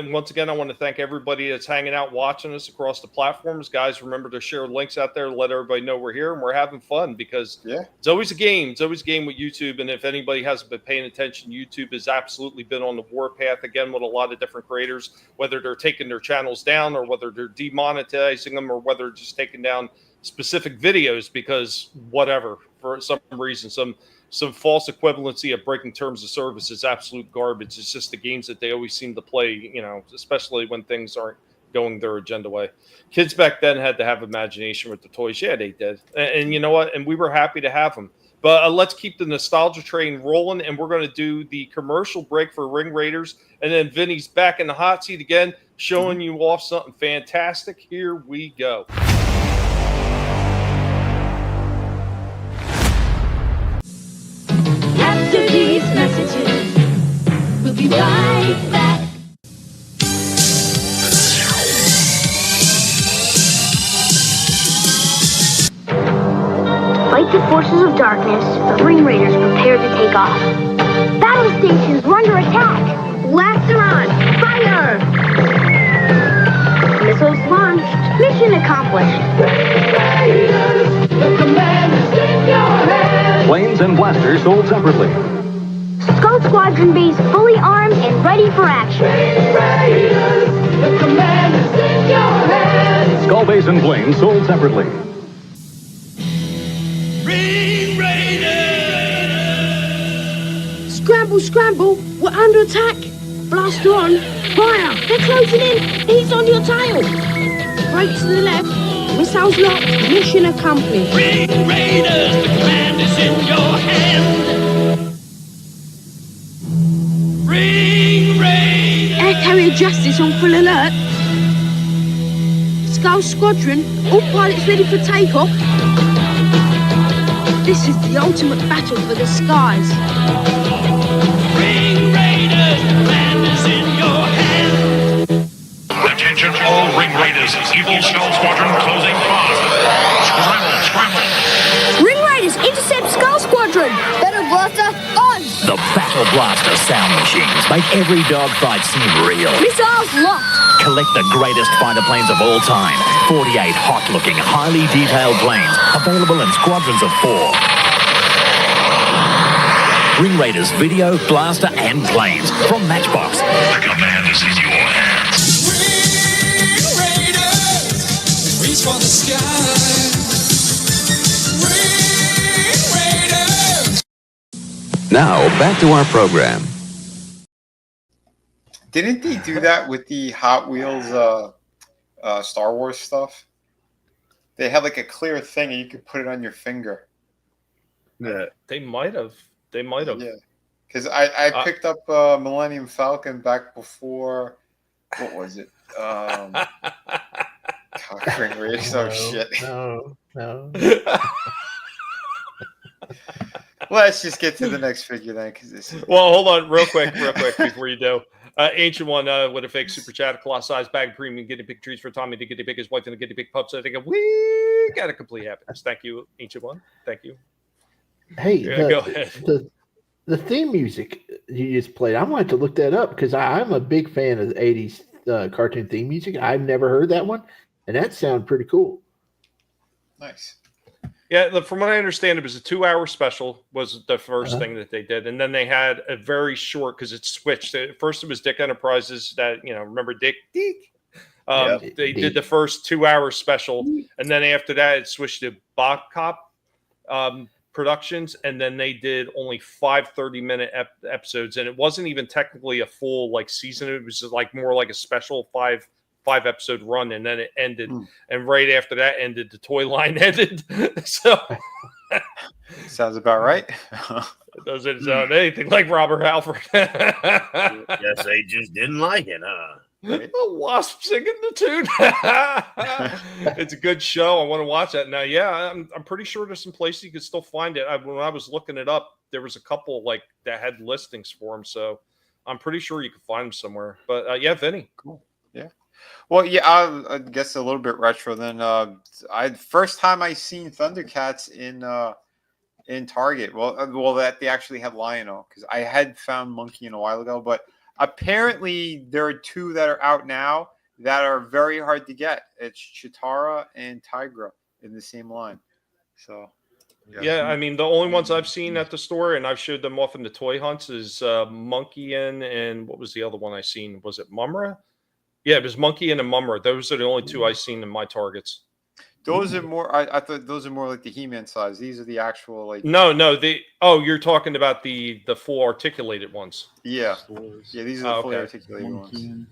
Once again, I want to thank everybody that's hanging out, watching us across the platforms. Guys, remember to share links out there, let everybody know we're here and we're having fun because it's always a game. It's always a game with YouTube. And if anybody hasn't been paying attention, YouTube has absolutely been on the warpath again with a lot of different creators, whether they're taking their channels down or whether they're demonetizing them or whether they're just taking down specific videos because whatever, for some reason, some false equivalency of breaking terms of service is absolute garbage. It's just the games that they always seem to play, you know, especially when things aren't going their agenda way. Kids back then had to have imagination with the toys. Yeah, they did. And you know what? And we were happy to have them. But let's keep the nostalgia train rolling, and we're going to do the commercial break for Ring Raiders. And then Vinny's back in the hot seat again, showing you off something fantastic. Here we go. After these messages, we'll be right back. Fight the forces of darkness, the Ring Raiders prepare to take off. Battle stations are under attack. Blasts are on. Fire! Missiles launched. Mission accomplished. Raiders, the command is in your hands. Planes and blasters sold separately. Scout Squadron base fully armed and ready for action. Raiders, the command is in your hands. Skull base and planes sold separately. Ring Raiders! Scramble, scramble! We're under attack! Blaster on! Fire! They're closing in! He's on your tail! Right to the left! Missiles locked! Mission accomplished! Ring Raiders! The command is in your hand! Ring Raiders! Air Carrier Justice on full alert! Skull Squadron, all pilots ready for takeoff! This is the ultimate battle for the skies! Ring Raiders! The command is in your hand! Attention all Ring Raiders. Evil Skull Squadron closing fast. Scramble, scramble. Ring Raiders, intercept Skull Squadron! Battle Blaster, on! The Battle Blaster sound machines make every dogfight seem real. Missiles locked! Collect the greatest fighter planes of all time. 48 hot-looking, highly detailed planes, available in squadrons of 4. Ring Raiders video, blaster, and planes from Matchbox. The command is in your hands. Ring Raiders! Reach for the sky! Ring Raiders! Now, back to our program. Didn't they do that with the Hot Wheels Star Wars stuff? They had like a clear thing and you could put it on your finger. Yeah, they might have. They might have. Yeah, because I picked up Millennium Falcon back before. What was it? Ring Raiders. Oh shit! No. Let's just get to the next figure then, because this is... Well, hold on, real quick before you do. Ancient One with a fake super chat, a colossal bag of premium guinea pig treats for Tommy, the guinea pig, his wife, and the guinea pig pups. I think we got a complete happiness. Thank you, Ancient One. Thank you. Hey, Yeah, go ahead. The theme music you just played, I wanted to look that up because I'm a big fan of the 80s cartoon theme music. I've never heard that one, and that sounded pretty cool. Nice. Yeah, from what I understand, it was a 2-hour special was the first thing that they did. And then they had a very short, because it switched. First, it was Dick Enterprises that, remember Dick? They did the first 2-hour special. And then after that, it switched to Bach Cop Productions. And then they did only 5 30-minute episodes. And it wasn't even technically a full season. It was just more like a special 5-episode run, and then it ended. And right after that ended, the toy line ended. So sounds about right. It doesn't sound anything like Robert Halford. Yes, they just didn't like it, huh? The Wasp singing the tune. It's a good show. I want to watch that now. Yeah, I'm pretty sure there's some places you can still find it. When I was looking it up, there was a couple that had listings for them, so I'm pretty sure you can find them somewhere. But yeah, Vinny, cool. Yeah. Well, yeah, I guess a little bit retro then. First time I seen Thundercats in Target. Well, that they actually had Lion-O, because I had found Monkey in a while ago, but Apparently, there are two that are out now that are very hard to get. It's Chitara and Tigra in the same line. So, yeah, I mean, the only ones I've seen at the store, and I've showed them off in the toy hunts, is Monkey and what was the other one I seen? Was it Mumra? Yeah, it was Monkey and Mumra. Those are the only two I've seen in my targets. Those are more. I thought those are more like the He-Man size. These are the actual like. No, you're talking about the full articulated ones. Yeah, yeah. These are the fully okay. articulated ones.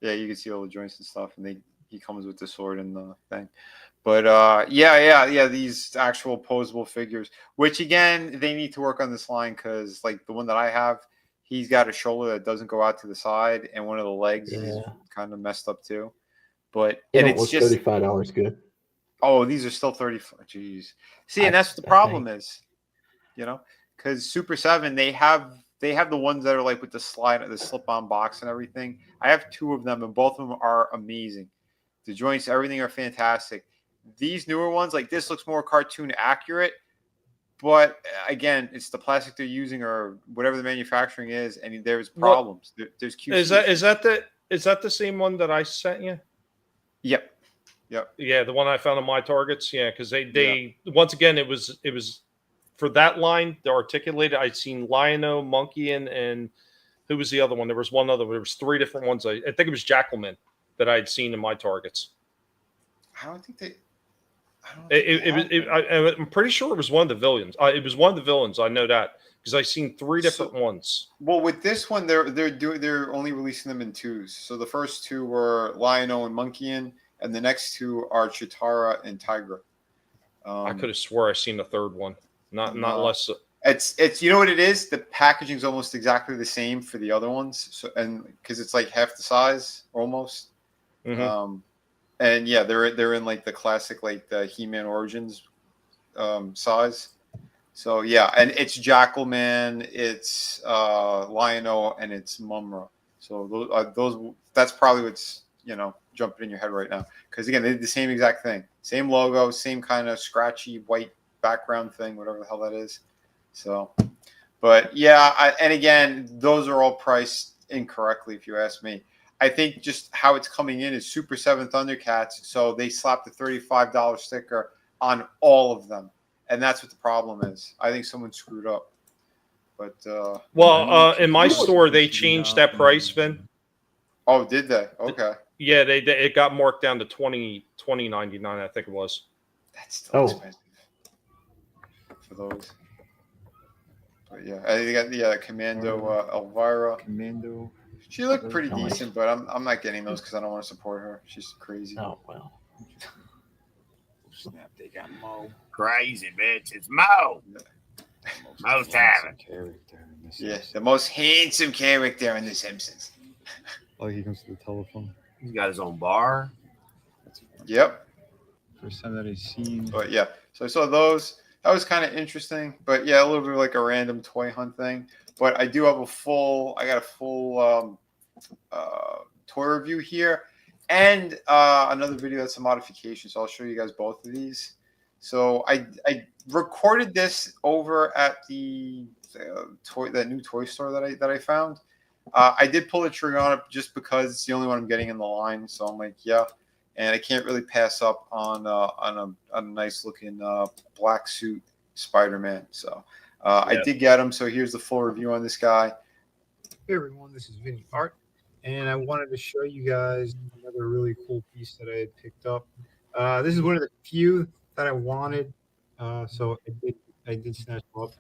Yeah, you can see all the joints and stuff, and he comes with the sword and the thing. But yeah. These actual posable figures, which again they need to work on this line because like the one that I have, he's got a shoulder that doesn't go out to the side, and one of the legs is kind of messed up too. But and it's just $35 good. Oh, these are still 34. Jeez. See, and that's what the problem is, you know, because Super 7 they have the ones that are like with the slip-on box and everything. I have two of them, and both of them are amazing. The joints, everything are fantastic. These newer ones, like this, looks more cartoon accurate, but again, it's the plastic they're using or whatever the manufacturing is, and there's problems. There's QC. Is that the same one that I sent you? Yep. Yeah, the one I found on my targets. Yeah, because they once again it was for that line, the articulated. I'd seen Lion-O, Monkey, and who was the other one? There was one other. There was three different ones. I think it was Jackalman that I'd seen in my targets. I don't think they. I'm pretty sure it was one of the villains. It was one of the villains. I know that because I seen three different ones. Well, with this one, they're only releasing them in twos. So the first two were Lion-O and Monkey, and the next two are Chitara and Tigra. I could have swore I seen the third one. Not less. It's you know what it is. The packaging is almost exactly the same for the other ones. So and because it's like half the size almost. Mm-hmm. And yeah, they're in like the classic like the He-Man Origins size. So yeah, and it's Jackalman, it's Lion-O, and it's Mumra. So those that's probably what's jumping in your head right now because again they did the same exact thing, same logo, same kind of scratchy white background thing, whatever the hell that is. So, but yeah, and again those are all priced incorrectly if you ask me. I think just how it's coming in is Super 7 Thundercats, so they slapped the $35 sticker on all of them, and that's what the problem is. I think someone screwed up. But in my store they changed that price, Vin. Oh, did they? Okay. Yeah, it got marked down to $20.99, I think it was. That's still expensive for those. But yeah, I think they got Commando Elvira. Commando. She looked pretty decent, but I'm not getting those because I don't want to support her. She's crazy. Oh well. Snap! They got Mo. Crazy bitch! It's Mo. Mo's having. Yeah, the most handsome character in The Simpsons. Oh, he comes to the telephone. He's got his own bar. Yep. First time that I've seen. But yeah, so I saw those. That was kind of interesting. But yeah, a little bit like a random toy hunt thing. But I do have I got a full toy review here and another video that's a modification. So I'll show you guys both of these. So I recorded this over at the that new toy store that I found. I did pull the trigger on it just because it's the only one I'm getting in the line. So I'm like, yeah. And I can't really pass up on a nice looking black suit Spider-Man. So I did get him. So here's the full review on this guy. Hey everyone, this is Vinnie Art, and I wanted to show you guys another really cool piece that I had picked up. This is one of the few that I wanted, so I did snatch them up.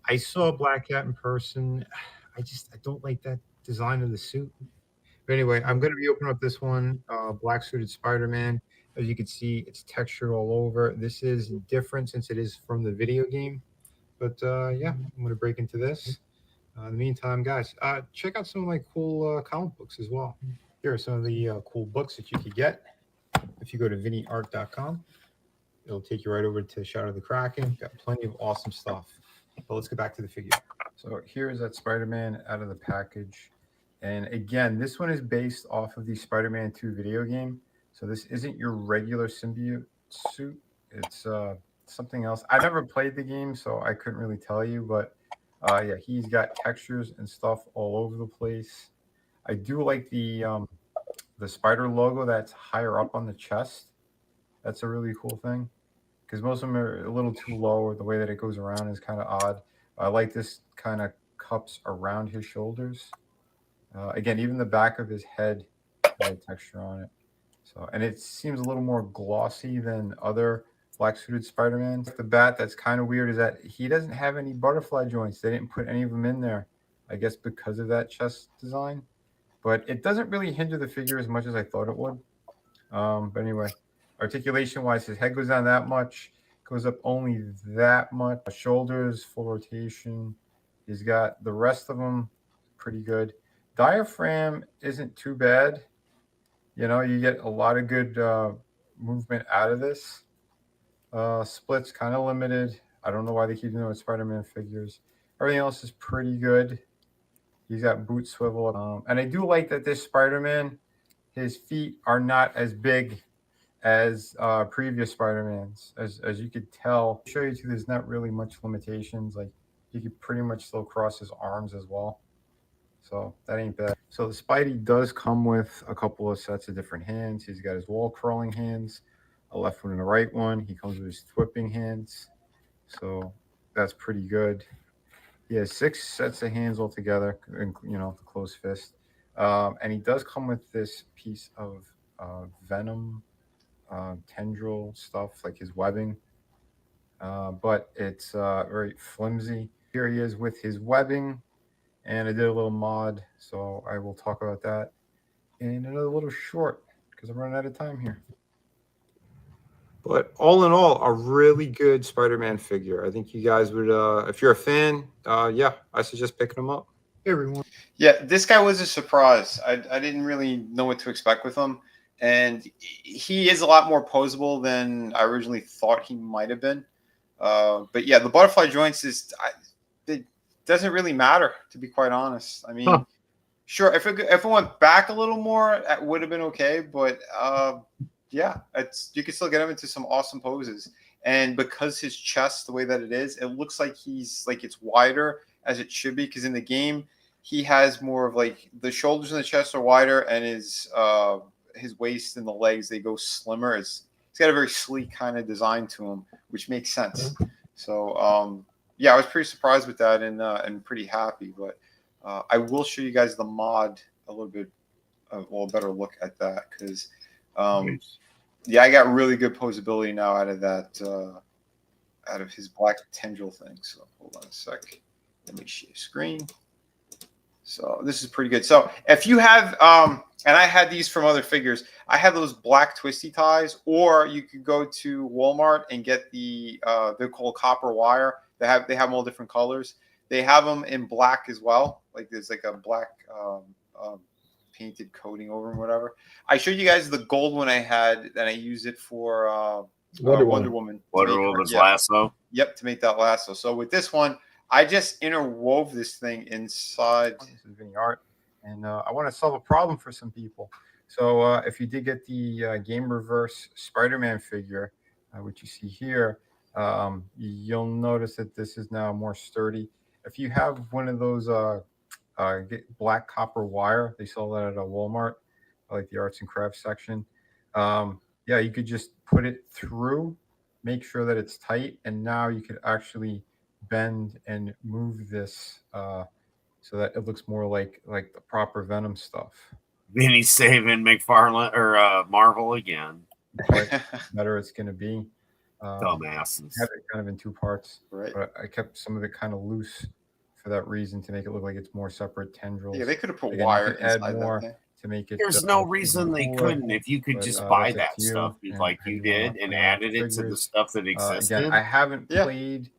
I saw Black Cat in person. I don't like that design of the suit. But anyway, I'm going to be opening up this one, black suited Spider-Man. As you can see, it's textured all over. This is different since it is from the video game. But yeah, I'm going to break into this. In the meantime, guys, check out some of my cool comic books as well. Here are some of the cool books that you could get. If you go to vinnieart.com, it'll take you right over to Shadow of the Kraken. Got plenty of awesome stuff. But let's get back to the figure. So here's that Spider-Man out of the package. And again, this one is based off of the Spider-Man 2 video game. So this isn't your regular symbiote suit. It's something else. I never played the game, so I couldn't really tell you. But Yeah, he's got textures and stuff all over the place. I do like the spider logo that's higher up on the chest. That's a really cool thing because most of them are a little too low, or the way that it goes around is kind of odd. I like this kind of cups around his shoulders. Again, even the back of his head has a texture on it. So, and it seems a little more glossy than other black suited Spider-Man. The bat that's kind of weird is that he doesn't have any butterfly joints. They didn't put any of them in there, I guess because of that chest design. But it doesn't really hinder the figure as much as I thought it would. But anyway, articulation wise, his head goes down that much, goes up only that much. Shoulders, full rotation. He's got the rest of them pretty good. Diaphragm isn't too bad. You know, you get a lot of good movement out of this. Splits kind of limited. I don't know why they keep doing it with Spider-Man figures. Everything else is pretty good. He's got boot swivel. And I do like that this Spider-Man, his feet are not as big as previous Spider-Mans. As you could tell, I'll show you too, there's not really much limitations. Like you could pretty much still cross his arms as well. So that ain't bad. So the Spidey does come with a couple of sets of different hands. He's got his wall crawling hands, a left one and a right one. He comes with his whipping hands. So that's pretty good. He has 6 sets of hands altogether, you know, the closed fist. And he does come with this piece of Venom tendril stuff, like his webbing. But it's very flimsy. Here he is with his webbing. And I did a little mod, so I will talk about that in another little short because I'm running out of time here. But all in all, a really good Spider-Man figure. I think you guys would, if you're a fan, yeah, I suggest picking him up. Hey, everyone. Yeah, this guy was a surprise. I didn't really know what to expect with him. And he is a lot more posable than I originally thought he might have been. But yeah, the butterfly joints it doesn't really matter, to be quite honest. I mean, sure, if it went back a little more, it would have been okay. But yeah, you can still get him into some awesome poses. And because his chest, the way that it is, it looks like it's wider as it should be. Because in the game, he has more of like the shoulders and the chest are wider, and his waist and the legs, they go slimmer. He's got a very sleek kind of design to him, which makes sense. So yeah, I was pretty surprised with that and pretty happy. But I will show you guys the mod a little bit, a better look at that because yeah, I got really good posability now out of that, out of his black tendril thing. So hold on a sec. Let me share screen. So this is pretty good. So if you have, and I had these from other figures, I have those black twisty ties, or you could go to Walmart and get they're called copper wire. They have them all different colors. They have them in black as well. Like there's like a black painted coating over them, whatever. I showed you guys the gold one I had, and I used it for Wonder Woman. Wonder Woman's lasso. Yep, to make that lasso. So with this one, I just interwove this thing inside. This is Vinnie art, and I want to solve a problem for some people. So if you did get the Game Reverse Spider-Man figure, which you see here, you'll notice that this is now more sturdy. If you have one of those black copper wire, they sell that at a Walmart, like the arts and crafts section. Yeah, you could just put it through, make sure that it's tight, and now you could actually bend and move this so that it looks more like the proper Venom stuff. Vinnie saving McFarlane or Marvel again. Better it's going to be. Dumbasses. I have it kind of in 2 parts, right? But I kept some of it kind of loose for that reason, to make it look like it's more separate tendrils. Yeah, they could have put Again, wire add inside more that thing. to make it. There's no reason they couldn't. If you could just buy that stuff like you did and added it to the stuff that existed. Again, I haven't played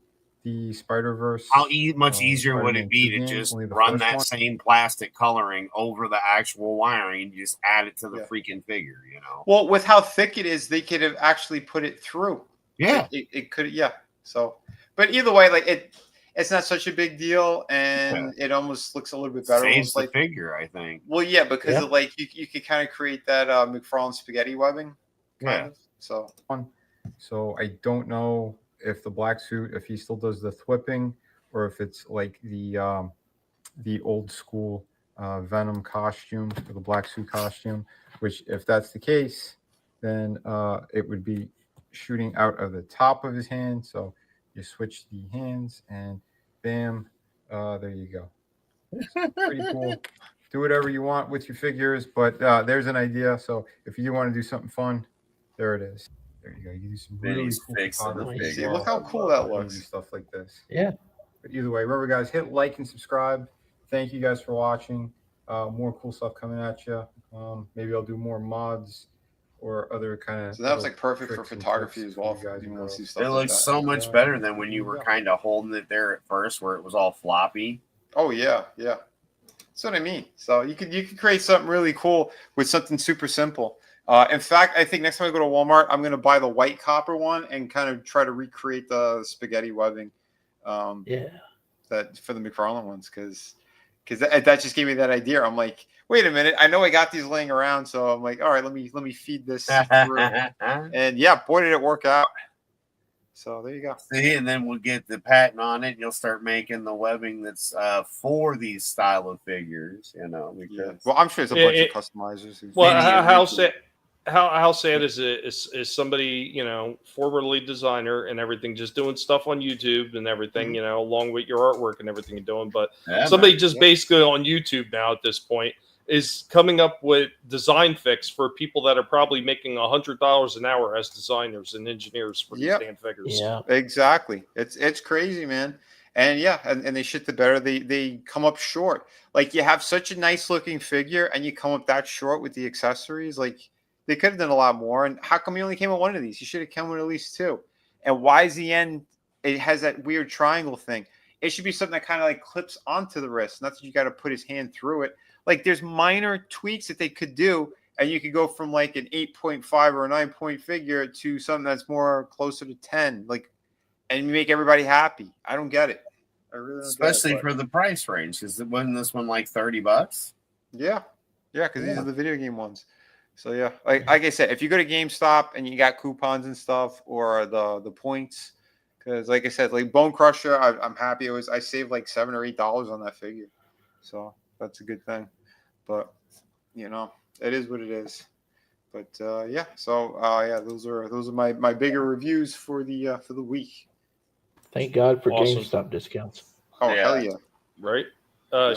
the Spider-Verse. How much easier would it be to just run that same plastic coloring over the actual wiring? You just add it to the freaking figure, you know? Well, with how thick it is, they could have actually put it through. Yeah. It could, yeah. So, but either way, like it's not such a big deal, and it almost looks a little bit better. Saves the figure, I think. Well, yeah, because of, like you could kind of create that McFarlane spaghetti webbing. Kind of. So I don't know if the black suit, if he still does the thwipping, or if it's like the old school Venom costume, or the black suit costume. Which, if that's the case, then it would be shooting out of the top of his hand. So you switch the hands, and bam, there you go. Pretty cool. Do whatever you want with your figures, but there's an idea. So if you do want to do something fun, there it is. There you go. You can do some really Vinny's cool fixing the photography. figure. Look how cool that looks. Stuff like this. Yeah. But either way, remember, guys, hit like and subscribe. Thank you guys for watching. More cool stuff coming at you. Maybe I'll do more mods or other kind of. So that was like perfect for photography as well. If you want to see stuff It like looks that. so much better than when you were kind of holding it there at first, where it was all floppy. Oh yeah, yeah. That's what I mean. So you could create something really cool with something super simple. In fact, I think next time I go to Walmart, I'm going to buy the white copper one and kind of try to recreate the spaghetti webbing. That for the McFarlane ones, because that just gave me that idea. I'm like, wait a minute, I know I got these laying around, so I'm like, all right, let me feed this through. And yeah, boy, did it work out. So there you go. See, and then we'll get the patent on it. And you'll start making the webbing that's for these style of figures. You know, because well, I'm sure there's a bunch of customizers. How sad is it? Is somebody, you know, formerly designer and everything, just doing stuff on YouTube and everything, you know, along with your artwork and everything you're doing, but somebody just basically on YouTube now at this point is coming up with design fix for people that are probably making $100 an hour as designers and engineers for these damn figures. Yeah, exactly. It's crazy, man. And yeah, and they shit the better. They come up short. Like, you have such a nice looking figure and you come up that short with the accessories. Like, they could have done a lot more. And how come you only came with one of these? You should have come with at least two. And why is the end? It has that weird triangle thing. It should be something that kind of like clips onto the wrist. Not that you got to put his hand through it. Like, there's minor tweaks that they could do, and you could go from like an 8.5 or a 9-point figure to something that's more closer to 10. Like, and you make everybody happy. I don't get it. I really don't especially get it, for the price range. Because wasn't this one like $30? Yeah, because these are the video game ones. So yeah, like I said, if you go to GameStop and you got coupons and stuff, or the points, because like I said, like Bone Crusher, I'm happy. I saved like $7 or $8 on that figure, so that's a good thing. But you know, it is what it is. But yeah, so yeah, those are my bigger reviews for the week. Thank God for Awesome. GameStop discounts. Oh hell yeah! Right.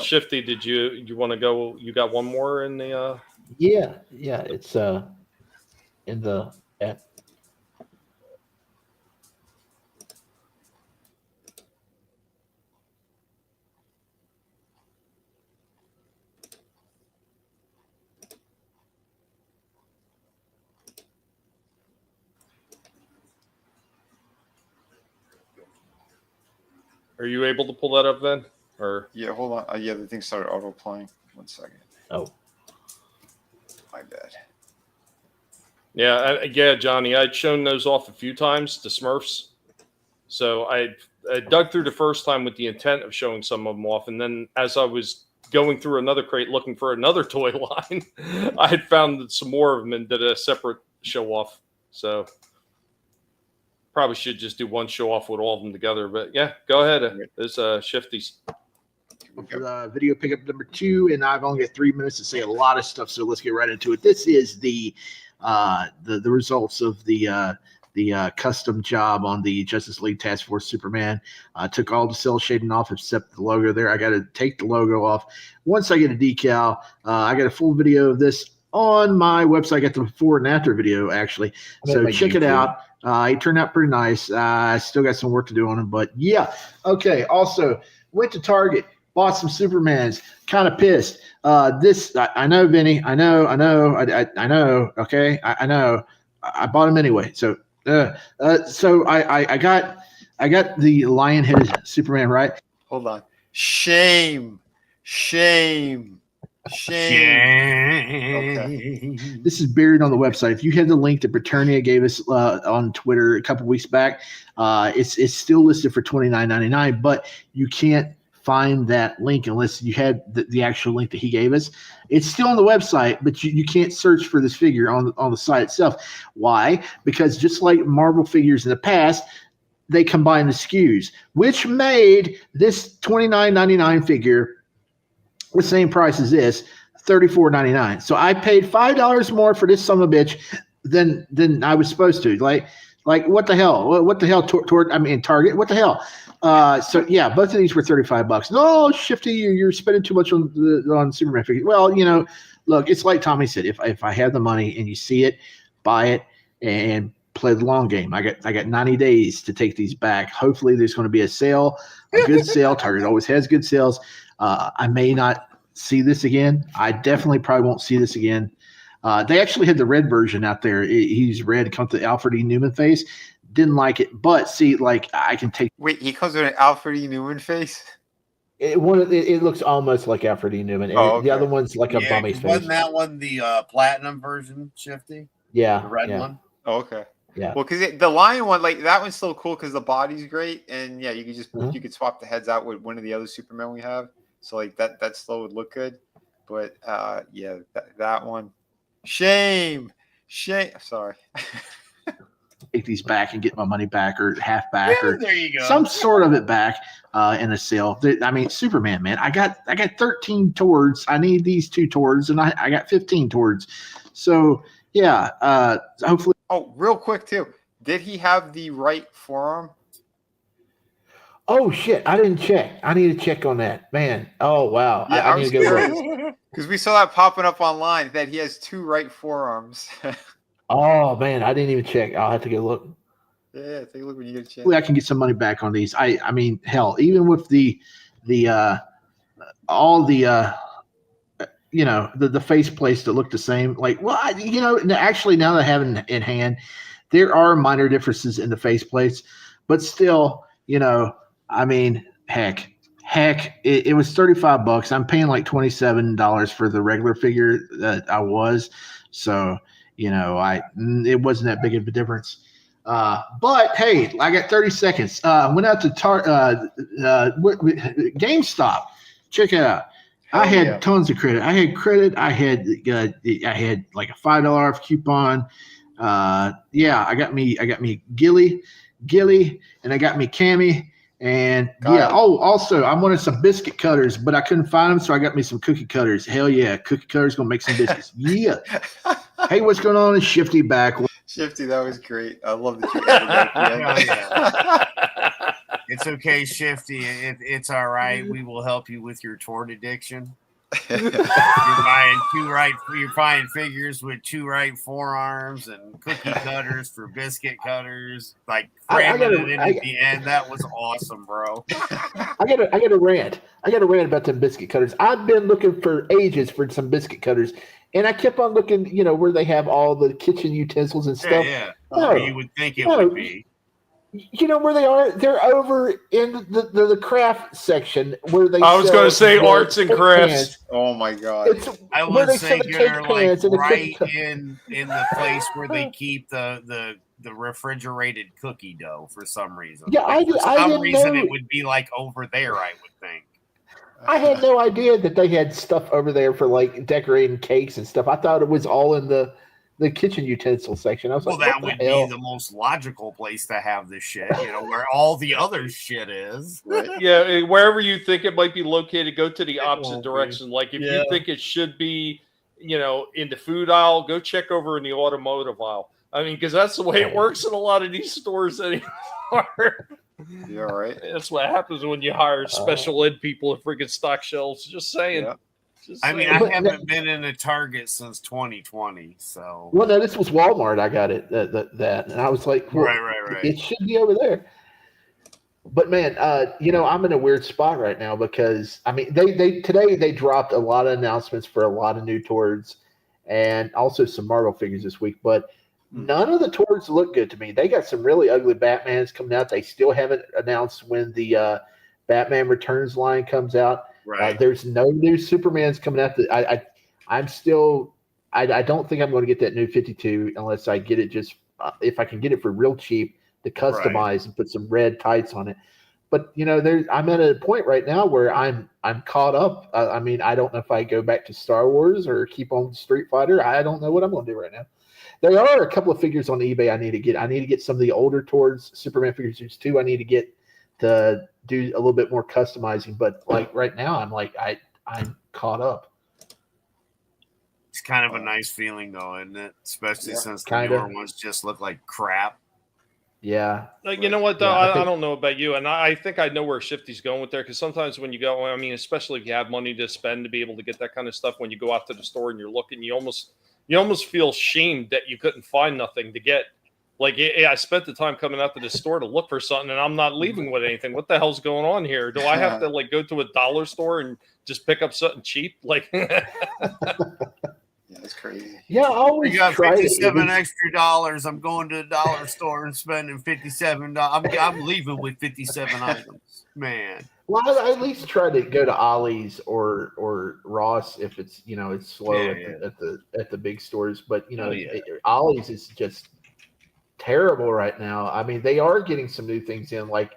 Shifty, did you want to go? You got one more in the Yeah, it's in the app. Are you able to pull that up then? Or yeah, hold on. Yeah, the thing started auto playing. 1 second. Oh, my bad. Yeah, Johnny. I'd shown those off a few times, the Smurfs. So I dug through the first time with the intent of showing some of them off, and then as I was going through another crate looking for another toy line, I had found some more of them and did a separate show off. So probably should just do one show off with all of them together. But yeah, go ahead. There's Shifty's. For video pickup number 2, and I've only got 3 minutes to say a lot of stuff, so let's get right into it. This is the results of the custom job on the Justice League Task Force Superman. Took all the cell shading off except the logo there. I got to take the logo off. Once I get a decal, I got a full video of this on my website. I got the before and after video, actually. So check it out. It turned out pretty nice. I still got some work to do on it, but yeah. Okay, also, went to Target, bought some Supermans, kind of pissed. I know, Vinny. I know. Okay, I know. I bought them anyway. So I got the lion-headed Superman, right? Hold on. Shame. Okay. This is buried on the website. If you had the link that Britannia gave us on Twitter a couple weeks back, it's still listed for $29.99, but you can't find that link unless you had the actual link that he gave us. It's still on the website, but you can't search for this figure on the site itself. Why? Because just like Marvel figures in the past, they combined the SKUs, which made this $29.99 figure the same price as this, $34.99. So I paid $5 more for this son of a bitch than I was supposed to. Like what the hell? What the hell? Target? What the hell? So yeah, both of these were $35. No, Shifty, you're spending too much on Superman figures. Well, look, it's like Tommy said. If I have the money and you see it, buy it and play the long game. I got 90 days to take these back. Hopefully, there's going to be a sale, a good sale. Target always has good sales. I may not see this again. I definitely probably won't see this again. They actually had the red version out there. He's red, comes to Alfred E. Newman face. Didn't like it, but see, like I can take. Wait, he comes with an Alfred E. Newman face. It looks almost like Alfred E. Newman. Oh, okay. The other one's like a bummy face. Wasn't that one the platinum version, Shifty? Yeah, the red one. Oh, okay. Yeah. Well, because the lion one, like that one's still cool because the body's great, and yeah, you could just you could swap the heads out with one of the other Supermen we have. So like that still would look good, but yeah, that one. Shame. Sorry. Take these back and get my money back or half back or there you go. some sort of it back in a sale. I mean, Superman, man, I got 13 Tords. I need these 2 Tords, and I got 15 Tords. So yeah, hopefully. Oh, real quick too. Did he have the right forearm? Oh shit! I didn't check. I need to check on that, man. Oh wow! Yeah, I need to go look. Because we saw that popping up online that he has 2 right forearms. Oh man, I didn't even check. I'll have to go look. Yeah, take a look when you get a chance. Hopefully I can get some money back on these. I mean, hell, even with the all the the face plates that look the same. Like, well, actually now that I have it in hand, there are minor differences in the face plates, but still, I mean, heck, it was $35. I'm paying like $27 for the regular figure that I was. So, it wasn't that big of a difference. But hey, I got 30 seconds. Went out to GameStop. Check it out. I had tons of credit. I had credit. I had like a $5 off coupon. Yeah, I got me Gilly, and I got me Cammy. And also I wanted some biscuit cutters, but I couldn't find them, so I got me some cookie cutters. Hell yeah, cookie cutters gonna make some biscuits. Yeah. Hey, what's going on? Is Shifty back? Shifty, that was great. I love that you back. It's okay, Shifty. It's all right. We will help you with your tort addiction. You're buying figures with 2 right forearms and cookie cutters for biscuit cutters. Like cramming it in at the end. That was awesome, bro. I got a rant. I got a rant about them biscuit cutters. I've been looking for ages for some biscuit cutters, and I kept on looking, where they have all the kitchen utensils and stuff. Yeah. You would think it would be. You know where they are? They're over in the craft section where they. I was going to say arts and crafts. Pans. Oh my god! I would say you're like right in the place where they keep the refrigerated cookie dough for some reason. Yeah, for some reason it would be like over there. I would think. I had no idea that they had stuff over there for like decorating cakes and stuff. I thought it was all in the kitchen utensil section. I was well, like, that would be the most logical place to have this shit, where all the other shit is. Yeah, wherever you think it might be located, go to the opposite direction. Like if you think it should be, in the food aisle, go check over in the automotive aisle. I mean, because that's the way it works in a lot of these stores anymore. Yeah, right. That's what happens when you hire special ed people at freaking stock shelves. Just saying. Yeah. I mean, I haven't been in a Target since 2020, so. Well, no, this was Walmart. I got it that, and I was like, well, right. It should be over there. But man, I'm in a weird spot right now because I mean, today they dropped a lot of announcements for a lot of new Tords, and also some Marvel figures this week. But none of the Tords look good to me. They got some really ugly Batmans coming out. They still haven't announced when the Batman Returns line comes out. Right. There's no new Supermans coming out. I don't think I'm going to get that new 52 unless I get it just if I can get it for real cheap to customize and put some red tights on it. but I'm at a point right now where I'm caught up. I mean, I don't know if I go back to Star Wars or keep on Street Fighter. I don't know what I'm going to do right now. There are a couple of figures on eBay I need to get. I need to get some of the older towards Superman figures too. I need to get to do a little bit more customizing, but like right now, I'm caught up. It's kind of a nice feeling, though, isn't it? Especially since the kinda. newer ones just look like crap. Yeah. Like, you know what, though? Yeah, I don't know about you, and I think I know where Shifty's going with there, because sometimes when you go, I mean, especially if you have money to spend to be able to get that kind of stuff, when you go out to the store and you're looking, you almost feel shamed that you couldn't find nothing to get. Like, I spent the time coming out to the store to look for something, and I'm not leaving with anything. What the hell's going on here? Do I have to like go to a dollar store and just pick up something cheap? Like, yeah, that's crazy. Yeah, I always You got try $57 extra dollars. I'm going to the dollar store and spending $57. I'm leaving with 57 items, man. Well, I at least try to go to Ollie's or Ross if it's it's slow at the big stores. But Ollie's is just terrible right now. I mean, they are getting some new things in. Like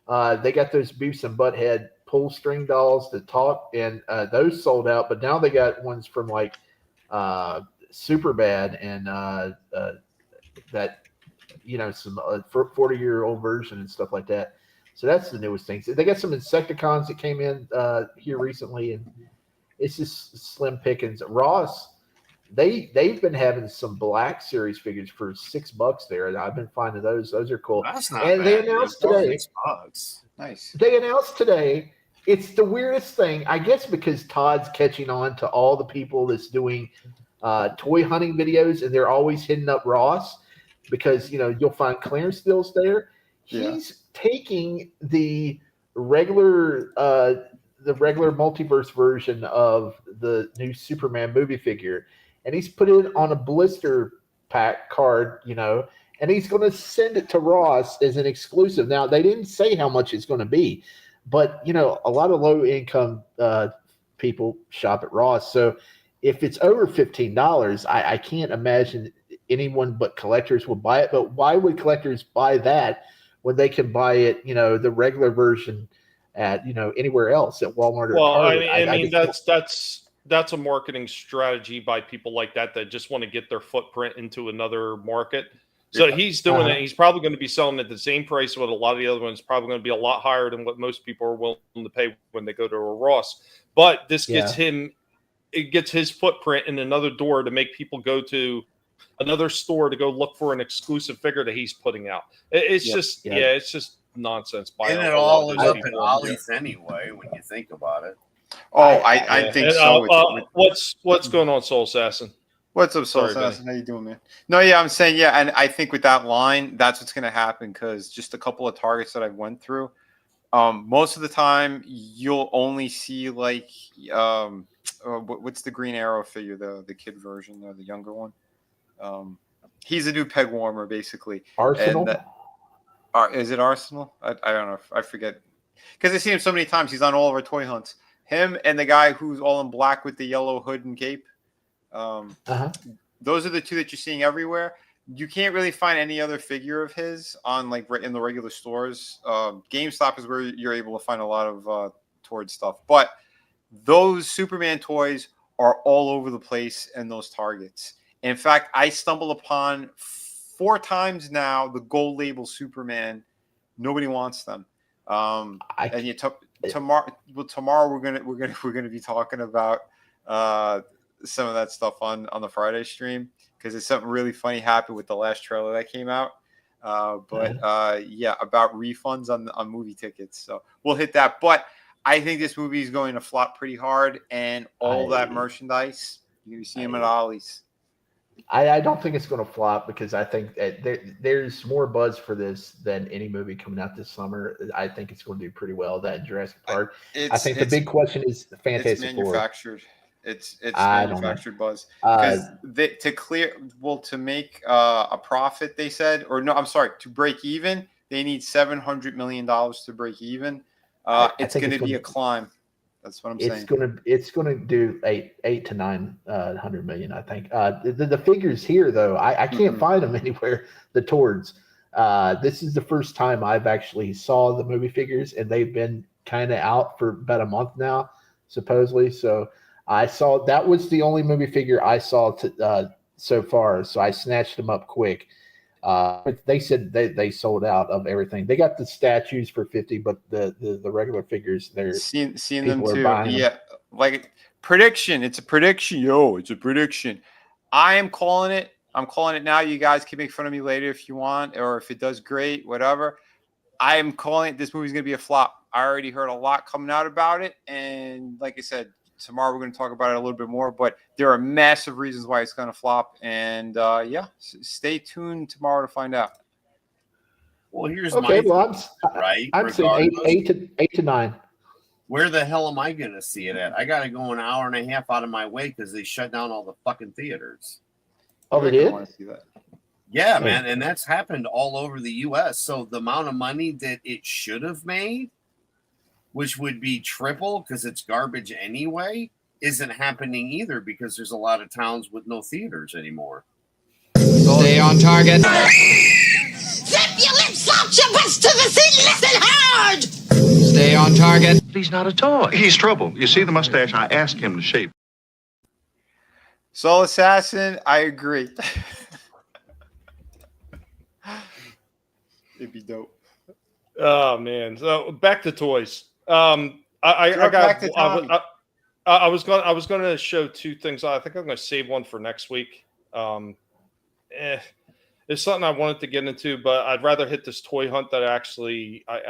they got those Beavis and Butthead pull string dolls that talk, and those sold out. But now they got ones from like Superbad and that some 40-year-old version and stuff like that. So that's the newest things. They got some Insecticons that came in here recently, and it's just slim pickings. Ross, they've been having some Black Series figures for $6 there, and I've been finding those. Those are cool. That's not and bad. They announced today. Nice. They announced today. It's the weirdest thing, I guess, because Todd's catching on to all the people that's doing toy hunting videos, and they're always hitting up Ross because you'll find clearance deals there. He's taking the regular multiverse version of the new Superman movie figure, and he's put it on a blister pack card, and he's going to send it to Ross as an exclusive. Now, they didn't say how much it's going to be, but a lot of low income people shop at Ross. So if it's over $15, I can't imagine anyone but collectors will buy it. But why would collectors buy that when they can buy it, the regular version at anywhere else at Walmart or Target? I mean that's a marketing strategy by people like that just want to get their footprint into another market. So he's doing it. He's probably going to be selling at the same price, but a lot of the other ones probably going to be a lot higher than what most people are willing to pay when they go to a Ross. But this gets him, it gets his footprint in another door to make people go to another store to go look for an exclusive figure that he's putting out. It's it's just nonsense. And it all is up in Ollie's anyway when you think about it. Oh, I think so. What's going on, Soul Assassin? What's up, Soul Assassin? How you doing, man? No, yeah, I'm saying, and I think with that line, that's what's going to happen because just a couple of targets that I went through, most of the time you'll only see like, what's the Green Arrow figure, the kid version or the younger one? He's a new peg warmer, basically. Arsenal? Is it Arsenal? I don't know. I forget. Because I see him so many times. He's on all of our toy hunts. Him and the guy who's all in black with the yellow hood and cape. Those are the two that you're seeing everywhere. You can't really find any other figure of his on in the regular stores. GameStop is where you're able to find a lot of Tord stuff. But those Superman toys are all over the place in those targets. In fact, I stumbled upon 4 times now the gold label Superman. Nobody wants them. Tomorrow we're gonna be talking about some of that stuff on the Friday stream because it's something really funny happened with the last trailer that came out. About refunds on movie tickets. So we'll hit that. But I think this movie is going to flop pretty hard, and all that merchandise you see them at Ollie's. I don't think it's going to flop because I think that there's more buzz for this than any movie coming out this summer. I think it's going to do pretty well. That Jurassic Park. I think the big question is the Fantastic Four. It's manufactured. It's manufactured buzz because to make a profit, they said, or no, I'm sorry, to break even, they need $700 million to break even. It's going to be a climb. That's what I'm saying. It's gonna do 8 to 900 million. I think the figures here though I can't find them anywhere. The Tords, This is the first time I've actually saw the movie figures, and they've been kind of out for about a month now, supposedly. So I saw that was the only movie figure I saw so far. So I snatched them up quick. They said they sold out of everything. They got the statues for $50, but the regular figures, they're seeing them people are too. buying them. Yeah, like prediction. It's a prediction, yo. It's a prediction. I am calling it. I'm calling it now. You guys can make fun of me later if you want, or if it does great, whatever. I am calling it. This movie's gonna be a flop. I already heard a lot coming out about it, and like I said, tomorrow we're going to talk about it a little bit more. But there are massive reasons why it's going to flop, and yeah, stay tuned tomorrow to find out. Well, here's Okay, my well, right. I'm saying eight to 9. Where the hell am I going to see it at? I got to go an hour and a half out of my way because they shut down all the fucking theaters. Oh, they did? I want to see that. Yeah, man, and that's happened all over the U.S. So the amount of money that it should have made, which would be triple because it's garbage anyway, isn't happening either because there's a lot of towns with no theaters anymore. Stay on target. Zip your lips out your butts to the seat, listen hard! Stay on target. He's not a toy. He's trouble. You see the mustache? I asked him to shave. Soul Assassin, I agree. It'd be dope. Oh man! So back to toys. I was going to show two things. I think I'm going to save one for next week. It's something I wanted to get into, but I'd rather hit this toy hunt that I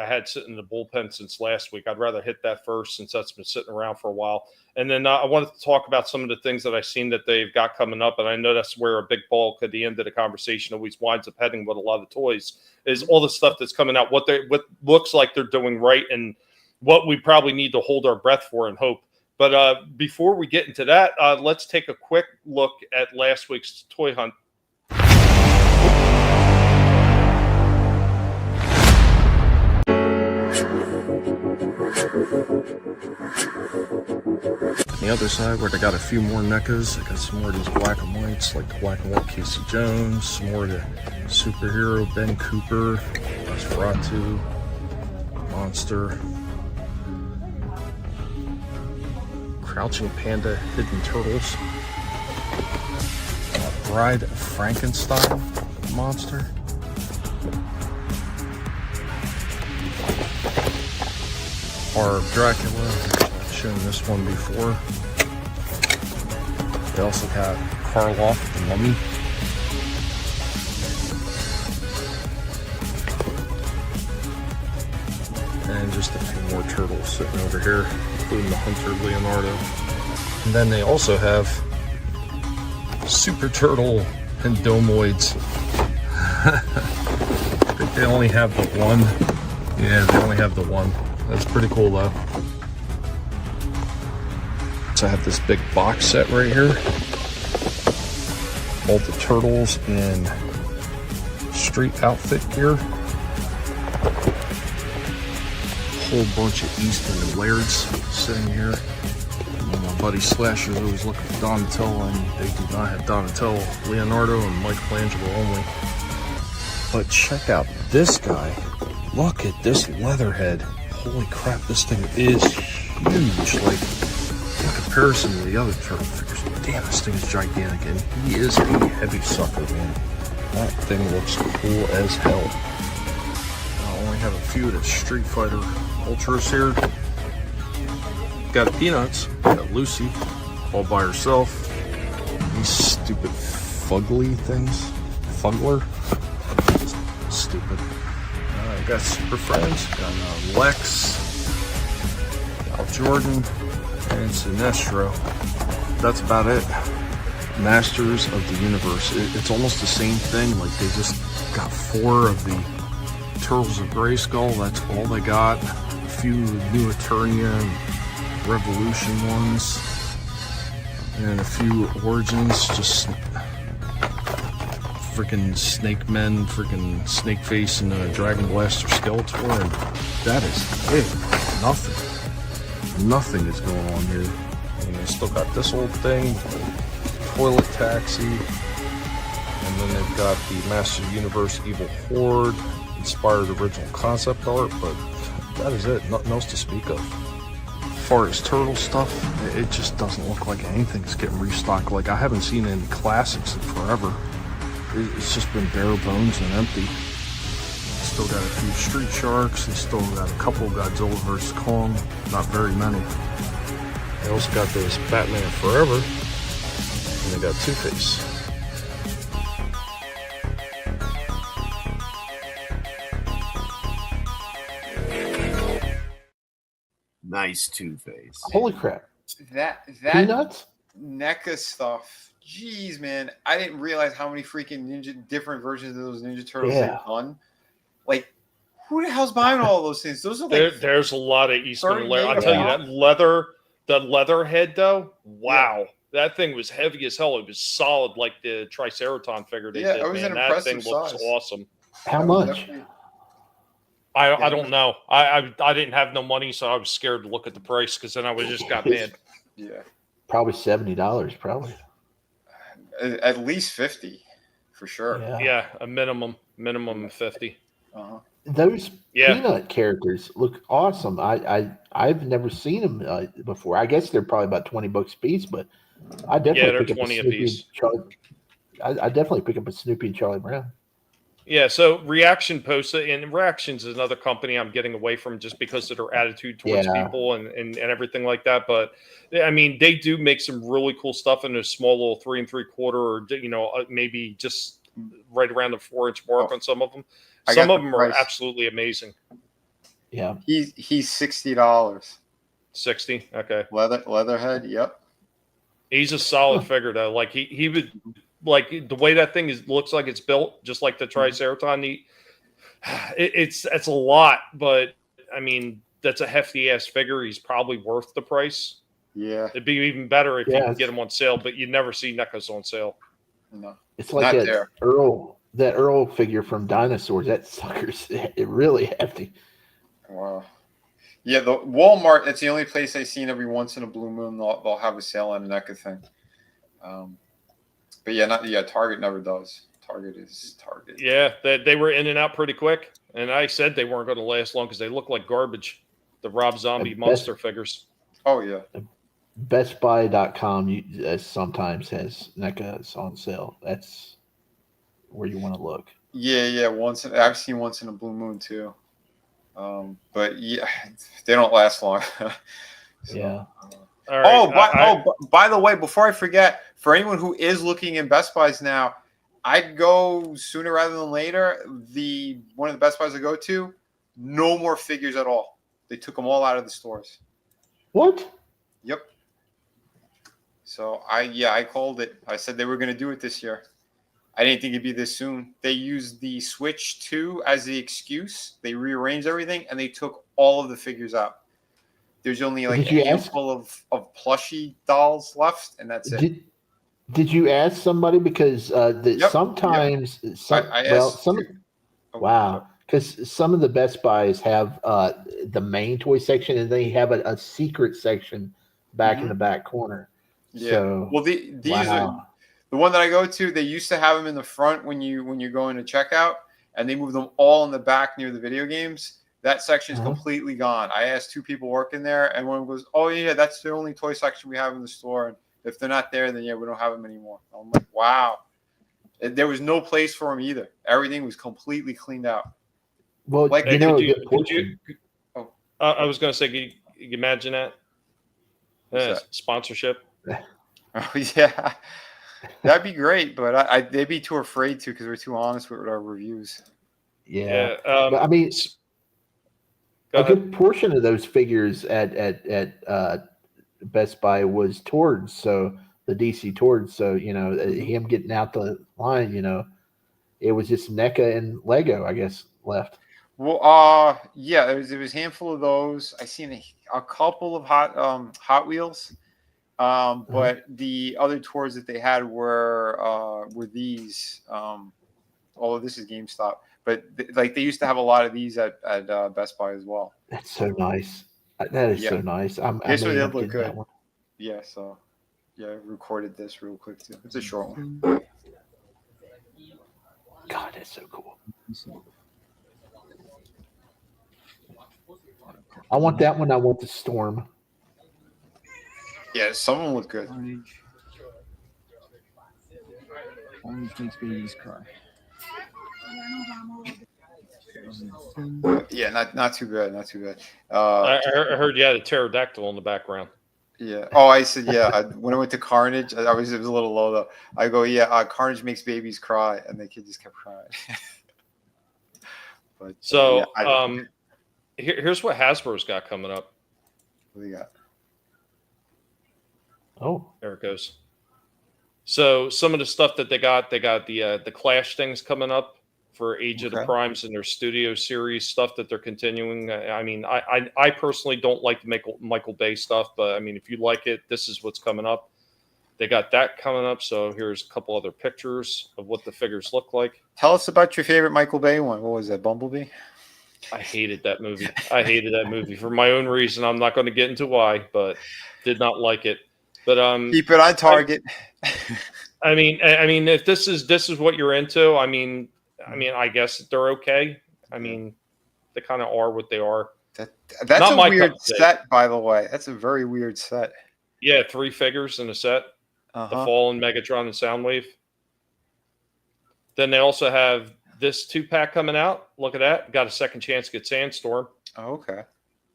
had sitting in the bullpen since last week. I'd rather hit that first since that's been sitting around for a while. And then I wanted to talk about some of the things that I've seen that they've got coming up. And I know that's where a big bulk at the end of the conversation always winds up heading with a lot of toys is all the stuff that's coming out, what looks like they're doing right, and what we probably need to hold our breath for and hope. But before we get into that, let's take a quick look at last week's toy hunt. The other side where they got a few more NECAs, I got some more of these black and whites, like the black and white Casey Jones, some more of the superhero Ben Cooper, Nosferatu, Monster, Crouching Panda, Hidden Turtles, Bride of Frankenstein monster, Horror of Dracula. I've shown this one before. They also got Karloff the Mummy. And just a few more turtles sitting over here, including the Hunter Leonardo. And then they also have Super Turtle and Domoids. I think they only have the one. Yeah, they only have the one. That's pretty cool though. So I have this big box set right here. All the turtles in street outfit gear. Whole bunch of Eastern and Lairds sitting here. And my buddy Slasher's always looking for Donatello, and they do not have Donatello, Leonardo, and Michelangelo only. But check out this guy. Look at this Leatherhead. Holy crap, this thing is huge. Like, in comparison to the other turtle figures, damn, this thing is gigantic, and he is a heavy sucker, man. That thing looks cool as hell. I only have a few of the Street Fighter Ultras here. Got Peanuts, got Lucy, all by herself. These stupid fugly things. Fugler. Stupid. Got Super Friends, got Lex, Al Jordan, and Sinestro. That's about it. Masters of the Universe. It's almost the same thing. Like, they just got 4 of the Turtles of Grayskull. That's all they got. A few New Eternia and Revolution ones. And a few Origins. Just freaking Snake Men, freaking Snake Face, and Dragon Blaster Skeletor, and that is it. Nothing is going on here. And I still got this old thing, Toilet Taxi, And then they've got the Master Universe Evil Horde inspired original concept art, but that is it. Nothing else to speak of. As far as turtle stuff, it just doesn't look like anything's getting restocked. Like, I haven't seen any classics in forever. It's just been bare bones and empty. Still got a few Street Sharks, and still got a couple Godzilla vs. Kong, not very many. They also got this Batman Forever, and they got Two-Face. Nice Two-Face. Holy crap. That Peanuts? NECA stuff. Jeez, man. I didn't realize how many freaking different versions of those Ninja Turtles they've done. Like, who the hell's buying all those things? Those are like there's a lot of Eastman leather. I'll tell you Yeah. that leather head though. Wow, that thing was heavy as hell. It was solid, like the Triceraton figure they did. it was Man, an that thing impressive looks size. awesome. How much? I don't know. I didn't have no money, so I was scared to look at the price because then I would just got mad. Yeah. Probably $70, probably. At least 50, for sure. Yeah, a minimum of 50. Uh-huh. Those Yeah. Peanut characters look awesome. I've never seen them before. I guess they're probably about $20 a piece, but I definitely they're pick up 20 a Snoopy piece. and Charlie. I definitely pick up a Snoopy and Charlie Brown. Yeah, so Reaction posted, and Reaction's is another company I'm getting away from just because of their attitude towards Yeah. people and everything like that. But I mean, they do make some really cool stuff in a small little 3 3/4, or maybe just right around the 4-inch mark on some of them. I Some got of the them are price. absolutely amazing. Yeah, he's $60. 60, okay. Leatherhead, yep. He's a solid figure though. Like he would like the way that thing looks like it's built, just like the Triceraton. It's a lot, but I mean that's a hefty ass figure. He's probably worth the price. Yeah, it'd be even better if you Yeah, can get him on sale, but you never see NECAs on sale. No, It's like Not there. that Earl figure from Dinosaurs. That sucker's really hefty. Wow. Yeah, the Walmart, that's the only place I've seen every once in a blue moon they'll have a sale on a NECA thing. But Target never does. Target is Target. Yeah, they were in and out pretty quick, and I said they weren't going to last long because they look like garbage. The Rob Zombie monster figures. Oh yeah. BestBuy.com sometimes has NECAs on sale. That's where you want to look. Yeah. I've seen once in a blue moon too. But yeah, they don't last long. Yeah. All right. By the way, before I forget, for anyone who is looking in Best Buys now, I'd go sooner rather than later. One of the Best Buys I go to, no more figures at all. They took them all out of the stores. What? Yep. So I called it. I said they were going to do it this year. I didn't think it'd be this soon. They used the Switch 2 as the excuse. They rearranged everything and they took all of the figures out. There's only like a handful of plushie dolls left, and that's it. Did you ask somebody? Because sometimes wow, because some of the Best Buys have the main toy section, and they have a secret section back in the back corner. Yeah. So, well, these are the one that I go to. They used to have them in the front when you're going to checkout, and they moved them all in the back near the video games. That section is completely gone. I asked 2 people working there, and one goes, "Oh yeah, that's the only toy section we have in the store. And if they're not there, then we don't have them anymore." I'm like, wow. There was no place for them either. Everything was completely cleaned out. Well, like I was going to say, can you imagine that? Sponsorship. Oh yeah, that'd be great, but they'd be too afraid to because we're too honest with our reviews. Yeah, but I mean, a good portion of those figures at Best Buy was Tords, so the DC Tords. So him getting out the line, it was just NECA and Lego, I guess, left. Well, yeah, it was a handful of those. I seen a couple of Hot Wheels, but the other tours that they had were these. Although this is GameStop, but they used to have a lot of these at Best Buy as well. That's so nice. That is so nice. This one did look good. Yeah, so I recorded this real quick too. It's a short one. God, that's so cool. I want that one. I want the Storm. Yeah, some of them look good. Orange makes babies cry. Yeah, not too bad. Not too bad. I heard you had a pterodactyl in the background. Yeah. Oh, I said yeah. When I went to Carnage, it was a little low though. I go, yeah. Carnage makes babies cry, and the kid just kept crying. But So, yeah, here's what Hasbro's got coming up. what do you got? Oh, there it goes. So some of the stuff that they got the Clash things coming up for Age of the Primes and their Studio Series stuff that they're continuing. I mean, I personally don't like the Michael Bay stuff, but I mean, if you like it, this is what's coming up. They got that coming up. So here's a couple other pictures of what the figures look like. Tell us about your favorite Michael Bay one. What was that? Bumblebee? I hated that movie. I hated that movie for my own reason. I'm not going to get into why, but did not like it. But keep it on target. I mean, if this is what you're into, I mean, I guess they're okay. I mean, they kind of are what they are. That's Not a my weird cup of tea. set, by the way. That's a very weird set. Yeah, 3 figures in a set. The Fallen, Megatron, and Soundwave. Then they also have this 2-pack coming out. Look at that. Got a second chance to get Sandstorm. Oh, okay.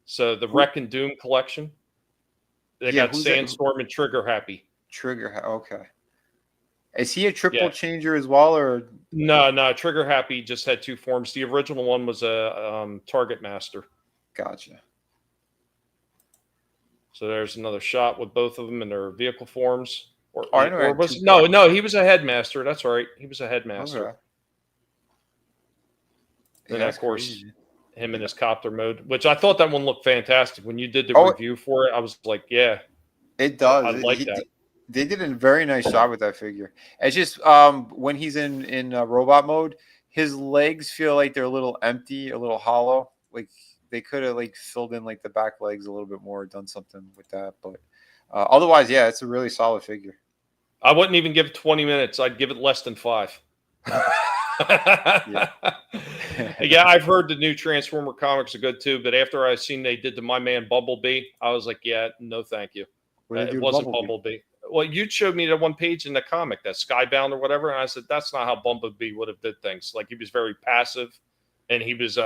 So the Wreck and Doom collection. They got Sandstorm and Trigger Happy. Okay. Is he a triple changer as well, or no? Trigger Happy just had 2 forms. The original one was a Target Master. Gotcha. So there's another shot with both of them in their vehicle forms. Or I was no, he was a Headmaster. That's right, he was a Headmaster. Okay. And Yeah, of course, crazy. him in his copter mode, which I thought that one looked fantastic. When you did the review for it, I was like, yeah, it does. I like that. They did a very nice job with that figure. It's just when he's in robot mode, his legs feel like they're a little empty, a little hollow. Like they could have like filled in like the back legs a little bit more, done something with that. But otherwise, yeah, it's a really solid figure. I wouldn't even give it 20 minutes. I'd give it less than 5. Yeah, I've heard the new Transformer comics are good too, but after I seen they did to my man Bumblebee, I was like, yeah, no, thank you. It wasn't Bumblebee. Well, you showed me that one page in the comic, that Skybound or whatever, and I said that's not how Bumblebee would have did things. Like he was very passive, and he was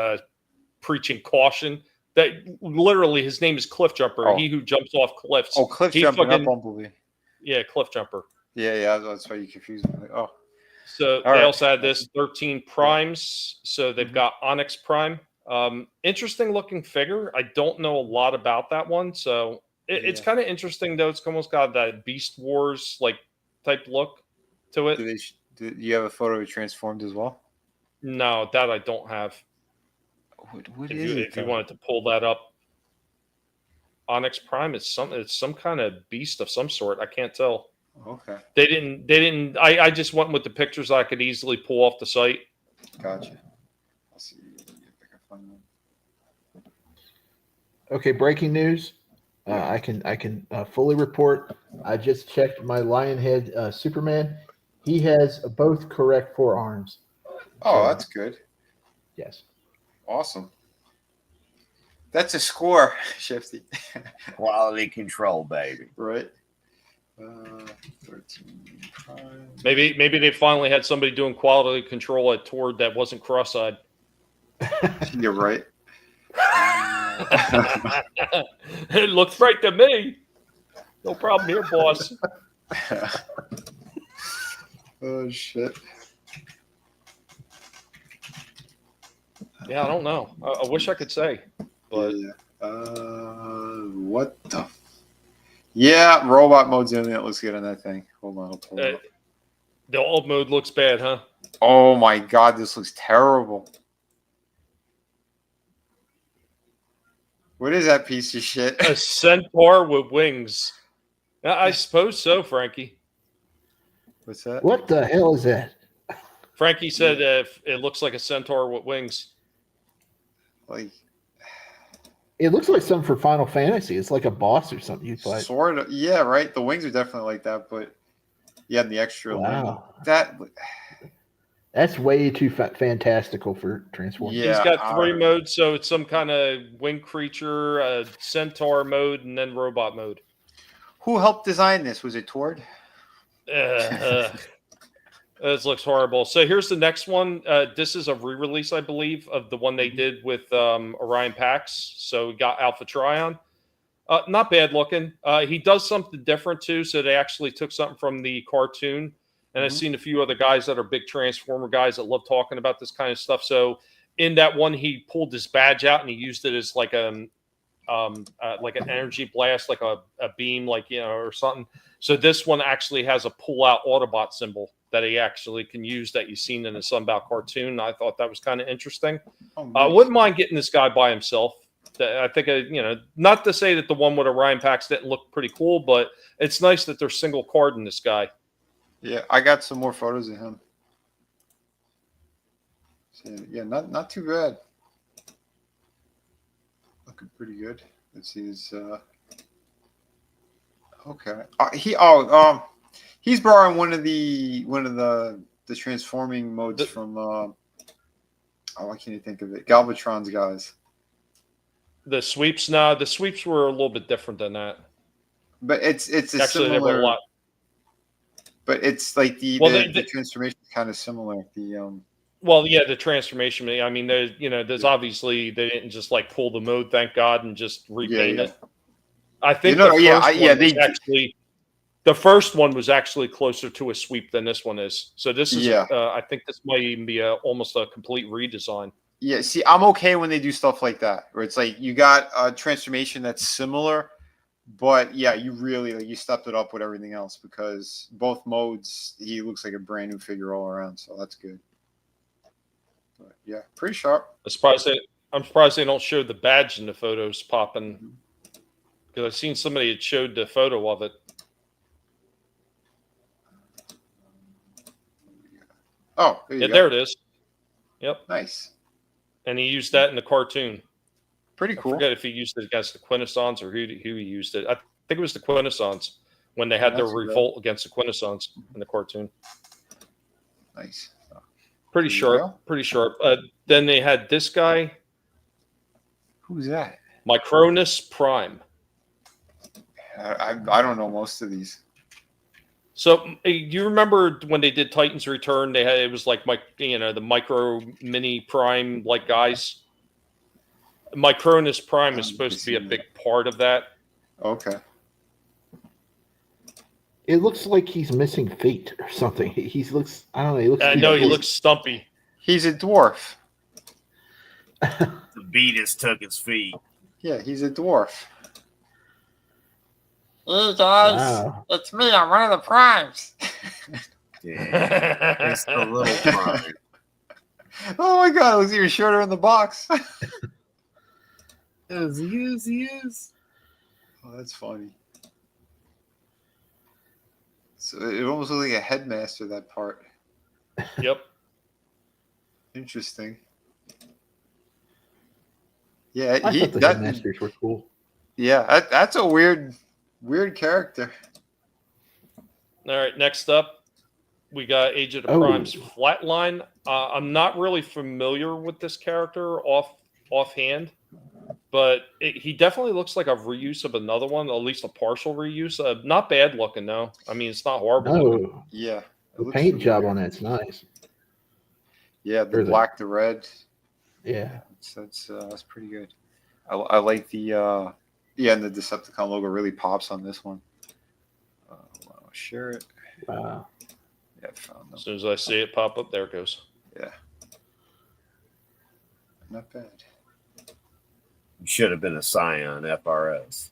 preaching caution. That literally his name is Cliff Jumper. He who jumps off cliffs. Oh, Cliff Jumper, not Bumblebee. Yeah, Cliff Jumper. Yeah, that's why you confused me. Like, oh. So they also had this 13 Primes. So they've got Onyx Prime. Interesting looking figure. I don't know a lot about that one. So it's kind of interesting, though. It's almost got that Beast Wars like type look to it. Do you have a photo of it transformed as well? No, that I don't have. What if you wanted to pull that up. Onyx Prime is some kind of beast of some sort. I can't tell. Okay. They didn't. I just went with the pictures I could easily pull off the site. Gotcha. I'll see if I can find one. Okay, breaking news. I can fully report. I just checked my Lionhead Superman. He has both correct forearms. Oh, that's good. Yes. Awesome. That's a score, Shifty. Quality control, baby. Right. 13 Prime. Maybe they finally had somebody doing quality control at Tord that wasn't cross-eyed. You're right. It looks right to me. No problem here, boss. Oh shit. Yeah, I don't know. I wish I could say, but what the? Yeah, robot mode's the only that looks good on that thing. Hold on, I'll pull it up. The old mode looks bad, huh? Oh my god, this looks terrible. What is that piece of shit? A centaur with wings. I suppose so, Frankie. What's that? What the hell is that? Frankie said it looks like a centaur with wings. Like, it looks like something for Final Fantasy. It's like a boss or something you fight. Sort of. Yeah, right. The wings are definitely like that, but yeah, the extra. Wow. That That's way too fantastical for Transformers. He's got 3 modes, so it's some kind of winged creature, centaur mode, and then robot mode. Who helped design this? Was it Tord? This looks horrible. So here's the next one. This is a re-release, I believe, of the one they did with Orion Pax. So we got Alpha Trion. Not bad looking. He does something different too. So they actually took something from the cartoon. And I've seen a few other guys that are big Transformer guys that love talking about this kind of stuff. So in that one, he pulled his badge out and he used it as like an energy blast, like a beam, like, you know, or something. So this one actually has a pull-out Autobot symbol that he actually can use that you've seen in the Sunbow cartoon. I thought that was kind of interesting. I wouldn't mind getting this guy by himself. I think, you know, not to say that the one with Orion Pax didn't look pretty cool, but it's nice that they're single card in this guy. Yeah, I got some more photos of him. So, yeah, not too bad. Looking pretty good. Let's see his. Okay. He's borrowing one of the transforming modes from. Why can't you think of it? Galvatron's guys. The sweeps, the sweeps were a little bit different than that. But it's a actually similar. They were a lot. But it's like the transformation is kind of similar. Well, yeah, the transformation. I mean, there's obviously they didn't just like pull the mode, thank God, and just repaint it. I think the first one was actually closer to a sweep than this one is. So this is, I think this might even be almost a complete redesign. Yeah, see, I'm okay when they do stuff like that, where it's like you got a transformation that's similar. But yeah, you really you stepped it up with everything else because both modes he looks like a brand new figure all around, so that's good. But yeah, pretty sharp. I'm surprised they don't show the badge in the photos popping because I've seen somebody that showed the photo of it. Oh, there it is. Yep, nice. And he used that in the cartoon. Pretty cool. I forget if he used it against the Quintessons or who he used it. I think it was the Quintessons when they had their revolt against the Quintessons in the cartoon. Nice. Pretty sharp. Pretty sharp. Then they had this guy. Who's that? Micronus Prime. I don't know most of these. So you remember when they did Titans Return? It was like the micro mini Prime like guys. Micronus Prime is supposed to be a big part of that. Okay. It looks like he's missing feet or something. He looks. I don't know. He looks. He looks stumpy. He's a dwarf. The Beatus took his feet. Yeah, he's a dwarf. Hey guys, it's me. I'm one of the primes. Yeah, it's the little prime. Oh my God! It looks even shorter in the box. He is. Oh, that's funny. So it almost looks like a headmaster, that part. Yep. Interesting. Yeah, I thought the headmasters were cool. Yeah, that's a weird character. All right, next up, we got Age of the Prime's Flatline. I'm not really familiar with this character offhand. But he definitely looks like a reuse of another one, at least a partial reuse. Not bad looking, though. I mean, it's not horrible. No. Yeah. The paint job on that's nice. Yeah, the black to red. Yeah. That's pretty good. I like the and the Decepticon logo really pops on this one. I'll share it. Wow. Yeah, I found them. As soon as I see it pop up, there it goes. Yeah. Not bad. Should have been a Scion FRS.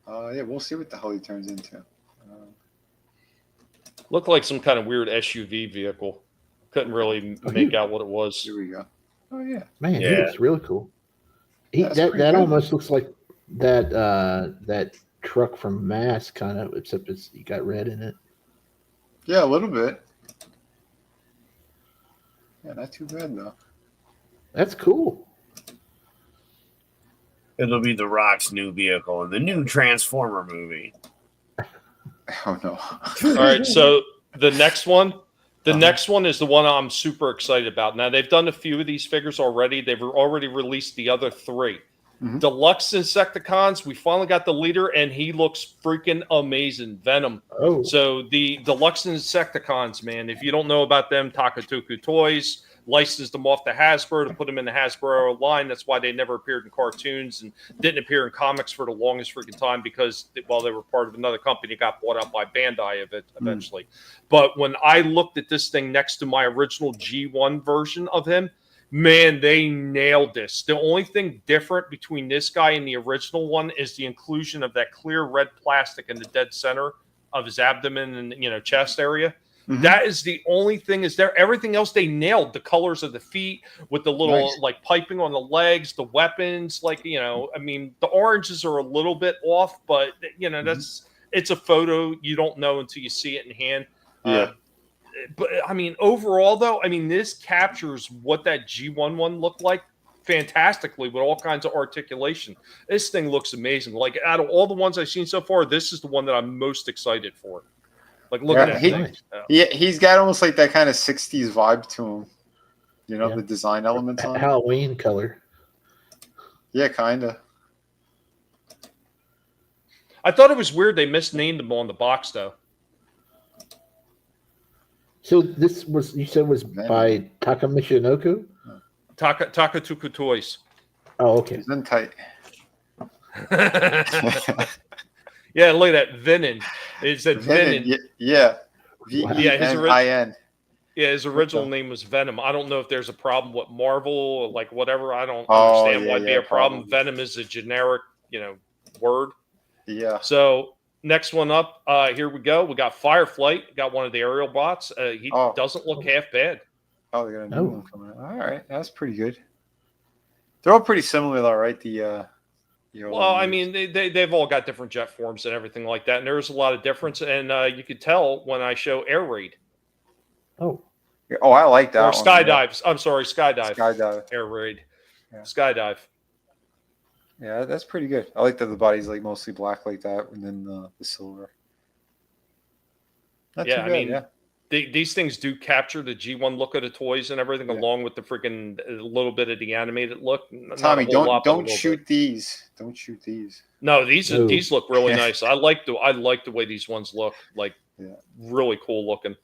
Yeah, we'll see what the hell he turns into. Looked like some kind of weird SUV vehicle. Couldn't really make out what it was. Here we go. Oh yeah, man, he looks really cool. That almost looks like that truck from Mass, kind of, except you got red in it. Yeah, a little bit. Yeah, not too bad though. That's cool. It'll be The Rock's new vehicle in the new Transformer movie. Oh no! All right, so the next one, The next one is the one I'm super excited about. Now, they've done a few of these figures already. They've already released the other 3. Deluxe Insecticons, we finally got the leader, and he looks freaking amazing. Venom. Oh. So the Deluxe Insecticons, man, if you don't know about them, Takatuku Toys licensed them off to Hasbro to put them in the Hasbro line. That's why they never appeared in cartoons and didn't appear in comics for the longest freaking time because, well, they were part of another company that got bought out by Bandai eventually. But when I looked at this thing next to my original G1 version of him, man, they nailed this. The only thing different between this guy and the original one is the inclusion of that clear red plastic in the dead center of his abdomen and chest area. That is the only thing is there. Everything else they nailed. The colors of the feet with the little like piping on the legs, the weapons, I mean, the oranges are a little bit off, but it's a photo. You don't know until you see it in hand. Yeah. But I mean, overall though, I mean, this captures what that G1 one looked like fantastically with all kinds of articulation. This thing looks amazing. Like out of all the ones I've seen so far, this is the one that I'm most excited for. Like look at that. He's got almost like that kind of 60s vibe to him. The design elements on it. Halloween color. Yeah, kind of. I thought it was weird they misnamed them on the box though. So this was, you said, was by Takamichinoku? Takatuku Toys. Oh, okay. He's in tight. Yeah, look at that. Venom. It said Venom. Yeah. V-E-N-I-N. Yeah, his original name was Venom. I don't know if there's a problem with Marvel or like whatever. I don't understand why it'd be a problem. Probably. Venom is a generic, word. Yeah. So next one up, here we go. We got Fireflight. Got one of the aerial bots. He doesn't look half bad. Oh, they got a new one coming out. All right, that's pretty good. They're all pretty similar, though, right? Well, I mean, they've all got different jet forms and everything like that, and there's a lot of difference. And you could tell when I show Air Raid. Oh, I like that. Or Skydives. I'm sorry, Skydive. Skydive. Air Raid. Yeah. Skydive. Yeah, that's pretty good. I like that the body's like mostly black like that, and then the silver. Not I mean, these things do capture the G1 look of the toys and everything, along with the freaking little bit of the animated look. Tommy, don't shoot these. Don't shoot these. No, these look really nice. I like the way these ones look. Like, really cool looking.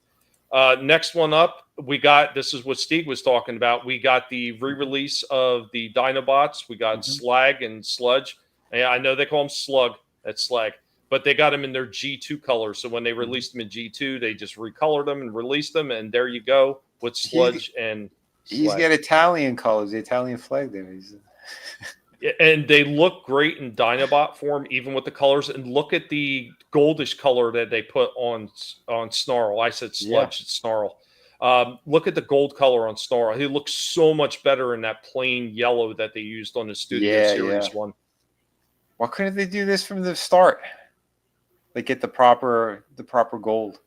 Next one up, we got, this is what Steve was talking about. We got the re-release of the Dinobots. We got Slag and Sludge. Yeah, I know they call them Slug. That's Slag. But they got them in their G2 colors. So when they released them in G2, they just recolored them and released them. And there you go with Sludge and Slag. He's got Italian colors, the Italian flag there. And they look great in Dinobot form, even with the colors. And look at the goldish color that they put on Snarl. I said Sludge, it's Snarl. Look at the gold color on Snarl. He looks so much better in that plain yellow that they used on the Studio Series one. Why couldn't they do this from the start? Like get the proper gold.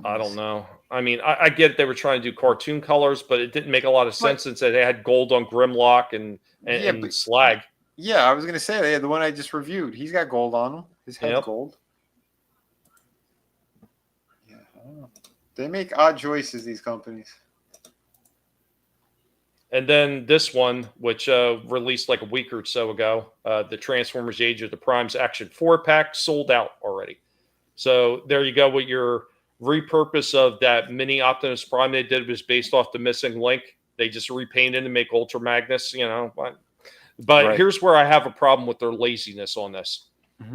I don't know. I mean, I get they were trying to do cartoon colors, but it didn't make a lot of sense since they had gold on Grimlock and Slag. Yeah, I was gonna say they had the one I just reviewed. He's got gold on him. His head's gold. Yeah, I don't know. They make odd choices, these companies. And then this one, which released like a week or so ago, the Transformers Age of the Primes Action 4-pack sold out already. So there you go with your repurpose of that mini Optimus Prime they did was based off the missing link. They just repainted and make Ultra Magnus, But here's where I have a problem with their laziness on this.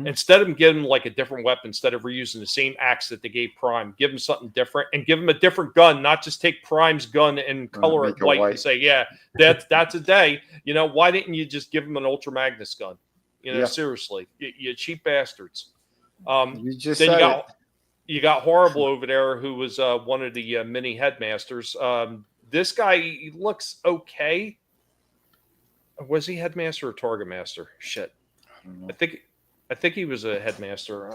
Instead of giving them like a different weapon, instead of reusing the same axe that they gave Prime, give them something different and give them a different gun, not just take Prime's gun and color it white and say, that's a day. Why didn't you just give them an Ultra Magnus gun? Seriously, you cheap bastards. You got Horrible over there, who was one of the mini headmasters. This guy, he looks okay. Was he headmaster or target master? Shit. I don't know. I think he was a headmaster.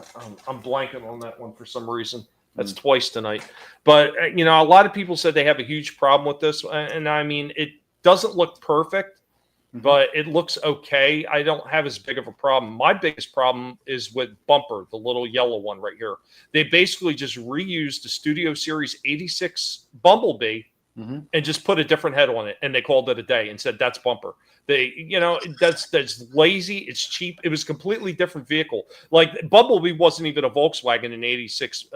I'm blanking on that one for some reason. That's twice tonight. But, a lot of people said they have a huge problem with this. And I mean, it doesn't look perfect, but it looks okay. I don't have as big of a problem. My biggest problem is with Bumper, the little yellow one right here. They basically just reused the Studio Series 86 Bumblebee and just put a different head on it, and they called it a day and said that's Bumper. That's lazy. It's cheap. It was a completely different vehicle. Like Bumblebee wasn't even a Volkswagen in '86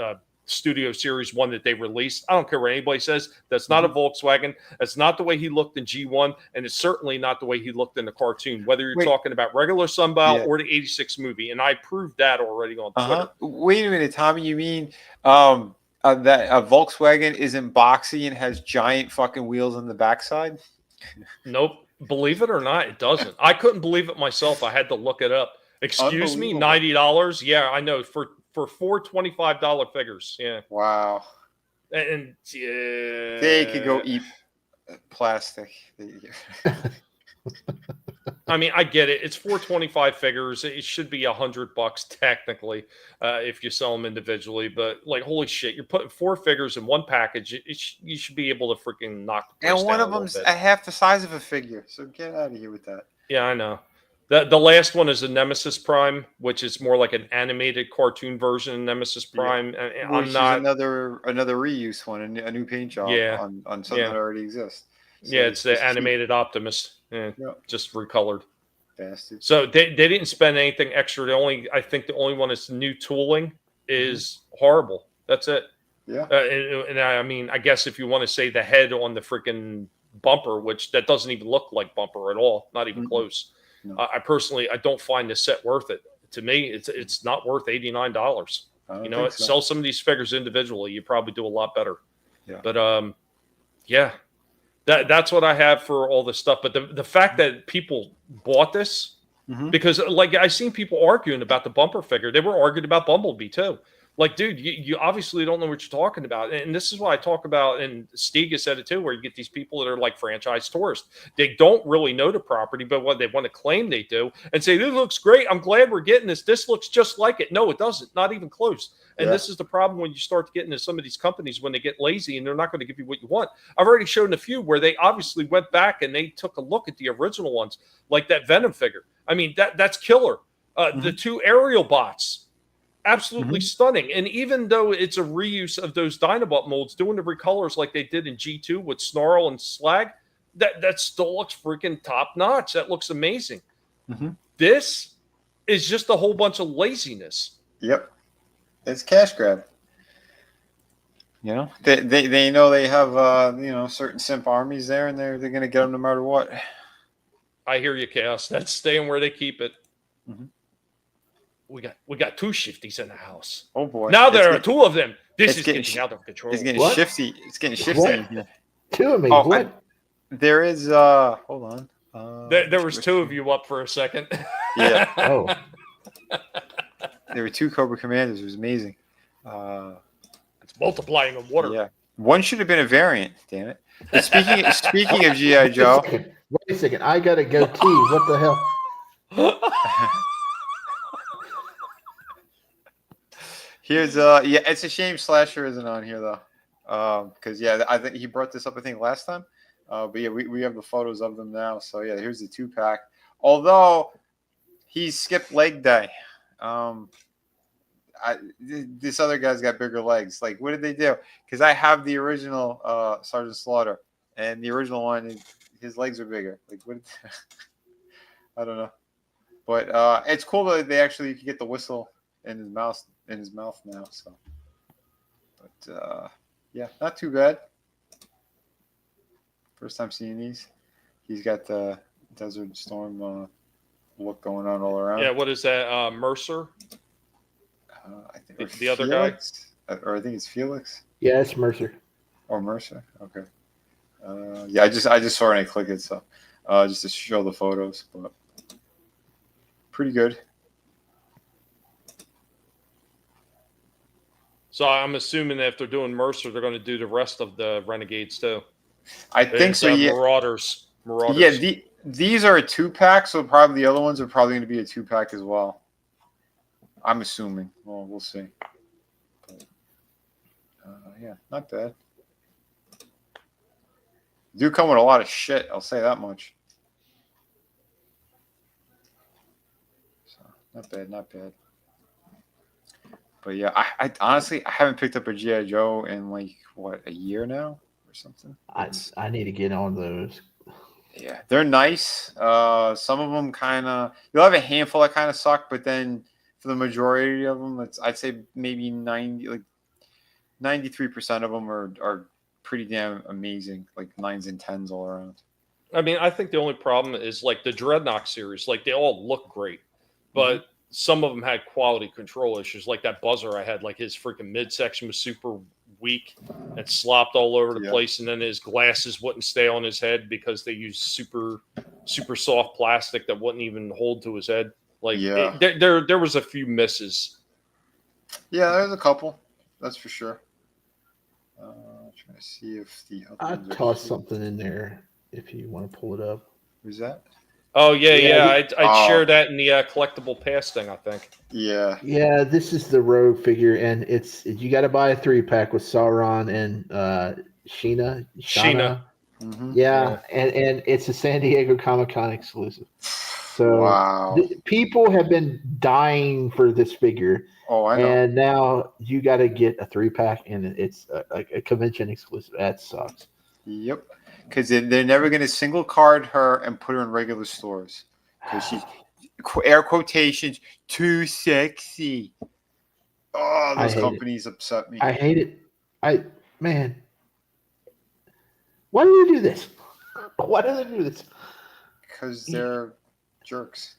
Studio Series 1 that they released. I don't care what anybody says. That's not a Volkswagen. That's not the way he looked in G1, and it's certainly not the way he looked in the cartoon, whether you're talking about regular Sunbow or the '86 movie. And I proved that already on Twitter. Wait a minute, Tommy. You mean that a Volkswagen isn't boxy and has giant fucking wheels on the backside? Nope. Believe it or not, it doesn't. I couldn't believe it myself. I had to look it up. Excuse me, $90? Yeah, I know. For four $25 figures. Yeah. Wow. And they could go eat plastic. I mean, I get it. It's 425 figures. It should be $100 technically if you sell them individually. But like, holy shit, you're putting 4 figures in one package. You should be able to freaking knock the price and one down of them's a half the size of a figure. So get out of here with that. Yeah, I know. The last one is the Nemesis Prime, which is more like an animated cartoon version of Nemesis Prime. Yeah. I'm not another reuse one, a new paint job on something that already exists. So it's the animated Optimus, just recolored. Bastard. So they didn't spend anything extra. I think the only one is new tooling is horrible. That's it. Yeah. And I mean, I guess if you want to say the head on the freaking Bumper, which that doesn't even look like Bumper at all, not even close. No. I personally, I don't find this set worth it. To me, it's not worth $89. You know, sell some of these figures individually. You probably do a lot better. Yeah. But that's what I have for all this stuff. But the fact that people bought this because like I seen people arguing about the Bumper figure. They were arguing about Bumblebee too. Like, dude, you obviously don't know what you're talking about. And this is what I talk about, and Stiga said it too, where you get these people that are like franchise tourists. They don't really know the property, but what they want to claim they do and say, this looks great. I'm glad we're getting this. This looks just like it. No, it doesn't. Not even close. And this is the problem when you start getting into some of these companies when they get lazy and they're not going to give you what you want. I've already shown a few where they obviously went back and they took a look at the original ones, like that Venom figure. I mean, that's killer. The 2 aerial bots. Absolutely stunning. And even though it's a reuse of those Dinobot molds, doing the recolors like they did in G2 with Snarl and Slag, that still looks freaking top notch. That looks amazing. This is just a whole bunch of laziness. Yep. It's cash grab. You know, they know they have certain simp armies there, and they're going to get them no matter what. I hear you, Chaos. That's staying where they keep it. We got 2 Shifties in the house. Oh boy! Now there are 2 of them. This is getting out of control. It's getting shifty. It's getting shifty in here. 2 of me. What? There is. Hold on. There was 2 of you up for a second. Yeah. Oh. There were 2 Cobra Commanders. It was amazing. It's multiplying in water. Yeah. One should have been a variant. Damn it. But speaking of GI Joe. Wait a second. I got a goatee. What the hell? Here's it's a shame Slasher isn't on here though, because I think he brought this up last time, but yeah, we have the photos of them now. So yeah, here's the 2-pack. Although he skipped leg day, this other guy's got bigger legs. Like, what did they do? Because I have the original Sergeant Slaughter, and the original one, his legs are bigger. Like, what? I don't know, but it's cool that they actually can get the whistle in his mouth now. So, but yeah, not too bad. First time seeing these. He's got the Desert Storm look going on all around. Yeah, what is that? Mercer? I think the other guy, or I think it's Felix. Yeah, it's Mercer. Or Mercer. Okay. Yeah, I just saw it and I clicked it, so just to show the photos, but pretty good. So I'm assuming that if they're doing Mercer, they're going to do the rest of the Renegades too. I think so. Yeah. Marauders. Yeah. These are a 2-pack, so probably the other ones are probably going to be a 2-pack as well. I'm assuming. Well, we'll see. But, yeah, not bad. Do come with a lot of shit. I'll say that much. Not bad, not bad. But yeah, I honestly I haven't picked up a G.I. Joe in like what, a year now or something. I need to get on those. Yeah, they're nice. Some of them kind of, you'll have a handful that kind of suck, but then for the majority of them, I'd say maybe 93% of them are pretty damn amazing, like 9s and 10s all around. I mean, I think the only problem is like the Dreadnought series. Like they all look great, but some of them had quality control issues. Like that Buzzer I had, like his freaking midsection was super weak and slopped all over the place, and then his glasses wouldn't stay on his head because they used super soft plastic that wouldn't even hold to his head. Like there was a few misses. Yeah, there's a couple, that's for sure. Trying to see if the I tossed something in there if you want to pull it up. Who's that? Oh yeah. I'd share that in the collectible past thing, I think. Yeah. Yeah, this is the Rogue figure, and you got to buy a 3-pack with Sauron and Sheena. Yeah, and it's a San Diego Comic-Con exclusive. So people have been dying for this figure. Oh, I know. And now you got to get a 3-pack, and it's a convention exclusive. That sucks. Yep. Because they're never going to single card her and put her in regular stores. Because she's, air quotations, too sexy. Oh, those companies upset me. I hate it. Man. Why do they do this? Why do they do this? Because they're jerks.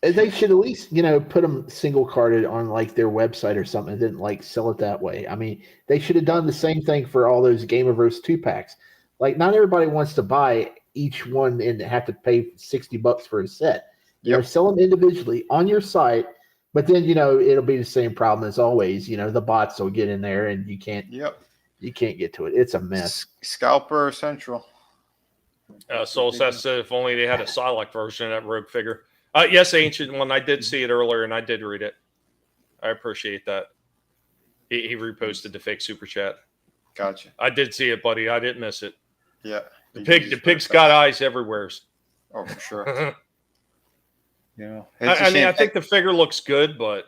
They should at least, put them single carded on like their website or something and then like sell it that way. I mean, they should have done the same thing for all those Gameverse 2-packs. Like, not everybody wants to buy each one and have to pay $60 for a set. Sell them individually on your site, but then it'll be the same problem as always. The bots will get in there and you can't. You can't get to it. It's a mess. Scalper Central. Soul says if only they had a Psylocke version of that Rogue figure. Yes, Ancient One. I did see it earlier and I did read it. I appreciate that. He reposted the fake super chat. Gotcha. I did see it, buddy. I didn't miss it. Yeah. The pig's got eyes everywhere. Oh, for sure. I mean, I think the figure looks good, but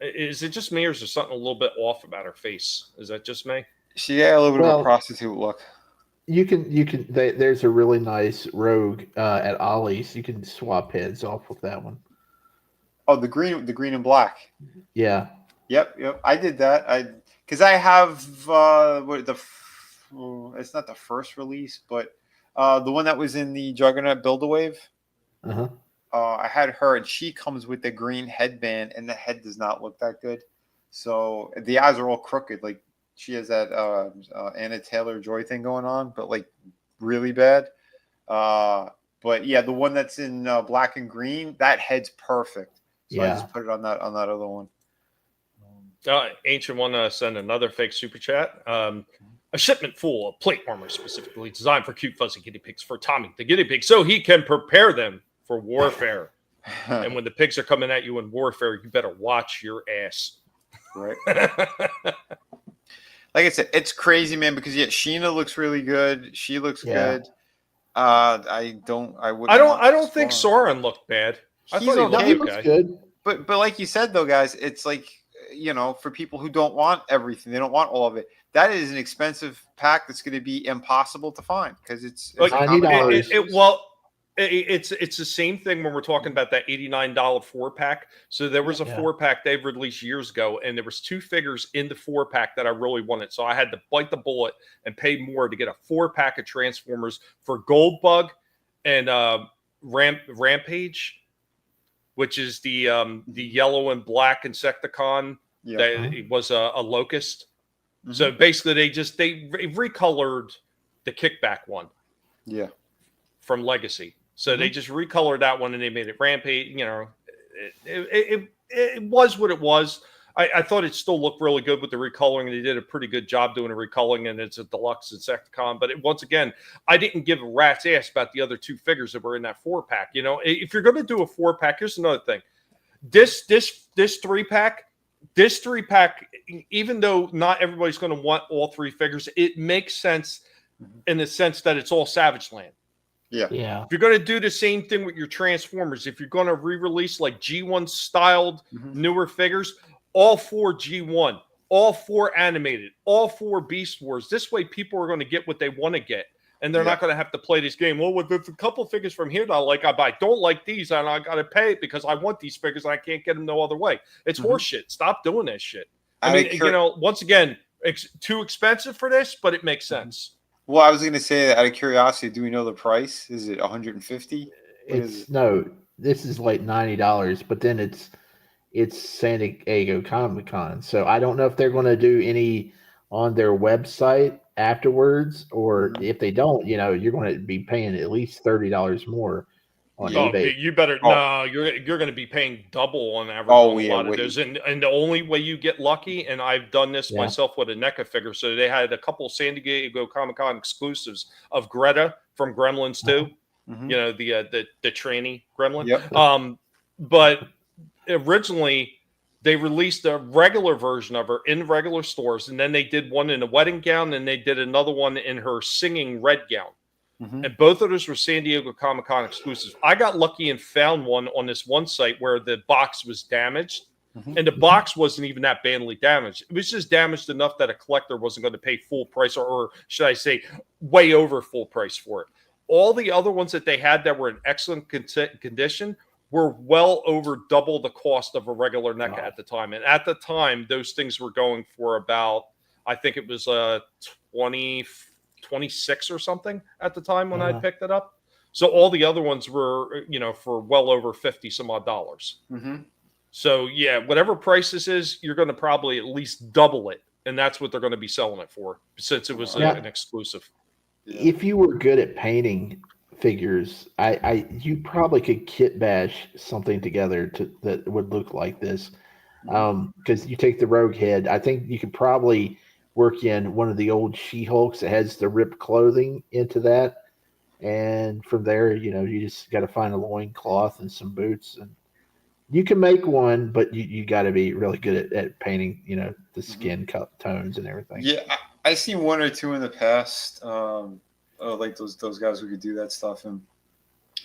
is it just me, or is there something a little bit off about her face? Is that just me? She got a little bit of a prostitute look. You can. There's a really nice Rogue at Ollie's. You can swap heads off with that one. Oh, the green and black. Yeah. Yep. I did that. Because I have it's not the first release, but the one that was in the Juggernaut Build-A-Wave. I had her, and she comes with the green headband, and the head does not look that good. So the eyes are all crooked. Like she has that Anna Taylor-Joy thing going on, but like really bad. But yeah, the one that's in black and green, that head's perfect. So I just put it on that other one. Ancient One send another fake super chat. A shipment full of plate armor specifically designed for cute fuzzy guinea pigs for Tommy the guinea pig, so he can prepare them for warfare. And when the pigs are coming at you in warfare, you better watch your ass. Right. Like I said, it's crazy, man. Because Sheena looks really good. She looks good. I don't think Sauron looked bad. I thought he looked good. But like you said though, guys, it's like, for people who don't want everything, they don't want all of it. That is an expensive pack that's going to be impossible to find because it's $90. It's the same thing when we're talking about that $89 4-pack. So there was a 4-pack they've released years ago, and there was 2 figures in the 4-pack that I really wanted. So I had to bite the bullet and pay more to get a 4-pack of Transformers for Goldbug and Rampage, which is the yellow and black Insecticon that was a locust. So basically, they recolored the Kickback one. Yeah. From Legacy. So they just recolored that one and they made it Rampage. It was what it was. I thought it still looked really good with the recoloring. They did a pretty good job doing a recoloring, and it's a deluxe Insecticon. But once again, I didn't give a rat's ass about the other 2 figures that were in that 4-pack. If you're going to do a 4-pack, here's another thing. This 3-pack, even though not everybody's going to want all 3 figures, it makes sense in the sense that it's all Savage Land. Yeah. Yeah. If you're going to do the same thing with your Transformers, if you're going to re-release like G1 styled newer figures, all 4 G1, all 4 animated, all 4 Beast Wars. This way, people are going to get what they want to get, and they're not going to have to play this game. Well, with a couple figures from here that I like, I buy. Don't like these, and I got to pay it because I want these figures, and I can't get them no other way. It's horseshit. Stop doing that shit. I mean, once again, it's too expensive for this, but it makes sense. Well, I was going to say that out of curiosity, do we know the price? Is it 150? No, this is like $90, but then it's San Diego Comic-Con. So I don't know if they're going to do any on their website afterwards, or if they don't, you're going to be paying at least $30 more on eBay. You better no. You're going to be paying double on average on a lot of those. And the only way you get lucky, and I've done this myself with a NECA figure. So they had a couple San Diego Comic-Con exclusives of Greta from Gremlins 2. The tranny gremlin. Yep. But originally they released a regular version of her in regular stores, and then they did one in a wedding gown, and they did another one in her singing red gown. And both of those were San Diego Comic-Con exclusives. I got lucky and found one on this one site where the box was damaged. And the box wasn't even that badly damaged. It was just damaged enough that a collector wasn't going to pay full price, or should I say, way over full price for it. All the other ones that they had that were in excellent condition were well over double the cost of a regular NECA at the time. And at the time, those things were going for about, I think it was 26 or something at the time when I picked it up. So all the other ones were, for well over 50 some odd dollars. So yeah, whatever price this is, you're going to probably at least double it. And that's what they're going to be selling it for, since it was an exclusive. If you were good at painting figures, you probably could kit bash something together that would look like this. Because you take the Rogue head, I think you could probably work in one of the old She-Hulks that has the ripped clothing into that, and from there, you just got to find a loincloth and some boots, and you can make one, but you got to be really good at painting, the skin tones and everything. Yeah, I seen one or two in the past, like those guys who could do that stuff, and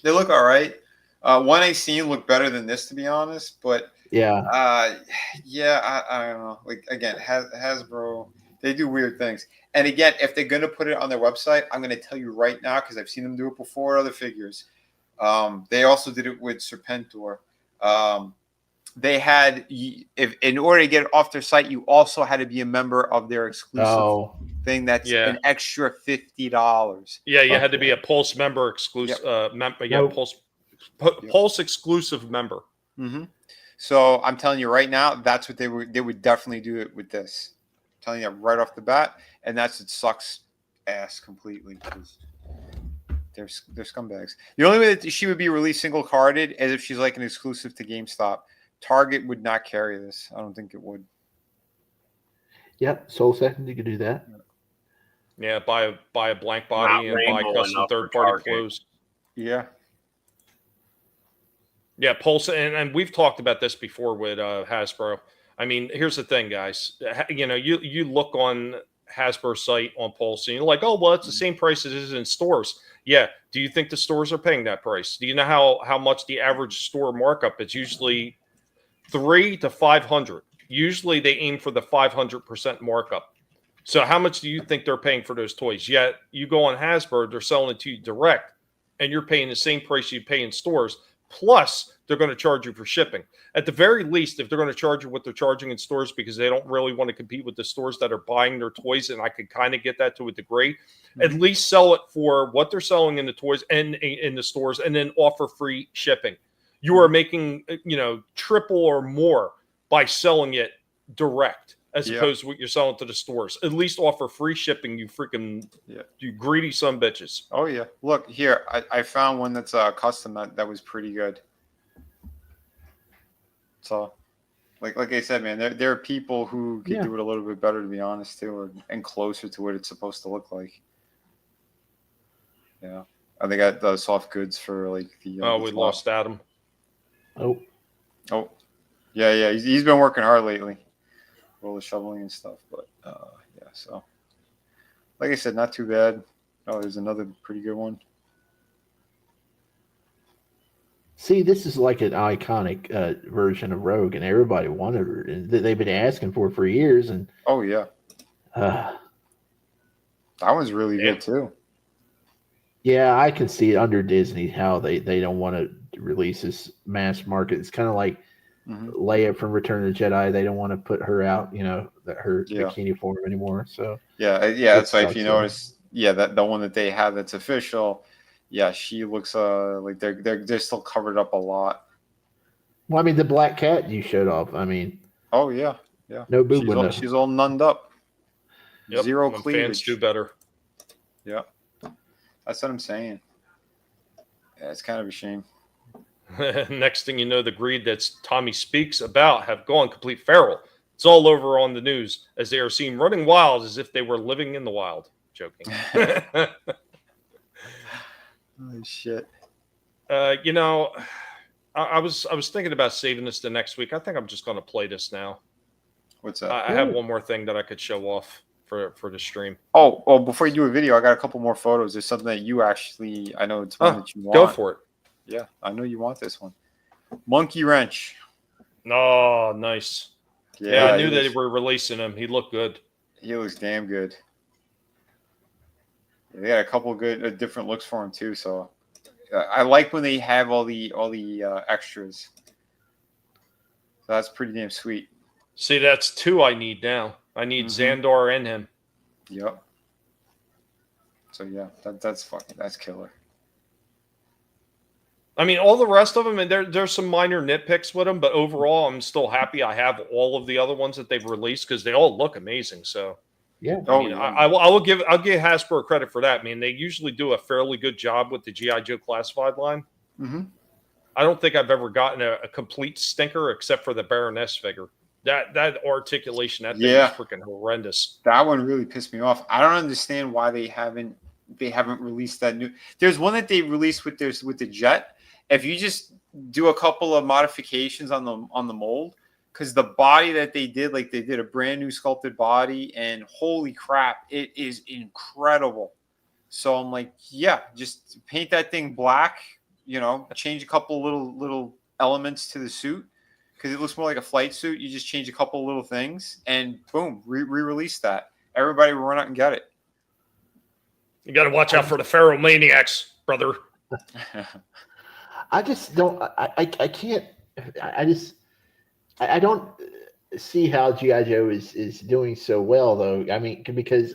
they look all right. One I seen looked better than this, to be honest, but I don't know. Like, again, Hasbro, they do weird things. And again, if they're going to put it on their website, I'm going to tell you right now, because I've seen them do it before with other figures. They also did it with Serpentor. They had, if in order to get it off their site, you also had to be a member of their exclusive thing. That's an extra $50. Yeah, you had to be a Pulse member exclusive. Pulse exclusive member. So I'm telling you right now, that's what they would definitely do it with this. I'm telling you right off the bat, and it sucks ass completely, because they're scumbags. The only way that she would be released single carded is if she's like an exclusive to GameStop. Target would not carry this. I don't think it would. Yep, Soul Second, you could do that. Yeah, buy a blank body and buy custom third-party clothes. Yeah. Yeah, Pulse, and we've talked about this before with Hasbro. I mean, here's the thing, guys. You look on Hasbro site on Pulse, and you're like, oh, well, it's the same price as it is in stores. Yeah. Do you think the stores are paying that price? Do you know how much the average store markup is? Usually $300 to $500. Usually they aim for the 500% markup. So how much do you think they're paying for those toys? Yet you go on Hasbro, they're selling it to you direct, and you're paying the same price you pay in stores. Plus, they're going to charge you for shipping. At the very least, if they're going to charge you what they're charging in stores because they don't really want to compete with the stores that are buying their toys, and I could kind of get that to a degree, at least sell it for what they're selling in the toys and in the stores, and then offer free shipping. You are making, triple or more by selling it direct as opposed to what you're selling to the stores. At least offer free shipping, you freaking you greedy son bitches. Oh, yeah. Look, here, I found one that's custom that was pretty good. So, like I said, man, there are people who could do it a little bit better, to be honest, too, and closer to what it's supposed to look like. Yeah. They got the soft goods for, like, the... we lost Adam. Oh. Yeah, he's been working hard lately. All the shoveling and stuff, but so like I said, not too bad. Oh, there's another pretty good one. See, this is like an iconic version of Rogue, and everybody wanted her, and they've been asking for years. And oh yeah, that one's really good too. Yeah, I can see it under Disney how they don't want to release this mass market. It's kind of like Leia from Return of the Jedi. They don't want to put her out, that her bikini form anymore. So yeah. That's why if you notice, that the one that they have that's official, she looks like they're still covered up a lot. Well, I mean, the black cat you showed off. I mean, oh yeah, no boob. She's all nunned up. Yep, Zero when cleavage. fans do better. Yeah, that's what I'm saying. Yeah, it's kind of a shame. Next thing you know, the greed that Tommy speaks about have gone complete feral. It's all over on the news as they are seen running wild as if they were living in the wild. Joking. Holy shit. I was thinking about saving this to next week. I think I'm just going to play this now. What's that? I have one more thing that I could show off for the stream. Oh, before you do a video, I got a couple more photos. There's something that you actually, I know it's one that you want. Go for it. Yeah, I know you want this one. Monkey Wrench. Oh, nice. Yeah, I knew that they were releasing him. He looked good. He looks damn good. They got a couple good different looks for him too. So I like when they have all the extras. So that's pretty damn sweet. See, that's two I need now. I need Xandar and him. Yep. So yeah, that's killer. I mean, all the rest of them, and there's some minor nitpicks with them, but overall, I'm still happy I have all of the other ones that they've released because they all look amazing. So, yeah, I'll give Hasbro credit for that. I mean, they usually do a fairly good job with the G.I. Joe classified line. I don't think I've ever gotten a complete stinker except for the Baroness figure. That articulation, that thing is freaking horrendous. That one really pissed me off. I don't understand why they haven't released that new. There's one that they released with the jet. If you just do a couple of modifications on the mold, because the body that they did, like they did a brand new sculpted body, and holy crap, it is incredible. So I'm like, yeah, just paint that thing black, change a couple little elements to the suit because it looks more like a flight suit. You just change a couple little things and boom, re-release that. Everybody will run out and get it. You got to watch out for the Pharaoh maniacs, brother. I just don't. I can't. I don't see how G.I. Joe is doing so well, though. I mean, because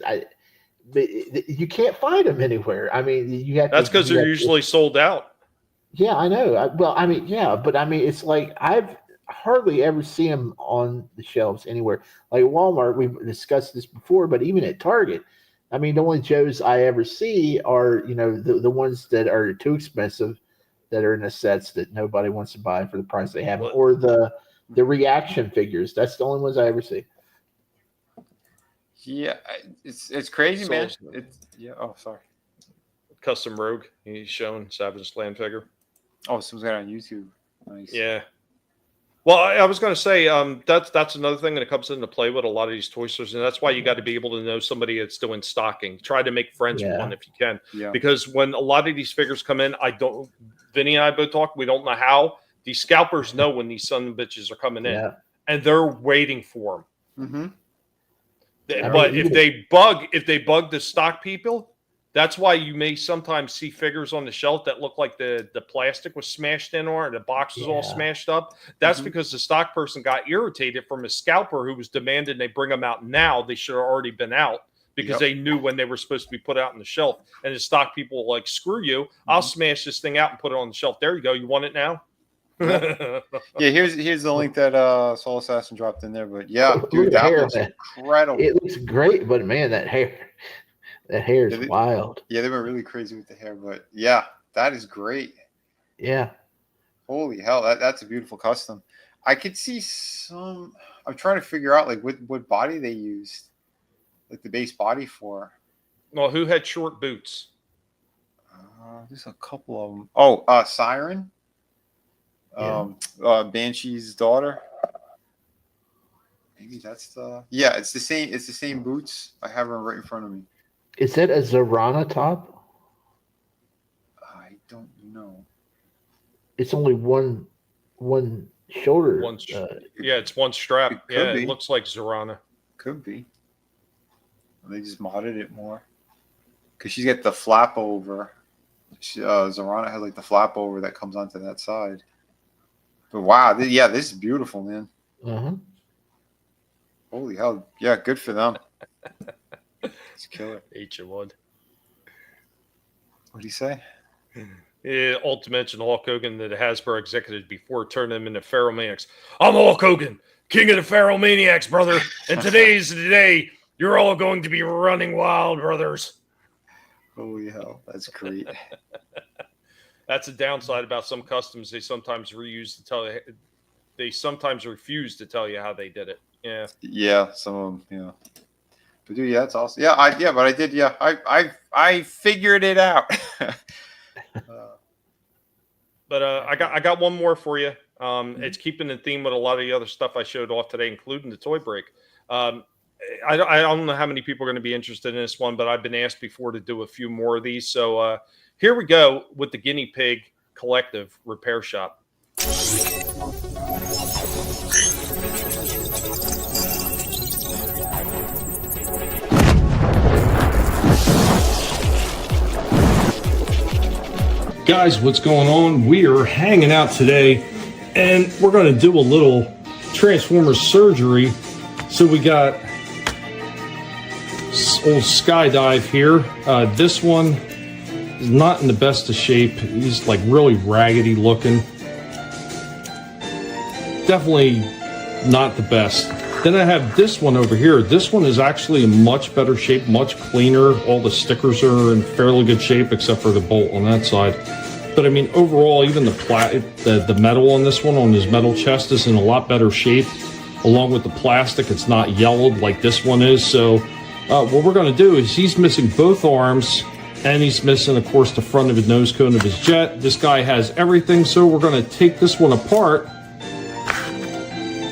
you can't find them anywhere. I mean, you have. That's because they're usually sold out. Yeah, I know. But it's like I've hardly ever see them on the shelves anywhere. Like Walmart, we've discussed this before, but even at Target. I mean, the only Joes I ever see are, the ones that are too expensive, that are in the sets that nobody wants to buy for the price they have, or the reaction figures. That's the only ones I ever see. Yeah, it's crazy, man. Oh, sorry. Custom Rogue. He's showing Savage Land figure. Oh, someone's got it on YouTube. Nice. Yeah. Well, I was going to say that's another thing that comes into play with a lot of these toy stores, and that's why you got to be able to know somebody that's doing stocking. Try to make friends with one if you can, because when a lot of these figures come in, Vinnie and I both talk. We don't know how these scalpers know when these son of bitches are coming in, and they're waiting for them. But if they bug the stock people, that's why you may sometimes see figures on the shelf that look like the plastic was smashed in or the box was all smashed up. That's because the stock person got irritated from a scalper who was demanding they bring them out now. They should have already been out because they knew when they were supposed to be put out on the shelf. And the stock people were like, screw you. I'll smash this thing out and put it on the shelf. There you go. You want it now? Here's the link that Soul Assassin dropped in there. But dude, that looks incredible. It looks great, but man, that hair is wild. Yeah, they went really crazy with the hair, but yeah, that is great. Yeah. Holy hell, that's a beautiful custom. I could see some. I'm trying to figure out like what body they used, like the base body for. Well, who had short boots? There's a couple of them. Oh, Siren. Banshee's daughter. Maybe that's the. Yeah, it's the same. It's the same boots. I have them right in front of me. Is that a Zorana top? I don't know. it's only one shoulder. Yeah, it's one strap. It could Yeah, be. it looks like Zorana. Could be. They just modded it more. Because she's got the flap over. Zorana has like the flap over that comes onto that side. But wow, yeah, this is beautiful, man. Uh-huh. Holy hell. Yeah, good for them. It's killer. H1. What do you say? Yeah, also mentioned Hulk Hogan, the Hasbro executive before turning him into Pharaohmaniacs. I'm Hulk Hogan, king of the Pharaohmaniacs, brother. And today's the day you're all going to be running wild, brothers. Holy hell, that's great. That's a downside about some customs. They sometimes refuse to tell you how they did it. Yeah. Yeah, some of them, yeah. But dude, yeah, it's awesome. Yeah, I figured it out. But I got one more for you. It's keeping the theme with a lot of the other stuff I showed off today, including the toy break. I don't know how many people are going to be interested in this one, but I've been asked before to do a few more of these. So here we go with the Guinea Pig Collective Repair Shop. Guys, what's going on? We are hanging out today, and we're going to do a little Transformers surgery. So we got old Skydive here. This one is not in the best of shape. He's like really raggedy looking. Definitely not the best. Then I have this one over here. This one is actually in much better shape, much cleaner. All the stickers are in fairly good shape, except for the bolt on that side. But I mean, overall, even the metal on this one, on his metal chest, is in a lot better shape. Along with the plastic, it's not yellowed like this one is. So what we're going to do is he's missing both arms, and he's missing, of course, the front of his nose cone of his jet. This guy has everything, so we're going to take this one apart.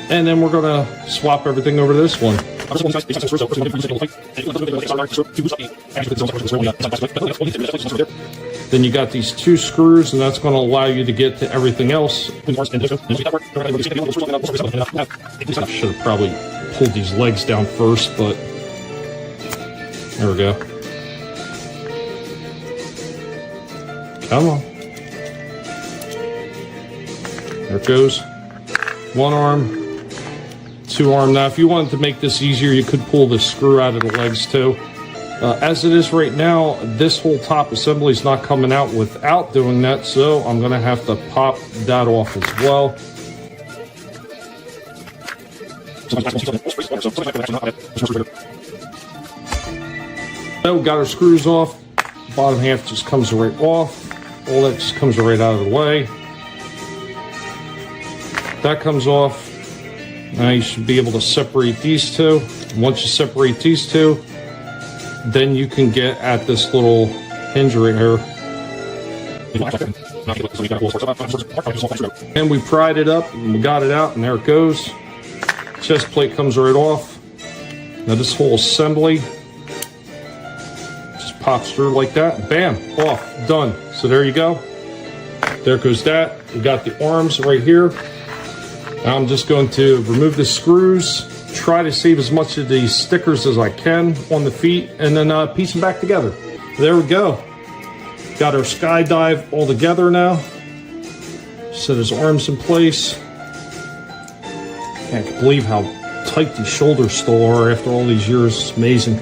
And then we're going to swap everything over to this one. Then you got these two screws, and that's going to allow you to get to everything else. I should have probably pulled these legs down first, but there we go. Come on. There it goes. One arm. Two arm. Now, if you wanted to make this easier, you could pull the screw out of the legs too. As it is right now, this whole top assembly is not coming out without doing that, so I'm going to have to pop that off as well. So we got our screws off. The bottom half just comes right off. All that just comes right out of the way. That comes off. Now you should be able to separate these two. Once you separate these two, then you can get at this little hinge right here. And we pried it up and we got it out, and there it goes. Chest plate comes right off. Now this whole assembly just pops through like that. Bam, off, done. So there you go. There goes that. We got the arms right here. Now I'm just going to remove the screws, try to save as much of these stickers as I can on the feet, and then piece them back together. There we go. Got our Skydive all together now. Set his arms in place. Can't believe how tight these shoulders still are after all these years. It's amazing.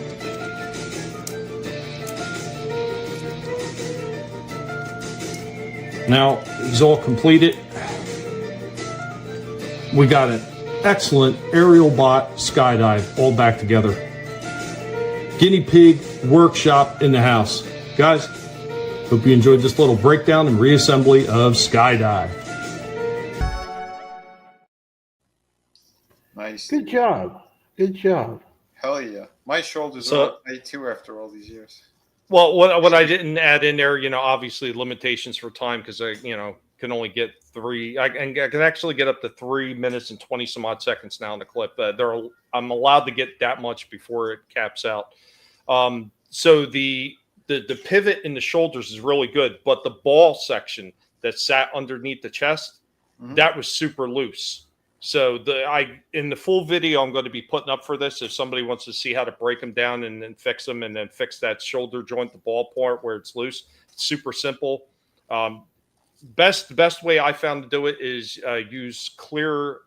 Now he's all completed. We got an excellent aerial bot Skydive all back together. Guinea Pig Workshop in the house. Guys, hope you enjoyed this little breakdown and reassembly of Skydive. Nice. Good job. Good job. Hell yeah. My shoulders So- are tight too after all these years. Well, what I didn't add in there, obviously limitations for time, because I, can only get I can actually get up to 3 minutes and 20 some odd seconds now in the clip. I'm allowed to get that much before it caps out. So the pivot in the shoulders is really good, but the ball section, that sat underneath the chest, that was super loose. So in the full video I'm going to be putting up for this, if somebody wants to see how to break them down and then fix them, and then fix that shoulder joint, the ball part where it's loose, it's super simple. Best way I found to do it is use clear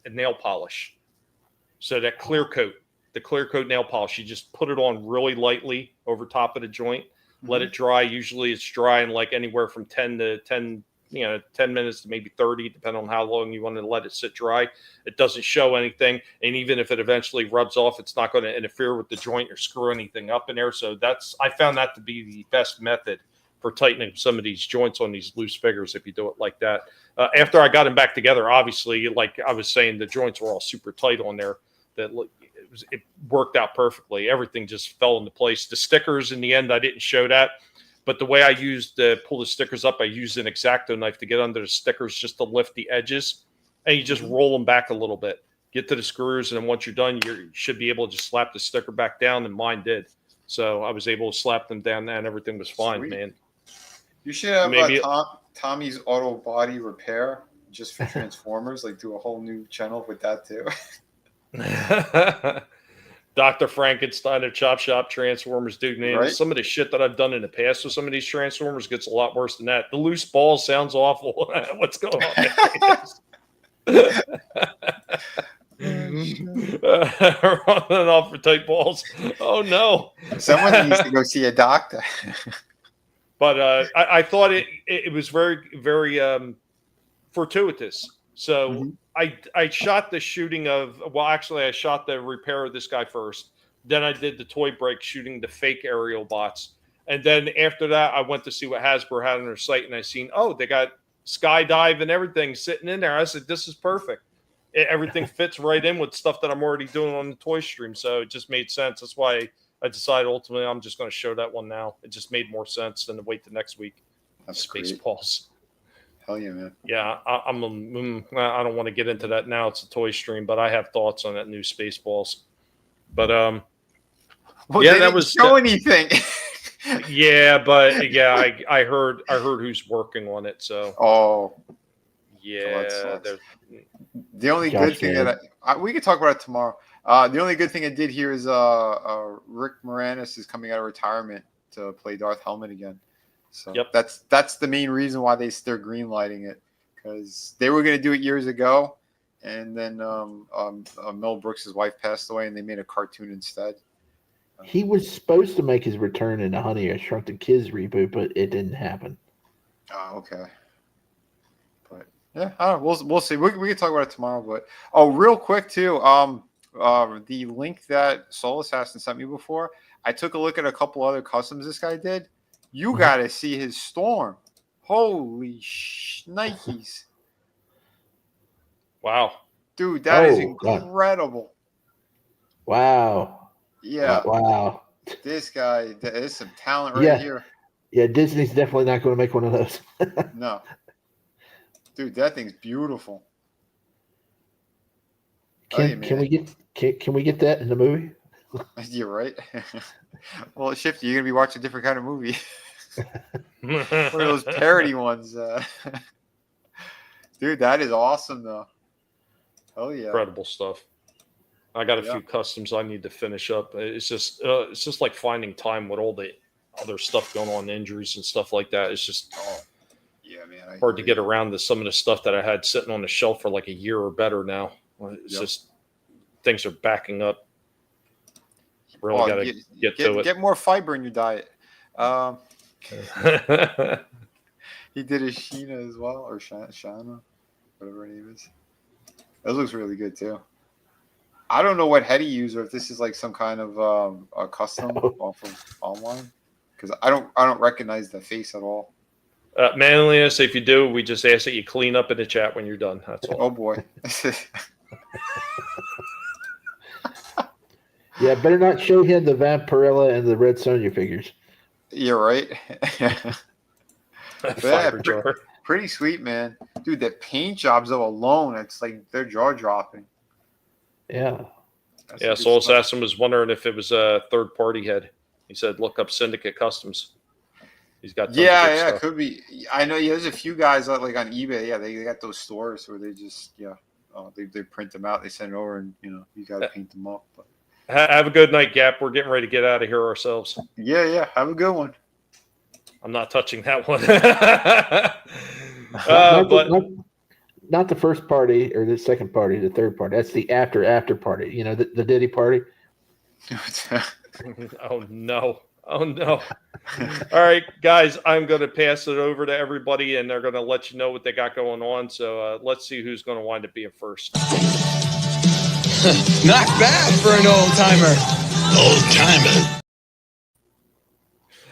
nail polish. So that clear coat, the clear coat nail polish, you just put it on really lightly over top of the joint, let it dry. Usually it's dry in like anywhere from 10 minutes to maybe 30, depending on how long you want to let it sit dry. It doesn't show anything. And even if it eventually rubs off, it's not going to interfere with the joint or screw anything up in there. So I found that to be the best method for tightening some of these joints on these loose figures if you do it like that. After I got them back together, obviously, like I was saying, the joints were all super tight on there. It worked out perfectly. Everything just fell into place. The stickers in the end, I didn't show that. But the way I used to pull the stickers up, I used an X-Acto knife to get under the stickers just to lift the edges. And you just roll them back a little bit. Get to the screws, and then once you're done, you should be able to just slap the sticker back down, and mine did. So I was able to slap them down, and everything was fine, Sweet. man. You should have Tommy's Auto Body Repair just for Transformers. Like, do a whole new channel with that, too. Dr. Frankenstein of Chop Shop Transformers, dude, man. Right? Some of the shit that I've done in the past with some of these Transformers gets a lot worse than that. The loose balls sounds awful. What's going on? Running off for tight balls. Oh no! Someone needs to go see a doctor. But I thought it was very, very fortuitous. So I shot the shooting of, well, actually I shot the repair of this guy first. Then I did the toy break shooting the fake aerial bots. And then after that, I went to see what Hasbro had on their site, and I seen, oh, they got skydive and everything sitting in there. I said, this is perfect. Everything fits right in with stuff that I'm already doing on the toy stream. So it just made sense. That's why I decided ultimately I'm just going to show that one now. It just made more sense than to wait the next week. That's Spaceballs. Hell yeah, man. Yeah, I don't want to get into that now. It's a toy stream, but I have thoughts on that new Spaceballs. But well, yeah, they that didn't was show anything. Yeah, but yeah, I heard who's working on it. So yeah, so the only good thing that we could talk about it tomorrow. The only good thing I did here is Rick Moranis is coming out of retirement to play Darth Helmet again. So that's the main reason why they're greenlighting it, because they were going to do it years ago, and then Mel Brooks' wife passed away, and they made a cartoon instead. He was supposed to make his return in the Honey I Shrunk the Kids reboot, but it didn't happen. Oh, okay. But yeah, I don't know, we'll see. We can talk about it tomorrow. But real quick too, the link that Soul Assassin sent me before, I took a look at a couple other customs this guy did. You got to see his Storm. Holy Nikes. Wow. Dude, that is incredible. Wow. Yeah. Wow. This guy, there's some talent right here. Yeah, Disney's definitely not going to make one of those. No. Dude, that thing's beautiful. Can we get that in the movie? You're right. Well, Shifty, you're gonna be watching a different kind of movie. One of those parody ones. Dude, that is awesome though. Oh yeah. Incredible stuff. I got a few customs I need to finish up. It's just like finding time with all the other stuff going on, injuries and stuff like that. It's just man, hard to get around to some of the stuff that I had sitting on the shelf for like a year or better now. It's just things are backing up. Really got to get to it. Get more fiber in your diet. He did a Sheena as well, or Shana, whatever her name is. That looks really good too. I don't know what head he used, or if this is like some kind of a custom off of online, because I don't recognize the face at all. Manliness, if you do, we just ask that you clean up in the chat when you're done. That's all. Oh boy. Yeah, better not show him the Vampirella and the Red Sonja figures. You're right. Pretty sweet, man. Dude, the paint jobs though alone, it's like they're jaw dropping. Yeah. Soul Assassin was wondering if it was a third party head. He said, look up Syndicate Customs. He's got tons yeah, of good yeah, stuff. it could be. I know there's a few guys like on eBay. Yeah, they got those stores where they just they print them out, they send it over, and you got to paint them up. But Have a good night, Gap. We're getting ready to get out of here ourselves. yeah, have a good one. I'm not touching that one. Not the first party or the second party, the third party. That's the after party. The Diddy party. Oh no. Oh no. All right, guys, I'm going to pass it over to everybody and they're going to let you know what they got going on. So let's see who's going to wind up being first. Not bad for an old timer. Old timer.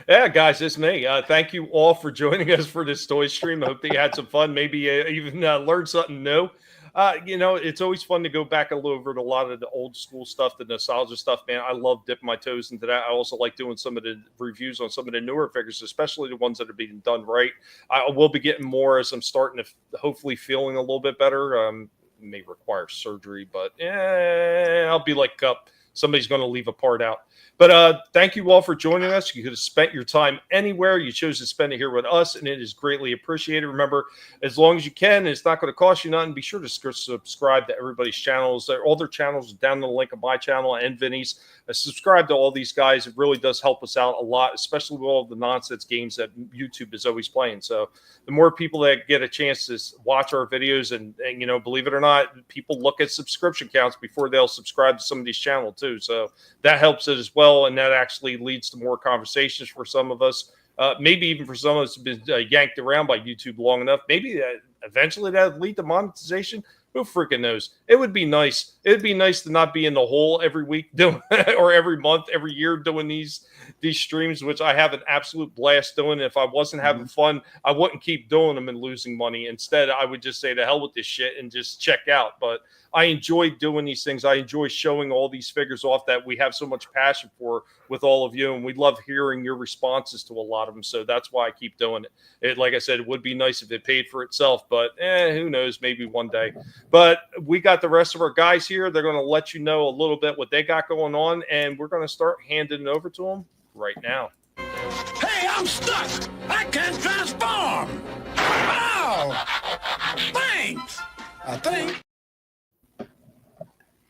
Yeah, guys, it's me. Thank you all for joining us for this toy stream. I hope that you had some fun, maybe even learned something new. It's always fun to go back over to a lot of the old school stuff, the nostalgia stuff, man. I love dipping my toes into that. I also like doing some of the reviews on some of the newer figures, especially the ones that are being done right. I will be getting more as I'm starting to hopefully feeling a little bit better. May require surgery, but I'll be like Cup. Somebody's going to leave a part out. But thank you all for joining us. You could have spent your time anywhere. You chose to spend it here with us, and it is greatly appreciated. Remember, as long as you can, it's not going to cost you nothing. Be sure to subscribe to everybody's channels. All their channels are down in the link of my channel and Vinnie's. Subscribe to all these guys. It really does help us out a lot, especially with all the nonsense games that YouTube is always playing. So the more people that get a chance to watch our videos, and believe it or not, people look at subscription counts before they'll subscribe to some of these channels too. So that helps it as well. And that actually leads to more conversations for some of us. Maybe even for some of us who've been yanked around by YouTube long enough. Maybe eventually that would lead to monetization. Who freaking knows? It would be nice. It'd be nice to not be in the hole every week doing, or every month, every year doing these streams, which I have an absolute blast doing. If I wasn't having fun, I wouldn't keep doing them and losing money. Instead, I would just say to hell with this shit and just check out. But I enjoy doing these things. I enjoy showing all these figures off that we have so much passion for with all of you. And we love hearing your responses to a lot of them. So that's why I keep doing it. Like I said, it would be nice if it paid for itself, but who knows, maybe one day. But we got the rest of our guys here. They're going to let you know a little bit what they got going on. And we're going to start handing it over to them right now. Hey, I'm stuck. I can't transform. Oh, thanks. I think.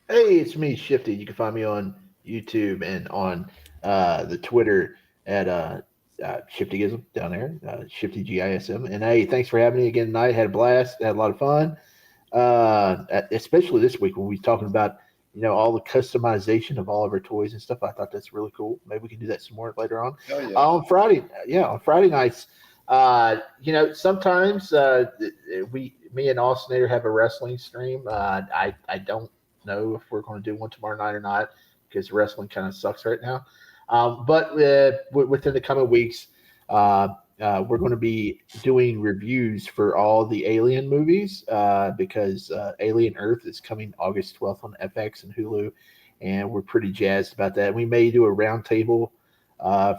Hey, it's me, Shifty. You can find me on YouTube and on the Twitter at Shiftygism down there, Shifty GISM. And hey, thanks for having me again tonight. Had a blast. Had a lot of fun, especially this week when we were talking about all the customization of all of our toys and stuff. I thought that's really cool. Maybe we can do that some more later on. Oh, yeah. On Friday nights. Sometimes me and Austinator have a wrestling stream. I don't know if we're going to do one tomorrow night or not because wrestling kind of sucks right now. But within the coming weeks, we're going to be doing reviews for all the Alien movies because Alien Earth is coming August 12th on FX and Hulu, and we're pretty jazzed about that. We may do a roundtable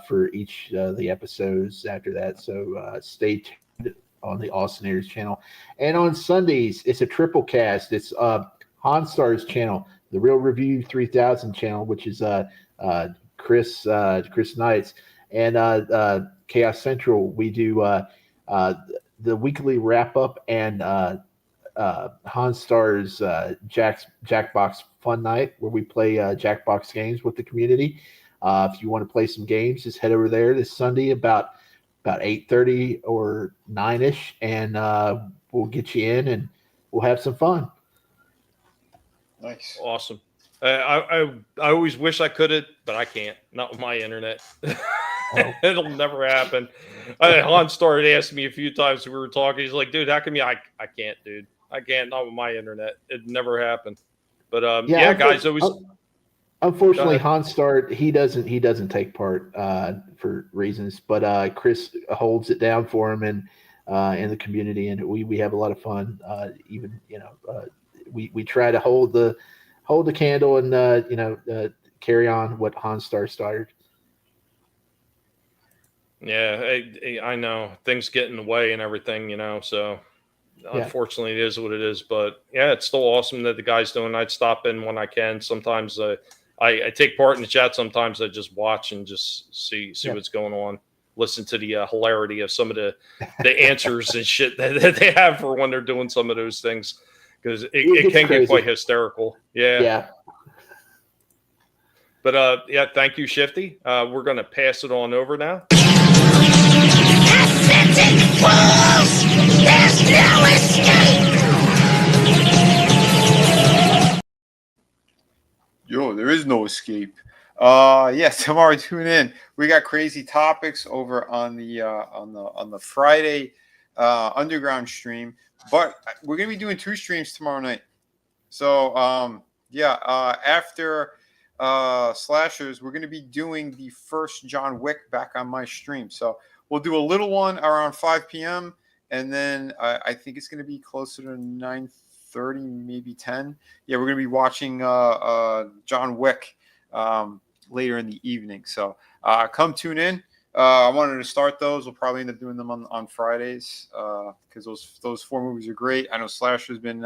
for each of the episodes after that, so stay tuned on the Austinator's channel. And on Sundays, it's a triple cast. It's Honstar's channel, the Real Review 3000 channel, which is Chris Knights, and Chaos Central. We do the weekly wrap up and Honstar's Jackbox Fun Night, where we play Jackbox games with the community. If you want to play some games, just head over there this Sunday about 8:30 or 9ish, and we'll get you in and we'll have some fun. Nice. Awesome. I always wish I could have, but I can't. Not with my internet. It'll never happen. Hans started asking me a few times when we were talking. He's like, dude, how come you? I can't, dude. I can't. Not with my internet. It never happened. But guys, always. Unfortunately, Honstar he doesn't take part for reasons, but Chris holds it down for him and in the community, and we have a lot of fun. Even we try to hold the candle and carry on what Honstar started. Yeah, I know things get in the way and everything, so unfortunately it is what it is. But yeah, it's still awesome that the guy's doing. I'd stop in when I can. Sometimes I take part in the chat. Sometimes I just watch and just see what's going on. listen to the hilarity of some of the answers and shit that they have for when they're doing some of those things, because it can get quite hysterical. Yeah. But yeah, thank you, Shifty. We're going to pass it on over now. Ascending fools! There's no escape! Yo, there is no escape. Yes, tomorrow tune in. We got crazy topics over on the Friday underground stream, but we're gonna be doing 2 streams tomorrow night. So after Slashers, we're gonna be doing the first John Wick back on my stream. So we'll do a little one around 5 p.m. and then I think it's gonna be closer to 9:30, maybe 10. Yeah, we're gonna be watching John Wick later in the evening. So come tune in. I wanted to start those. We'll probably end up doing them on Fridays because those 4 movies are great. I know Slasher's been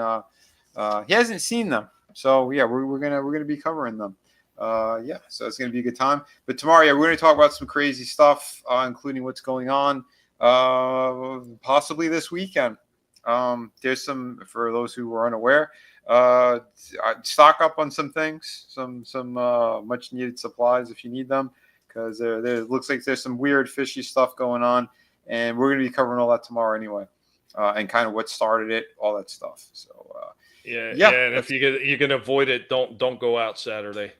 he hasn't seen them, so yeah, we're gonna be covering them. So it's gonna be a good time. But tomorrow, we're gonna talk about some crazy stuff, including what's going on possibly this weekend. There's some, for those who were unaware, stock up on some things, some much needed supplies if you need them, because there looks like there's some weird fishy stuff going on, and we're going to be covering all that tomorrow anyway, and kind of what started it, all that stuff. So yeah, and if you can avoid it, don't go out Saturday.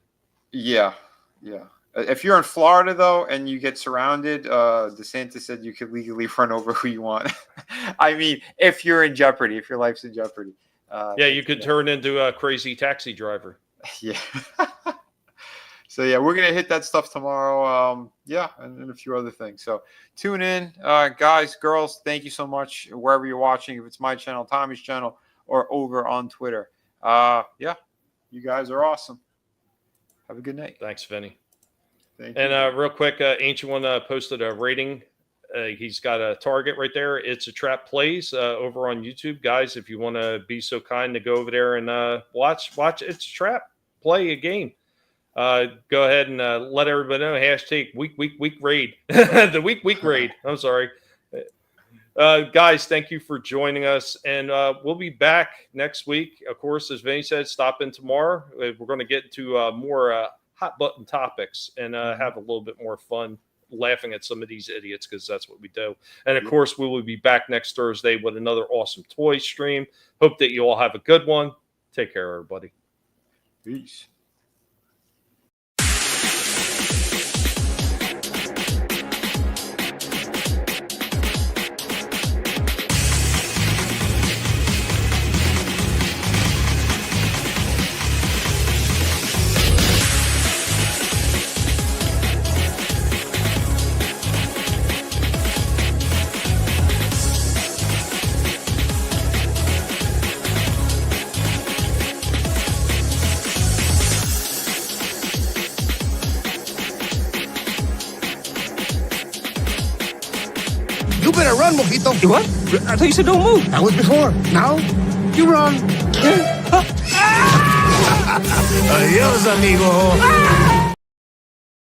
Yeah. If you're in Florida, though, and you get surrounded, DeSantis said you could legally run over who you want. I mean, if you're in jeopardy, if your life's in jeopardy. You could turn into a crazy taxi driver. Yeah. So, we're going to hit that stuff tomorrow. And a few other things. So, tune in. Guys, girls, thank you so much. Wherever you're watching, if it's my channel, Tommy's channel, or over on Twitter. You guys are awesome. Have a good night. Thanks, Vinnie. Thank you. And real quick, Ancient One posted a rating. He's got a target right there. It's a Trap Plays over on YouTube. Guys, if you want to be so kind to go over there and watch It's a Trap, play a game. Go ahead and let everybody know. Hashtag week raid. The week raid. I'm sorry. Guys, thank you for joining us. And we'll be back next week. Of course, as Vinnie said, stop in tomorrow. We're going to get into more hot button topics and have a little bit more fun laughing at some of these idiots, because that's what we do. And of course, we will be back next Thursday with another awesome toy stream. Hope that you all have a good one. Take care, everybody. Peace. You better run, Mojito. You what? I thought you said don't move. That was before. Now, you run. Adios, amigo.